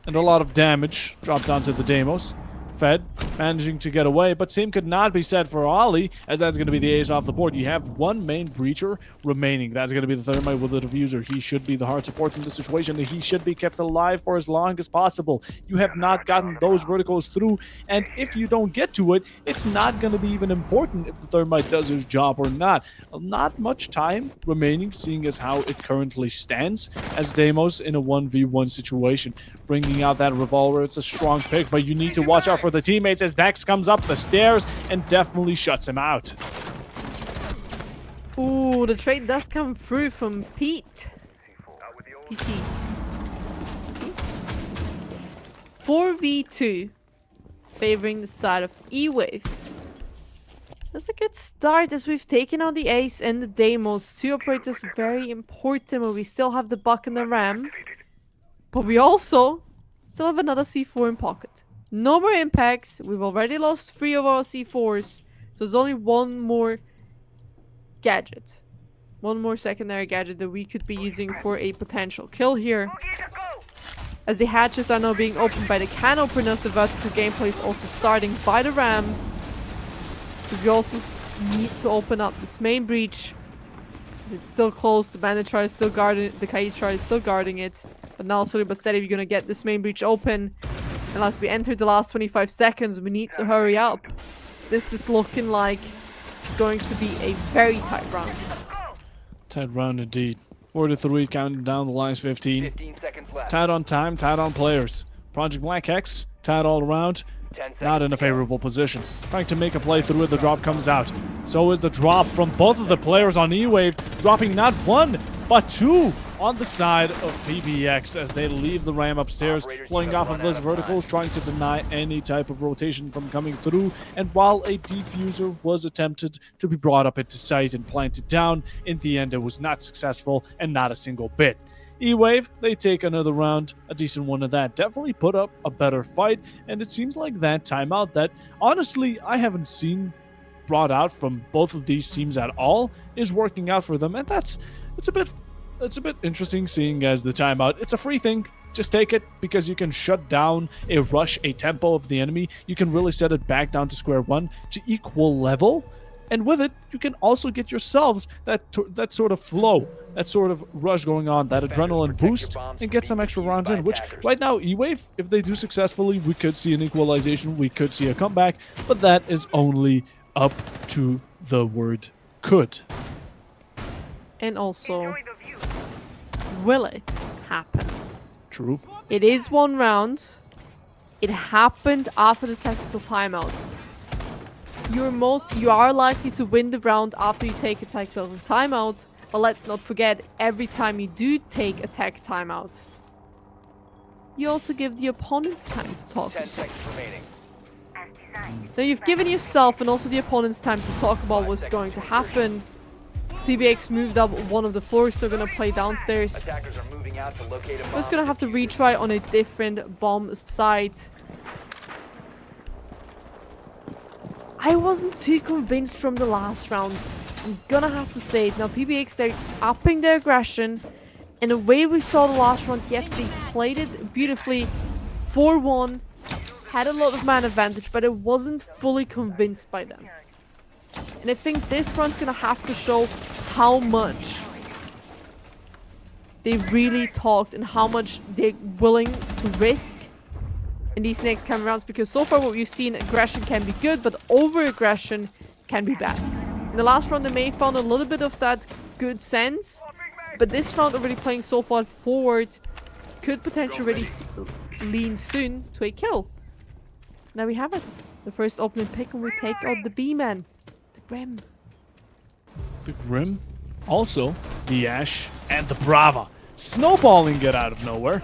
and a lot of damage dropped onto the Deimos. Fed managing to get away, but same could not be said for Ollie, as that's going to be the ace off the board. You have one main breacher remaining. That's going to be the Thermite with the diffuser. He should be the hard support in this situation. He should be kept alive for as long as possible. You have not gotten those verticals through, and if you don't get to it, it's not going to be even important if the Thermite does his job or not. Not much time remaining, seeing as how it currently stands, as Deimos in a 1v1 situation. Bringing out that revolver, it's a strong pick, but you need to watch out for the teammates as Dex comes up the stairs and definitely shuts him out. Ooh, the trade does come through from Pete. PT. 4v2, favoring the side of EWAVE. That's a good start, as we've taken out the Ace and the Deimos. 2 operators very important, but we still have the Buck and the Ram. But we also still have another C4 in pocket. No more impacts. We've already lost 3 of our C4s. So there's only one more gadget. One more secondary gadget that we could be using for a potential kill here. As the hatches are now being opened by the can openers, the vertical gameplay is also starting by the Ram. But we also need to open up this main breach. As it's still closed, the Banditry is still guarding it, the Kaitri is still guarding it. But now slowly but steady we're gonna get this main breach open. Unless we enter the last 25 seconds, we need to hurry up. This is looking like it's going to be a very tight round. Tight round indeed. 4-3, counting down the last 15. 15 seconds left. Tight on time, tight on players. Project Black Hex, tight all around. 10 seconds. Not in a favorable position. Trying to make a play through it, the drop comes out. So is the drop from both of the players on EWAVE, dropping not 1, but 2 on the side of PBX as they leave the ram upstairs, playing off of those verticals, trying to deny any type of rotation from coming through. And while a diffuser was attempted to be brought up into sight and planted down, in the end it was not successful and not a single bit. EWAVE, they take another round, a decent one of that. Definitely put up a better fight, and it seems like that timeout that, honestly, I haven't seen brought out from both of these teams at all is working out for them, and it's a bit interesting seeing as the timeout. It's a free thing. Just take it because you can shut down a rush, a tempo of the enemy. You can really set it back down to square one to equal level. And with it, you can also get yourselves that sort of flow, that sort of rush going on, that adrenaline boost, and get some extra rounds in, which right now, EWAVE, if they do successfully, we could see an equalization, we could see a comeback, but that is only up to the word could. And also, will it happen? True. It is one round. It happened after the tactical timeout. You are likely to win the round after you take a tactical timeout, but let's not forget, every time you do take a tech timeout, you also give the opponents time to talk. 10 seconds remaining. Now you've given yourself and also the opponents time to talk about what's going to happen. TBX moved up one of the floors, they're gonna play downstairs. Attackers are moving out to locate a bomb. Just gonna have to retry on a different bomb site. I wasn't too convinced from the last round. I'm gonna have to say it. Now PBX, they're upping their aggression. And the way we saw the last round, yes, they played it beautifully. 4-1. Had a lot of man advantage, but I wasn't fully convinced by them. And I think this round's gonna have to show how much they really talked and how much they're willing to risk in these next coming rounds, because so far what we've seen, aggression can be good, but over-aggression can be bad. In the last round, they may have found a little bit of that good sense, but this round already playing so far forward could potentially already lean soon to a kill. Now we have it. The first opening pick, and we take out the B-man. The Grim. The Grim, also the Ash, and the Brava. Snowballing it out of nowhere,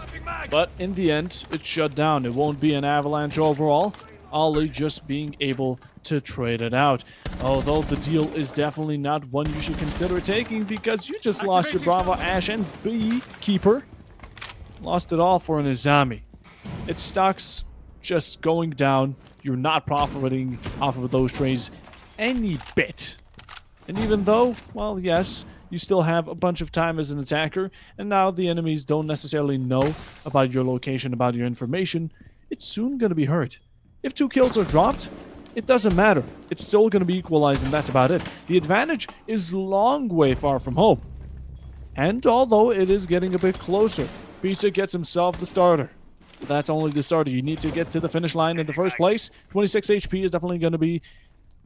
but in the end, it's shut down. It won't be an avalanche overall. Ollie just being able to trade it out. Although the deal is definitely not one you should consider taking, because you just lost your Brava, Ash, and Beekeeper. Lost it all for an Izami. Its stocks just going down. You're not profiting off of those trades any bit. And even though, well, yes, you still have a bunch of time as an attacker, and now the enemies don't necessarily know about your location, about your information, it's soon going to be hurt. If 2 kills are dropped, it doesn't matter. It's still going to be equalized, and that's about it. The advantage is long way far from home. And although it is getting a bit closer, Pizza gets himself the starter. But that's only the starter. You need to get to the finish line in the first place. 26 HP is definitely going to be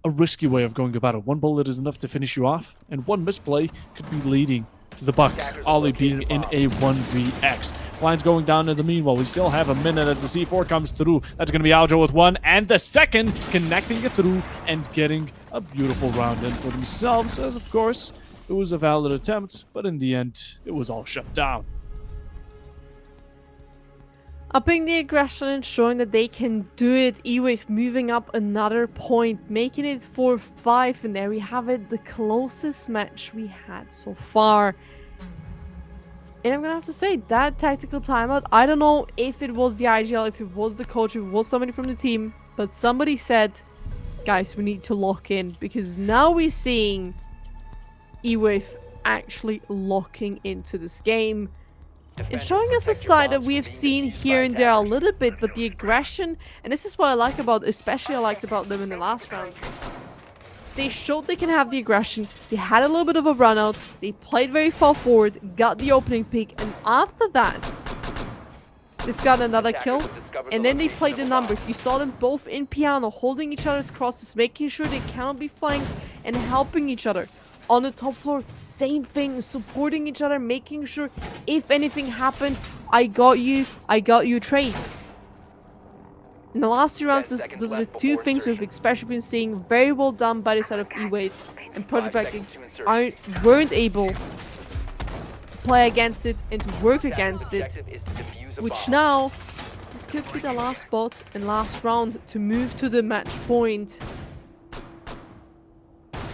a risky way of going about it. 1 bullet is enough to finish you off, and 1 misplay could be leading to the buck. Ollie being in a 1vx. Blind's going down in the meanwhile. We still have a minute as the C4 comes through. That's going to be Aljo with 1, and the second connecting it through and getting a beautiful round in for themselves, as of course it was a valid attempt, but in the end it was all shut down. Upping the aggression and showing that they can do it. EWAVE moving up another point, making it 4-5, and there we have it, the closest match we had so far. And I'm gonna have to say, that tactical timeout, I don't know if it was the IGL, if it was the coach, if it was somebody from the team, but somebody said, guys, we need to lock in, because now we're seeing EWAVE actually locking into this game. And showing us a side that we have seen here and there a little bit, but the aggression, and this is what I like about, especially I liked about them in the last round. They showed they can have the aggression, they had a little bit of a run out, they played very far forward, got the opening pick, and after that, they've got another kill, and then they played the numbers. You saw them both in piano, holding each other's crosses, making sure they cannot be flanked, and helping each other. On the top floor, same thing, supporting each other, making sure if anything happens, I got you trade. In the last 2 rounds, those are the 2 things we've especially been seeing very well done by the side of EWAVE, and Project Backings weren't able to play against it and to work against it. Objective is to defuse a Which bomb. now, this could be the last spot and last round to move to the match point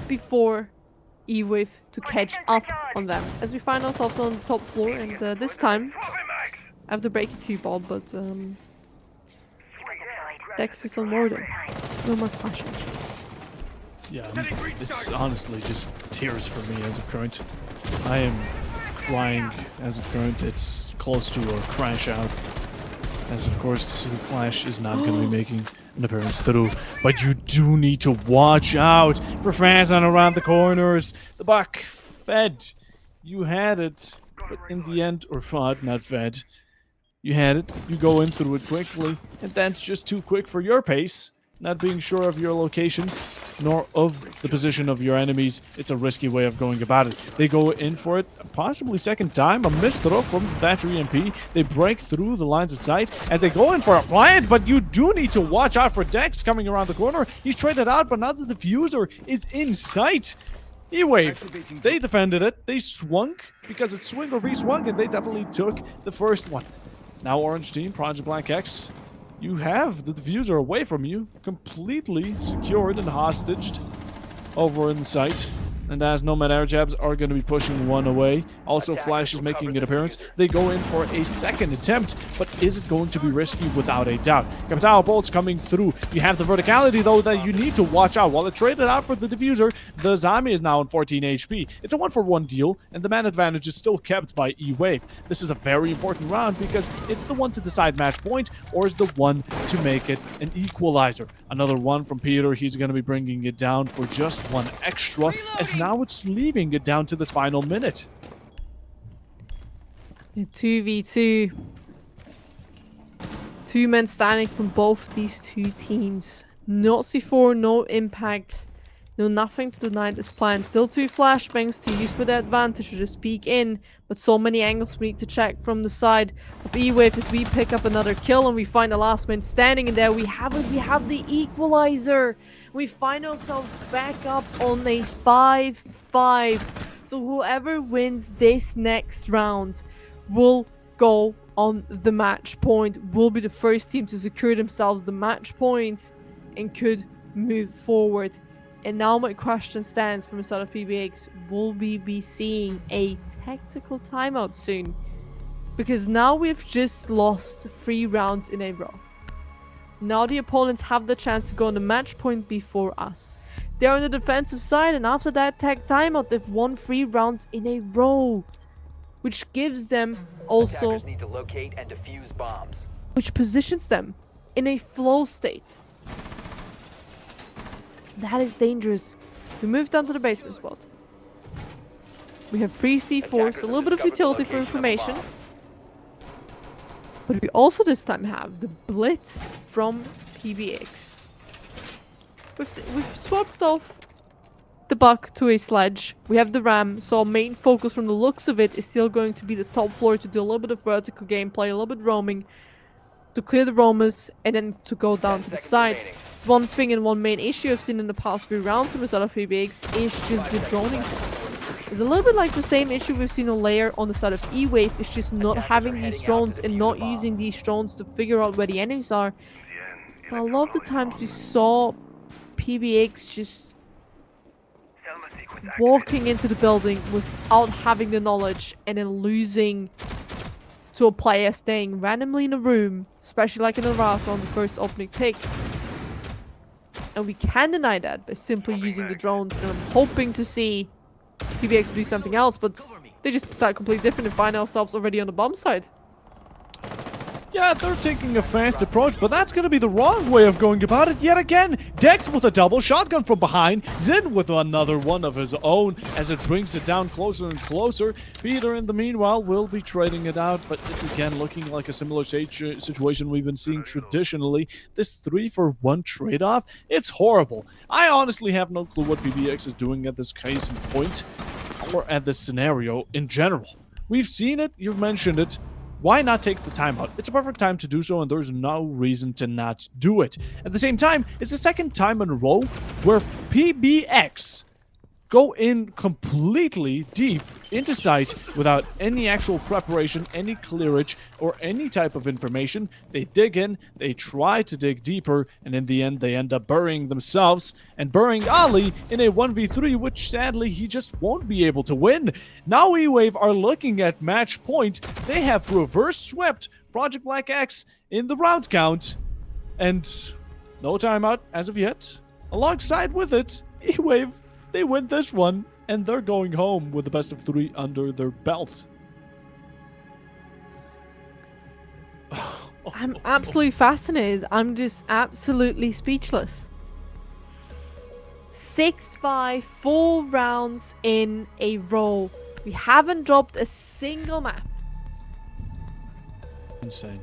before EWAVE to catch up on them. As we find ourselves on the top floor, and this time, I have to break it to you, Bob, but Dex is on Warden. No more flashing. Yeah, it's honestly just tears for me as of current. I am crying as of current. It's close to a crash out. As of course, the Flash is not going to be making an appearance through. But you do need to watch out for fans on around the corners. The buck fed. You had it. But in the end, or fought, not fed. You had it. You go in through it quickly. And that's just too quick for your pace. Not being sure of your location, nor of the position of your enemies. It's a risky way of going about it. They go in for it, possibly second time. A missed throw from the Thatcher EMP. They break through the lines of sight, and they go in for a plant, but you do need to watch out for Dex coming around the corner. He's traded out, but now the diffuser is in sight. EWAVE, they defended it. They swung, because it's swing or re-swung, and they definitely took the first one. Now Orange Team, Project Black X, you have the diffuser away from you, completely secured and hostaged over in the site. And as Nomad Air Jabs are going to be pushing one away. Also, Flash is making an appearance. They go in for a second attempt, but is it going to be risky? Without a doubt. Capital bolts coming through. You have the verticality, though, that you need to watch out. While it traded out for the diffuser, the Zami is now on 14 HP. It's a 1-for-1 deal, and the man advantage is still kept by EWAVE. This is a very important round because it's the one to decide match point, or is the one to make it an equalizer. Another one from Peter. He's going to be bringing it down for just one extra, as now it's leaving it down to this final minute. 2v2. Two men standing from both these two teams. No C4, no impact, no nothing to deny this plan. Still two flashbangs to use for the advantage to just peek in, but so many angles we need to check from the side of EWAVE as we pick up another kill and we find the last man standing in there. We have it, we have the equalizer. We find ourselves back up on a 5-5. So whoever wins this next round will go on the match point, will be the first team to secure themselves the match point and could move forward. And now my question stands from the side of PBX, will we be seeing a tactical timeout soon? Because now we've just lost 3 rounds in a row. Now the opponents have the chance to go on the match point before us. They're on the defensive side, and after that tag timeout, they've won 3 rounds in a row. Which gives them also... Attackers need to locate and defuse bombs. which positions them in a flow state. That is dangerous. We move down to the basement spot. We have 3 C4s, a little bit of utility for information. But we also this time have the Blitz from PBX. We've swapped off the Buck to a Sledge. We have the Ram, so our main focus from the looks of it is still going to be the top floor to do a little bit of vertical gameplay, a little bit roaming, to clear the roamers, and then to go down to the side. One thing and one main issue I've seen in the past few rounds from the side of PBX is just the droning. It's a little bit like the same issue we've seen on Layer on the side of EWAVE. It's just not having these drones and not using these drones to figure out where the enemies are. But a lot of the times we saw PBX just walking into the building without having the knowledge and then losing to a player staying randomly in a room, especially like in the last round, the first opening pick. And we can deny that by simply using the drones, and I'm hoping to see PBX do something else, but they just decide completely different and find ourselves already on the bomb side. Yeah, they're taking a fast approach, but that's going to be the wrong way of going about it yet again. Dex with a double shotgun from behind. Zin with another one of his own as it brings it down closer and closer. Peter, in the meanwhile, will be trading it out, but it's again looking like a similar situation we've been seeing traditionally. This 3-for-1 trade-off, it's horrible. I honestly have no clue what PBX is doing at this case in point, or at this scenario in general. We've seen it, you've mentioned it. Why not take the timeout? It's a perfect time to do so, and there's no reason to not do it. At the same time, it's the second time in a row where PBX go in completely deep into site without any actual preparation, any clearage, or any type of information. They dig in, they try to dig deeper, and in the end, they end up burying themselves and burying Ali in a 1v3, which sadly he just won't be able to win. Now EWAVE are looking at match point. They have reverse swept Project Black X in the round count, and no timeout as of yet. Alongside with it, EWAVE, they win this one, and they're going home with the best of 3 under their belt. I'm absolutely fascinated. I'm just absolutely speechless. 6-5 full rounds in a row. We haven't dropped a single map Insane.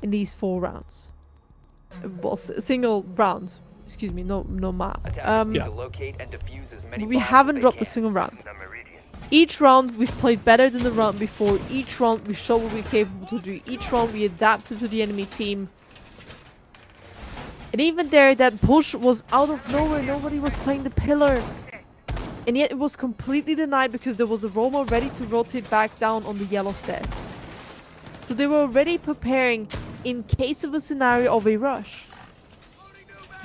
in these 4 rounds. Well, single round. Excuse me, no map. Attackers need Yeah. to locate and defuse as many We bombs as haven't they dropped a can. single round. Each round we've played better than the round before. Each round we showed what we're capable to do. Each round we adapted to the enemy team. And even there, that push was out of nowhere. Nobody was playing the pillar. And yet it was completely denied because there was a Roma ready to rotate back down on the yellow stairs. So they were already preparing in case of a scenario of a rush.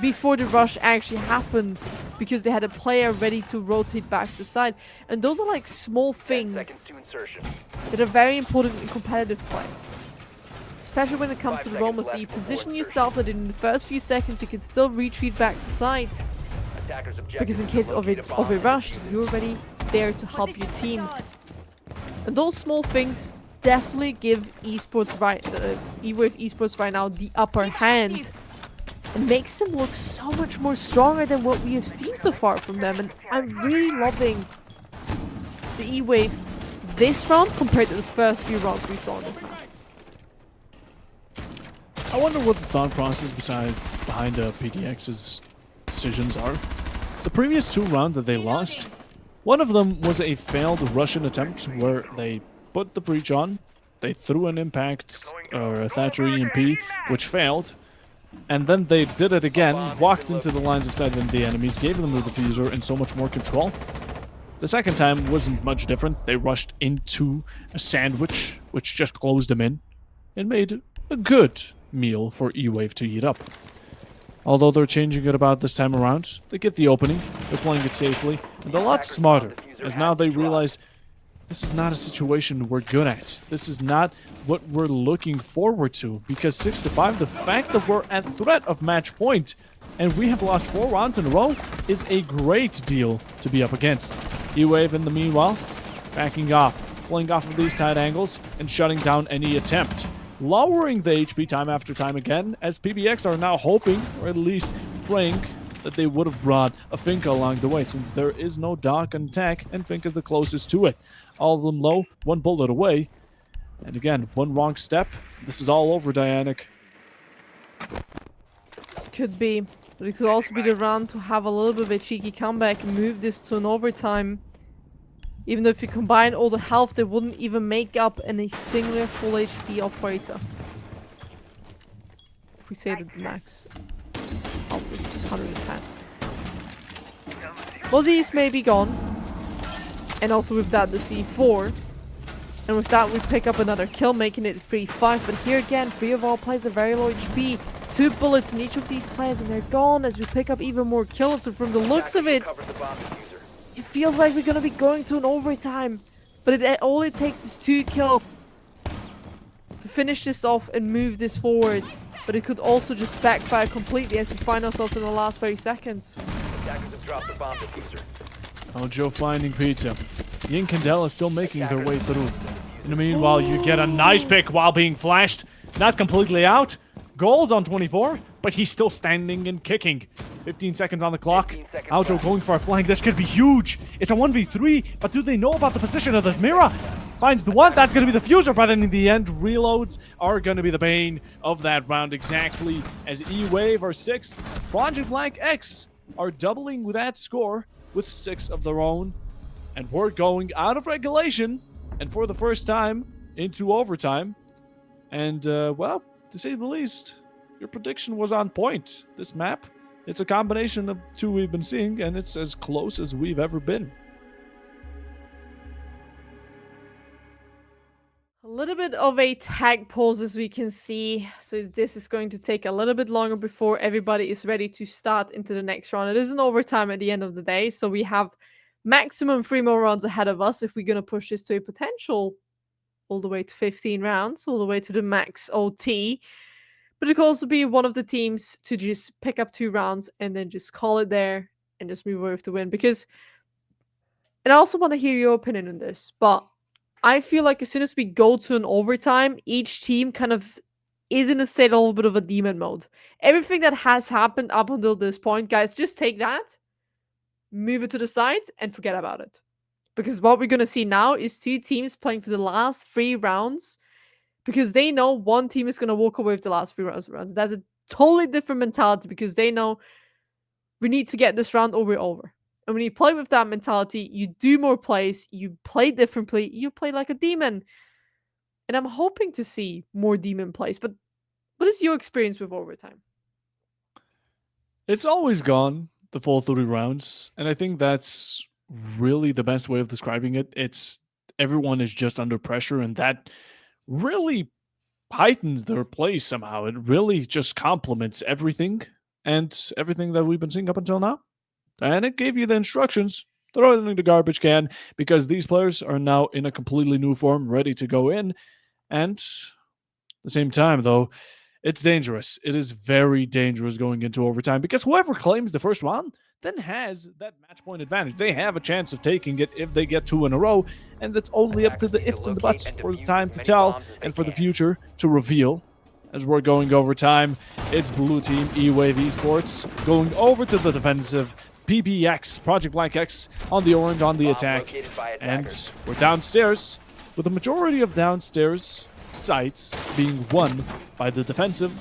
Before the rush actually happened, because they had a player ready to rotate back to side. And those are like small 10 things seconds to insertion. that are very important in competitive play. Especially when it comes 5 to the seconds Romas, that left you before position insertion. yourself that in the first few seconds you can still retreat back to side. Attackers objective Because in is case to of locate a bomb and rush, defuse it. you're already there to help your team. And those small things definitely give Esports EWAVE Esports right now the upper hand. It makes them look so much more stronger than what we have seen so far from them. And I'm really loving the EWAVE this round compared to the first few rounds we saw in this map. I wonder what the thought process behind PDX's decisions are. The previous 2 rounds that they lost, one of them was a failed Russian attempt where they put the breach on, they threw an impact or a Thatcher EMP, which failed, and then they did it again, walked into the lines of sight of the enemies, gave them the diffuser and so much more control. The second time wasn't much different. They rushed into a sandwich, which just closed them in, and made a good meal for EWAVE to eat up. Although they're changing it about this time around, they get the opening, they're playing it safely, and a lot smarter, as now they realize this is not a situation we're good at. This is not what we're looking forward to, because 6-5, the fact that we're at threat of match point, and we have lost 4 rounds in a row, is a great deal to be up against. EWAVE, in the meanwhile, backing off, pulling off of these tight angles, and shutting down any attempt. Lowering the HP time after time again, as PBX are now hoping, or at least praying, that they would have brought a Finka along the way, since there is no Doc on attack, and Finka's the closest to it. All of them low, 1 bullet away. And again, 1 wrong step. This is all over, Dianic. Could be. But it could also be the round to have a little bit of a cheeky comeback and move this to an overtime. Even though if you combine all the health, they wouldn't even make up in a singular full HP operator. If we say that the max health is 110. Mozzies may be gone. And also with that, the C4. And with that, we pick up another kill, making it 3-5. But here again, 3 of our players are very low HP. 2 bullets in each of these players, and they're gone as we pick up even more kills. And from the looks of it, Cover the bomb diffuser. it feels like we're gonna be going to an overtime. But all it takes is 2 kills to finish this off and move this forward. But it could also just backfire completely as we find ourselves in the last 30 seconds. Attackers have dropped the bomb diffuser. Oh, Joe finding pizza. Yin Candela still making their way through. In the meanwhile, you get a nice pick while being flashed. Not completely out. Gold on 24, but he's still standing and kicking. 15 seconds on the clock. 15 seconds Aljo left. going for a flank. This could be huge. It's a 1v3, but do they know about the position of this Mira? Finds the one. That's going to be the fuser, but then in the end, reloads are going to be the bane of that round, exactly as EWAVE are 6. Project Black X are doubling that score with 6 of their own. And we're going out of regulation, and for the first time, into overtime. And, well, to say the least, your prediction was on point. This map It's a combination of two we've been seeing, and it's as close as we've ever been. A little bit of a tag pause, as we can see. So this is going to take a little bit longer before everybody is ready to start into the next round. It is an overtime at the end of the day, so we have maximum 3 more rounds ahead of us if we're going to push this to a potential all the way to 15 rounds, all the way to the max OT. But it could also be one of the teams to just pick up 2 rounds and then just call it there and just move away with the win. Because, and I also want to hear your opinion on this, but I feel like as soon as we go to an overtime, each team kind of is in a state a little bit of a demon mode. Everything that has happened up until this point, guys, just take that, move it to the side, and forget about it. Because what we're going to see now is 2 teams playing for the last 3 rounds because they know one team is going to walk away with the last 3 rounds. That's a totally different mentality because they know we need to get this round or we're over. And when you play with that mentality, you do more plays, you play differently, you play like a demon. And I'm hoping to see more demon plays. But what is your experience with overtime? It's always gone the full 30 rounds, and I think that's really the best way of describing it. It's everyone is just under pressure, and that really heightens their play somehow. It really just complements everything that we've been seeing up until now. And it gave you the instructions. Throw it in the garbage can because these players are now in a completely new form, ready to go in. And at the same time, though, it's dangerous. It is very dangerous going into overtime because whoever claims the first round then has that match point advantage. They have a chance of taking it if they get 2 in a row, and that's only up to the ifs and the buts for the time to tell and for the future to reveal. As we're going overtime, it's blue team EWAVE Esports going over to the defensive PBX, Project Black X on the orange on the attack. And we're downstairs with the majority of downstairs sites being won by the defensive.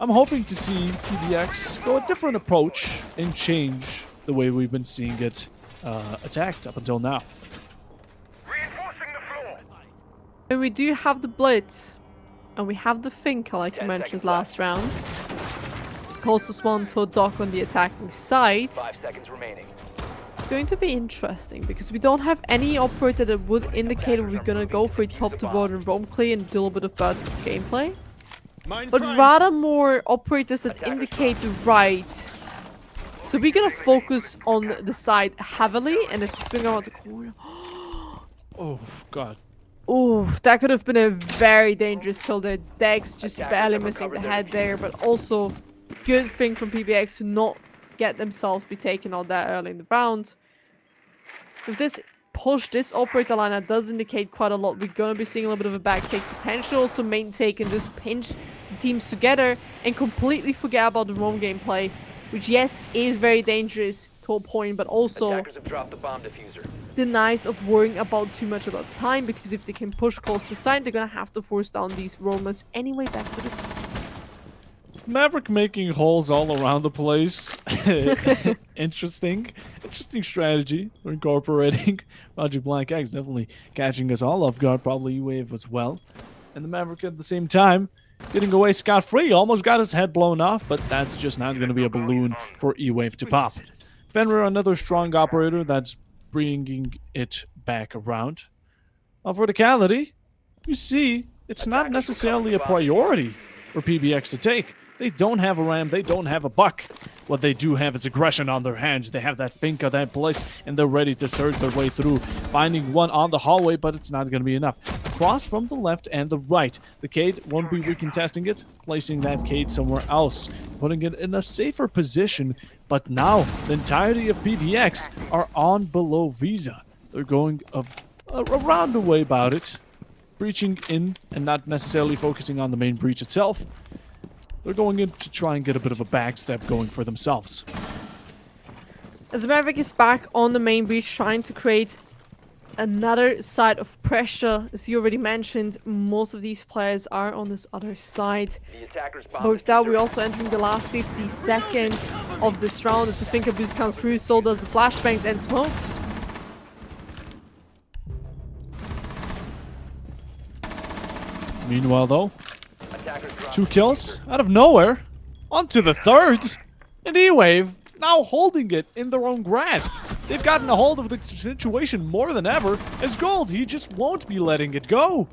I'm hoping to see PBX go a different approach and change the way we've been seeing it attacked up until now. And we do have the blitz. And we have the Finker, like you mentioned last round. Closest one to a dock on the attacking side. 5 seconds remaining. It's going to be interesting because we don't have any operator that would indicate we're gonna go for a top to bottom roam clear and do a little bit of vertical gameplay. But rather more operators that indicate the right. So we're gonna focus on the side heavily and as we swing around the corner. Oh, God. Oh, that could have been a very dangerous kill there. Dex just barely missing the head there, but also good thing from PBX to not get themselves be taken out that early in the round. With this push, this operator line that does indicate quite a lot. We're going to be seeing a little bit of a back take potential, so main take and just pinch the teams together and completely forget about the roam gameplay, which yes, is very dangerous to a point, but also Attackers have dropped the bomb diffuser. denies of worrying about too much about time, because if they can push close to side, they're going to have to force down these roamers anyway back to the side. Maverick making holes all around the place. Interesting strategy. We're incorporating Project Black X, definitely catching us all off guard, probably EWAVE as well. And the Maverick at the same time getting away scot-free, almost got his head blown off, but that's just not going to be a balloon for EWAVE to pop. Fenrir, another strong operator that's bringing it back around. For verticality, you see, it's not necessarily a priority for PBX to take. They don't have a ram, they don't have a buck. What they do have is aggression on their hands. They have that finka, that place, and they're ready to surge their way through, finding one on the hallway, but it's not going to be enough. Cross from the left and the right. The Cade won't be recontesting it, placing that Cade somewhere else, putting it in a safer position. But now, the entirety of PBX are on below Visa. They're going around the way about it, breaching in and not necessarily focusing on the main breach itself. They're going in to try and get a bit of a backstep going for themselves. As Maverick is back on the main breach, trying to create another side of pressure. As you already mentioned, most of these players are on this other side. The attackers bomb But with that, we're also entering the last 50 seconds of this round. As the Finker boost comes through, so does the flashbangs and smokes. Meanwhile, though, attackers dropped 2 kills out of nowhere. On to the third. And EWAVE now holding it in their own grasp. They've gotten a hold of the situation more than ever, as Gold, he just won't be letting it go.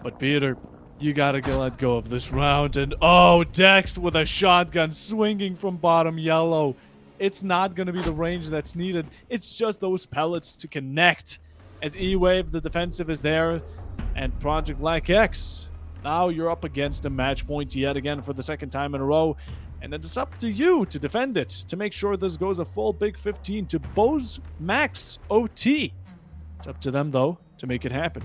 But Peter, you gotta let go of this round, and oh, Dex with a shotgun swinging from bottom yellow. It's not gonna be the range that's needed, it's just those pellets to connect. As EWAVE, the defensive is there, and Project Black X, now you're up against a match point yet again for the second time in a row. And it's up to you to defend it, to make sure this goes a full Big 15 to Bo's max OT. It's up to them, though, to make it happen.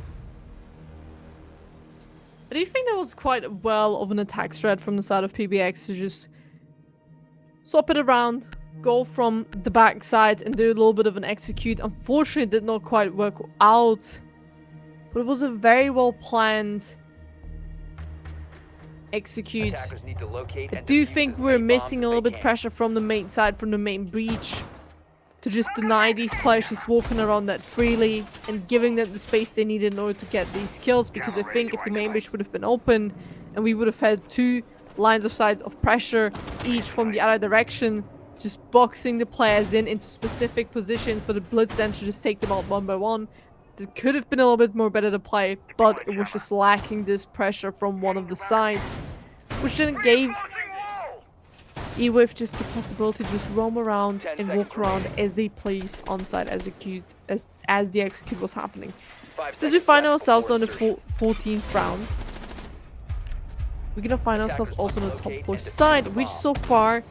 I do think that was quite well of an attack strat from the side of PBX to just swap it around, go from the backside and do a little bit of an execute. Unfortunately, it did not quite work out, but it was a very well planned execute. Attackers need to locate I and do defuse think as we're many bombs missing a as little they bit can. pressure from the main side, from the main breach, to just deny these players just walking around that freely and giving them the space they need in order to get these kills. Because I think if the main breach would have been open and we would have had 2 lines of sight of pressure, each from the other direction, just boxing the players into specific positions for the Blitz then to just take them out one by one, it could have been a little bit more better to play, but it was just lacking this pressure from one of the sides, which then gave EWAVE just the possibility to just roam around and walk around as they please on site as the execute was happening. 5 As we seconds find left ourselves before on the insertion. 14th round, we're gonna find ourselves also on the top floor side, which so far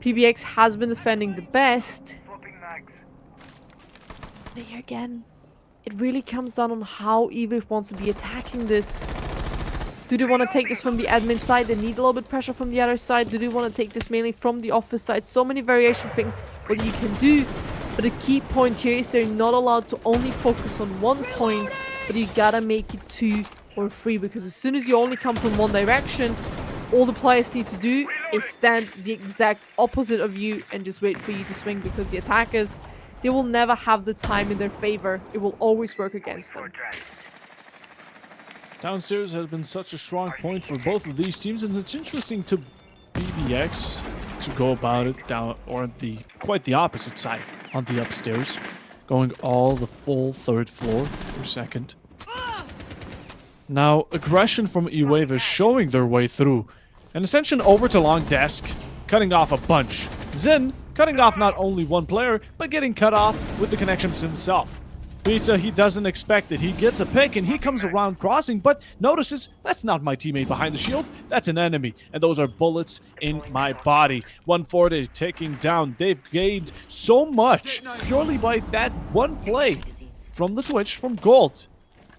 PBX has been defending the best. But here again, it really comes down on how EWAVE wants to be attacking this. Do they want to take this from the admin side? They need a little bit pressure from the other side. Do they want to take this mainly from the office side? So many variation things what you can do. But the key point here is they're not allowed to only focus on one point, but you gotta make it 2 or 3, because as soon as you only come from one direction, all the players need to do is stand the exact opposite of you and just wait for you to swing, because the attackers, they will never have the time in their favor. It will always work against them. Downstairs has been such a strong point for both of these teams, and it's interesting to BBX to go about it down, or quite the opposite side, on the upstairs, going all the full 3rd floor for second. Now, aggression from EWAVE is showing their way through. An Ascension over to long desk, cutting off a bunch. Zin cutting off not only one player, but getting cut off with the connections himself. Pizza, he doesn't expect it. He gets a pick and he comes around crossing, but notices that's not my teammate behind the shield. That's an enemy, and those are bullets in my body. 140 taking down. They've gained so much purely by that one play from the Twitch from Gold.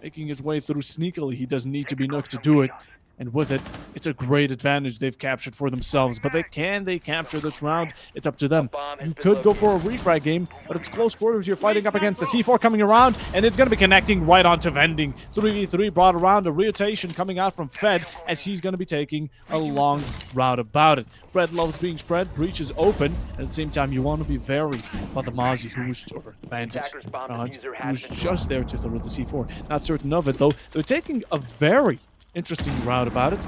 Making his way through sneakily. He doesn't need to be nooked to do it. And with it, it's a great advantage they've captured for themselves. But they capture this round? It's up to them. You could go for a refrag game, but it's close quarters. You're fighting up against the C4 coming around, and it's going to be connecting right onto Vending. 3v3 brought around, a rotation coming out from Fed, as he's going to be taking a long route about it. Bread loves being spread, breach is open. At the same time, you want to be very about the Mozzie, or the Bandit, who's just there to throw the C4. Not certain of it, though. They're taking a very interesting route about it,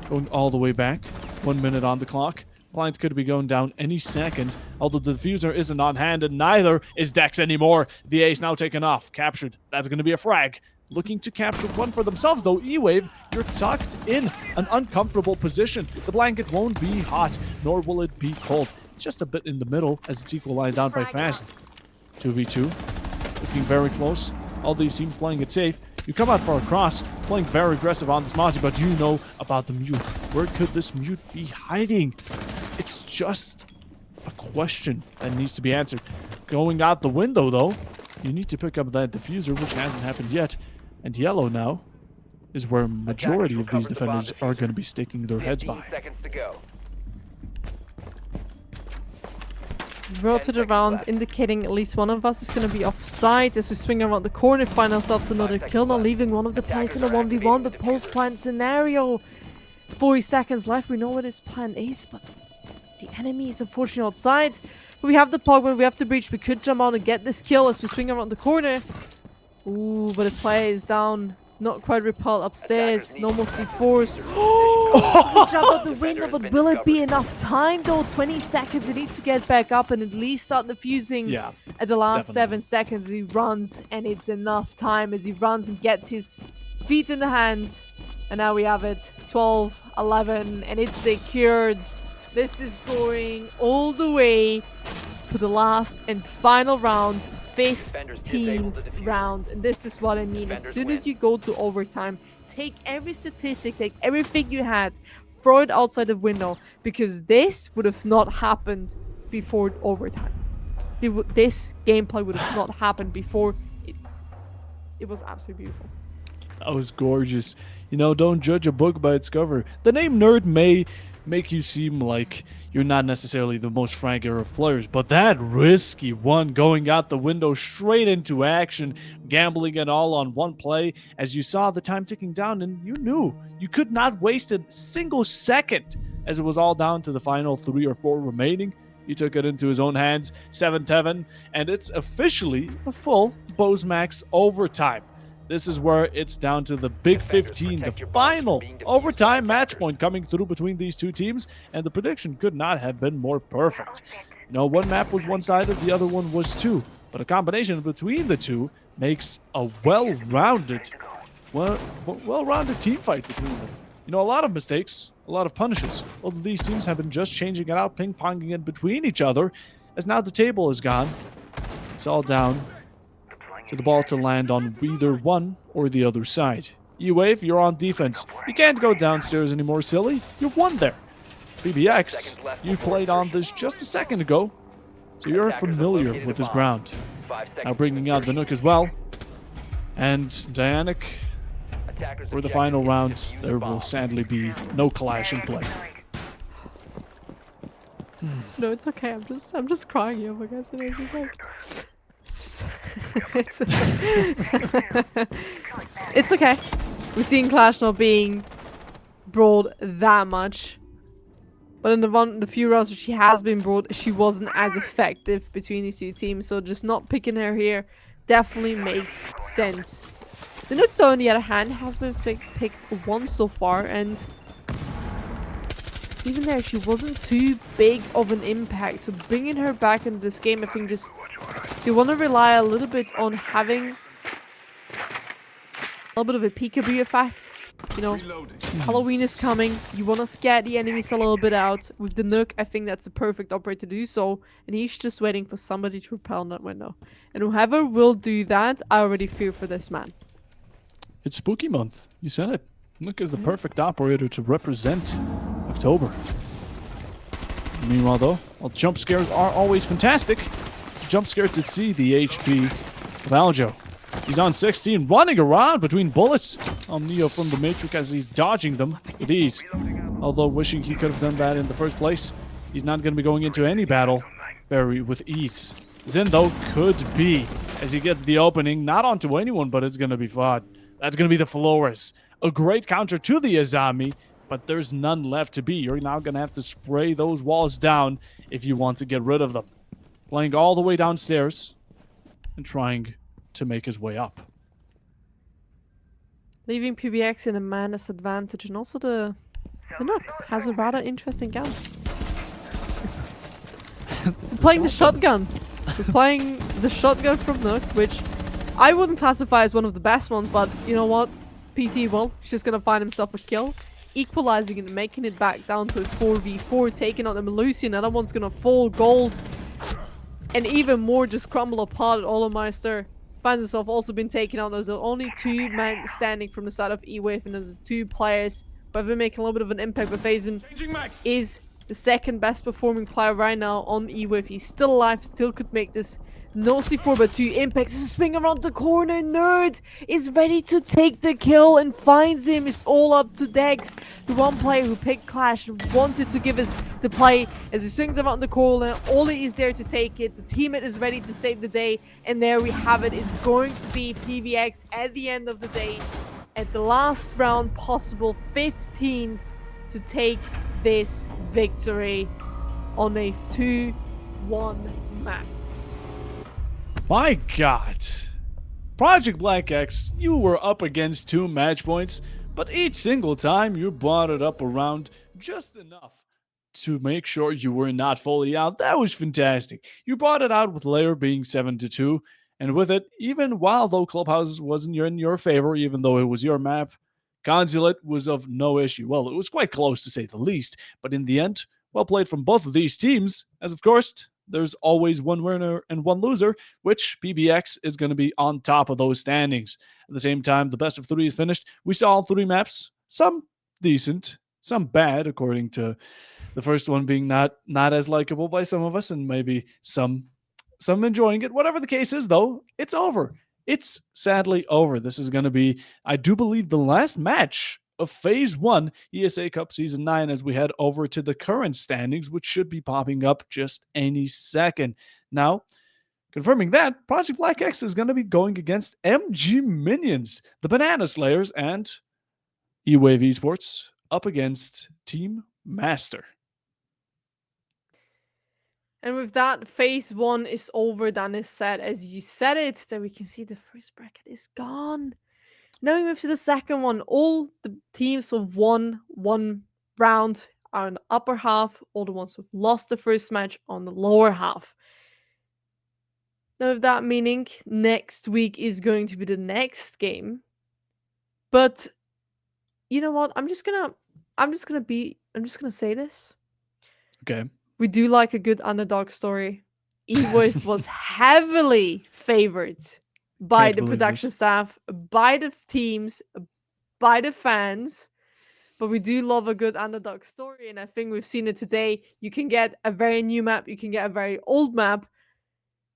going all the way back. 1 minute on the clock. Client could be going down any second, although the diffuser isn't on hand, and neither is Dex anymore. The ace now taken off, captured. That's going to be a frag. Looking to capture one for themselves, though. EWAVE, you're tucked in an uncomfortable position. The blanket won't be hot, nor will it be cold. It's just a bit in the middle, as it's equalized out by Fast. 2v2, looking very close. All these teams playing it safe. You come out for a cross, playing very aggressive on this Mozzie, but you know about the mute. Where could this mute be hiding? It's just a question that needs to be answered. Going out the window, though, you need to pick up that diffuser, which hasn't happened yet. And yellow now is where majority of these defenders are going to be sticking their heads by. 15 seconds to go. Rotate around, indicating at least one of us is going to be offside as we swing around the corner, find ourselves another kill, not leaving one of the players in a 1v1, but post-plan scenario. 40 seconds left, we know what his plan is, but the enemy is unfortunately outside. We have the Pogman, we have the breach, we could jump out and get this kill as we swing around the corner. Ooh, but the player is down, not quite repelled upstairs, no more C4s. Oh, good job on the Defender window, has but been will it be discovered. enough time though? 20 seconds, he needs to get back up and at least start defusing Yeah, at the last definitely. 7 seconds. He runs, and it's enough time as he runs and gets his feet in the hand. And now we have it, 12, 11, and it's secured. This is going all the way to the last and final round, Defenders disabled 15th the diffuser. round. And this is what I mean. As Defenders soon win. as you go to overtime, take every statistic, take everything you had, throw it outside the window, because this would have not happened before overtime. This gameplay would have not happened before. It was absolutely beautiful. That was gorgeous. You know, don't judge a book by its cover. The name nerd may make you seem like you're not necessarily the most frank of players, but that risky one going out the window straight into action, gambling it all on one play, as you saw the time ticking down, and you knew you could not waste a single second, as it was all down to the final 3 or 4 remaining. He took it into his own hands, 7-7, and it's officially a full Bosmax overtime. This is where it's down to the Big Defenders, 15, the protect your bombs final from being defused overtime by match attackers. point coming through between these two teams, and the prediction could not have been more perfect. You know, one map was one-sided, the other one was two, but a combination between the two makes a well-rounded team fight between them. You know, a lot of mistakes, a lot of punishes. Both of these teams have been just changing it out, ping-ponging it between each other, as now the table is gone. It's all down to the ball to land on either one or the other side. EWAVE, you're on defense. You can't go downstairs anymore, silly. You're one there. BBX, you played on this just a second ago, so you're Attackers have familiar located with a this bomb. ground. 5 seconds Now to bringing out the insertion. Nook as well. And Dianic, Attackers for the objective final is to round, defuse there the will bomb. sadly be no clash in play. No, it's okay. I'm just crying here, I guess. And I'm just like, it's it's okay. We're seeing Clash not being brought that much, but in the few rounds that she has been brought, she wasn't as effective between these two teams. So just not picking her here definitely makes sense. The Nook, though, on the other hand, has been picked once so far, and even there, she wasn't too big of an impact. So bringing her back into this game, I think just they want to rely a little bit on having a little bit of a peekaboo effect. You know, Halloween is coming. You want to scare the enemies a little bit out. With the Nook, I think that's a perfect operator to do so. And he's just waiting for somebody to repel that window. And whoever will do that, I already fear for this man. It's spooky month. You said it. Nook is the perfect operator to represent October. Meanwhile, though, while jump scares are always fantastic, it's a jump scare to see the HP of Aljo. He's on 16, running around between bullets on Neo from the Matrix as he's dodging them with ease. Although wishing he could have done that in the first place, he's not going to be going into any battle very with ease. Zin, though, could be, as he gets the opening, not onto anyone, but it's going to be VOD. That's going to be the Flores. A great counter to the Azami, but there's none left to be. You're now going to have to spray those walls down if you want to get rid of them. Playing all the way downstairs and trying to make his way up. Leaving PBX in a man's advantage, and also the Nook has a rather interesting gun. We're playing the shotgun. We're playing the shotgun from Nook, which I wouldn't classify as one of the best ones, but you know what? PT will. He's just gonna find himself a kill, equalizing and making it back down to a 4v4, taking out the Melusi. Another one's gonna fall gold, and even more just crumble apart. Olomeister finds himself also been taken out. There's only 2 men standing from the side of EWAVE, and there's 2 players, but they're making a little bit of an impact. But Fazen is the second best performing player right now on EWAVE. He's still alive, still could make this. No C4, but 2 impacts. Swing around the corner. Nerd is ready to take the kill and finds him. It's all up to Dex, the one player who picked Clash and wanted to give us the play. As he swings around the corner, Oli is there to take it. The teammate is ready to save the day, and there we have it. It's going to be PBX at the end of the day, at the last round possible, 15th, to take this victory on a 2-1 match. My God. Project Black X, you were up against 2 match points, but each single time you brought it up around just enough to make sure you were not fully out. That was fantastic. You brought it out with Lair being 7-2, and with it, even while though Clubhouse wasn't in your favor, even though it was your map, Consulate was of no issue. Well, it was quite close to say the least, but in the end, well played from both of these teams, as of course, there's always one winner and one loser, which PBX is going to be on top of those standings. At the same time, the best of three is finished. We saw all three maps, some decent, some bad, according to the first one being not as likable by some of us, and maybe some enjoying it. Whatever the case is, though, it's over. It's sadly over. This is going to be, I do believe, the last match of Phase 1 ESA Cup Season 9 as we head over to the current standings, which should be popping up just any second. Now, confirming that, Project Black X is going to be going against MG Minions, the Banana Slayers, and EWAVE Esports up against Team Master. And with that, phase 1 is over. Done is said, as you said it, that we can see the first bracket is gone. Now we move to the second one. All the teams who've won one round are in the upper half. All the ones who've lost the first match on the lower half. Now, with that meaning, next week is going to be the next game. But you know what? I'm just gonna say this. Okay. We do like a good underdog story. EWAVE was heavily favored by Can't the believe production this. staff, by the teams, by the fans. But we do love a good underdog story, and I think we've seen it today. You can get a very new map, you can get a very old map,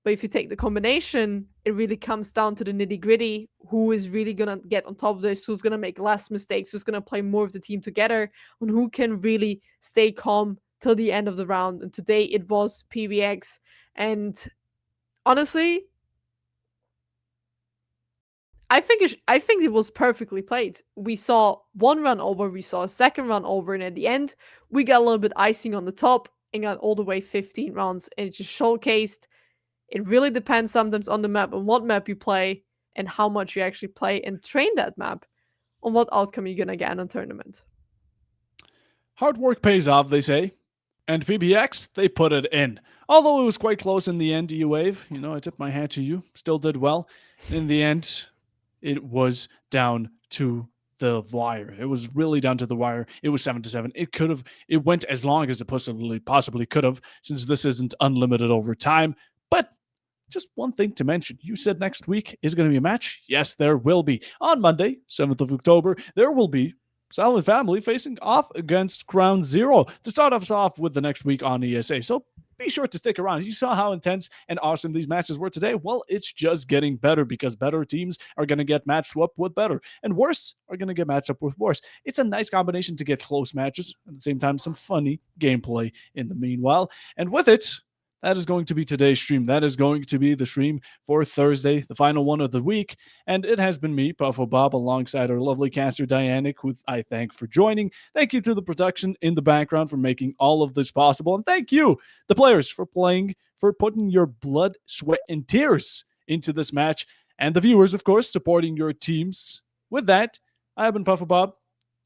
but if you take the combination, it really comes down to the nitty-gritty. Who is really gonna get on top of this? Who's gonna make less mistakes? Who's gonna play more of the team together? And who can really stay calm till the end of the round? And today it was PBX. And honestly, I think it was perfectly played. We saw one run over, we saw a second run over, and at the end, we got a little bit icing on the top and got all the way 15 rounds. And it just showcased it really depends sometimes on the map and what map you play and how much you actually play and train that map on what outcome you're gonna get in a tournament. Hard work pays off, they say. And PBX, they put it in. Although it was quite close in the end, EWAVE, I tip my hat to you. Still did well. In the end, it was down to the wire. It was really down to the wire. It was 7-7. It went as long as it possibly could have, since this isn't unlimited over time. But just one thing to mention. You said next week is going to be a match. Yes, there will be. On Monday, 7th of October, there will be Silent Family facing off against Ground Zero to start us off with the next week on ESA. So be sure to stick around. You saw how intense and awesome these matches were today. Well, it's just getting better because better teams are going to get matched up with better, and worse are going to get matched up with worse. It's a nice combination to get close matches, at the same time, some funny gameplay in the meanwhile. And with it, that is going to be today's stream. That is going to be the stream for Thursday, the final one of the week. And it has been me, Puffo Bob, alongside our lovely caster, Dianic, who I thank for joining. Thank you to the production in the background for making all of this possible. And thank you, the players, for playing, for putting your blood, sweat, and tears into this match. And the viewers, of course, supporting your teams. With that, I have been Puffo Bob.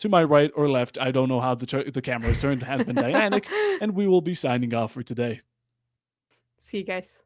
To my right or left, I don't know how the camera is turned, has been Dianic. And we will be signing off for today. See you guys.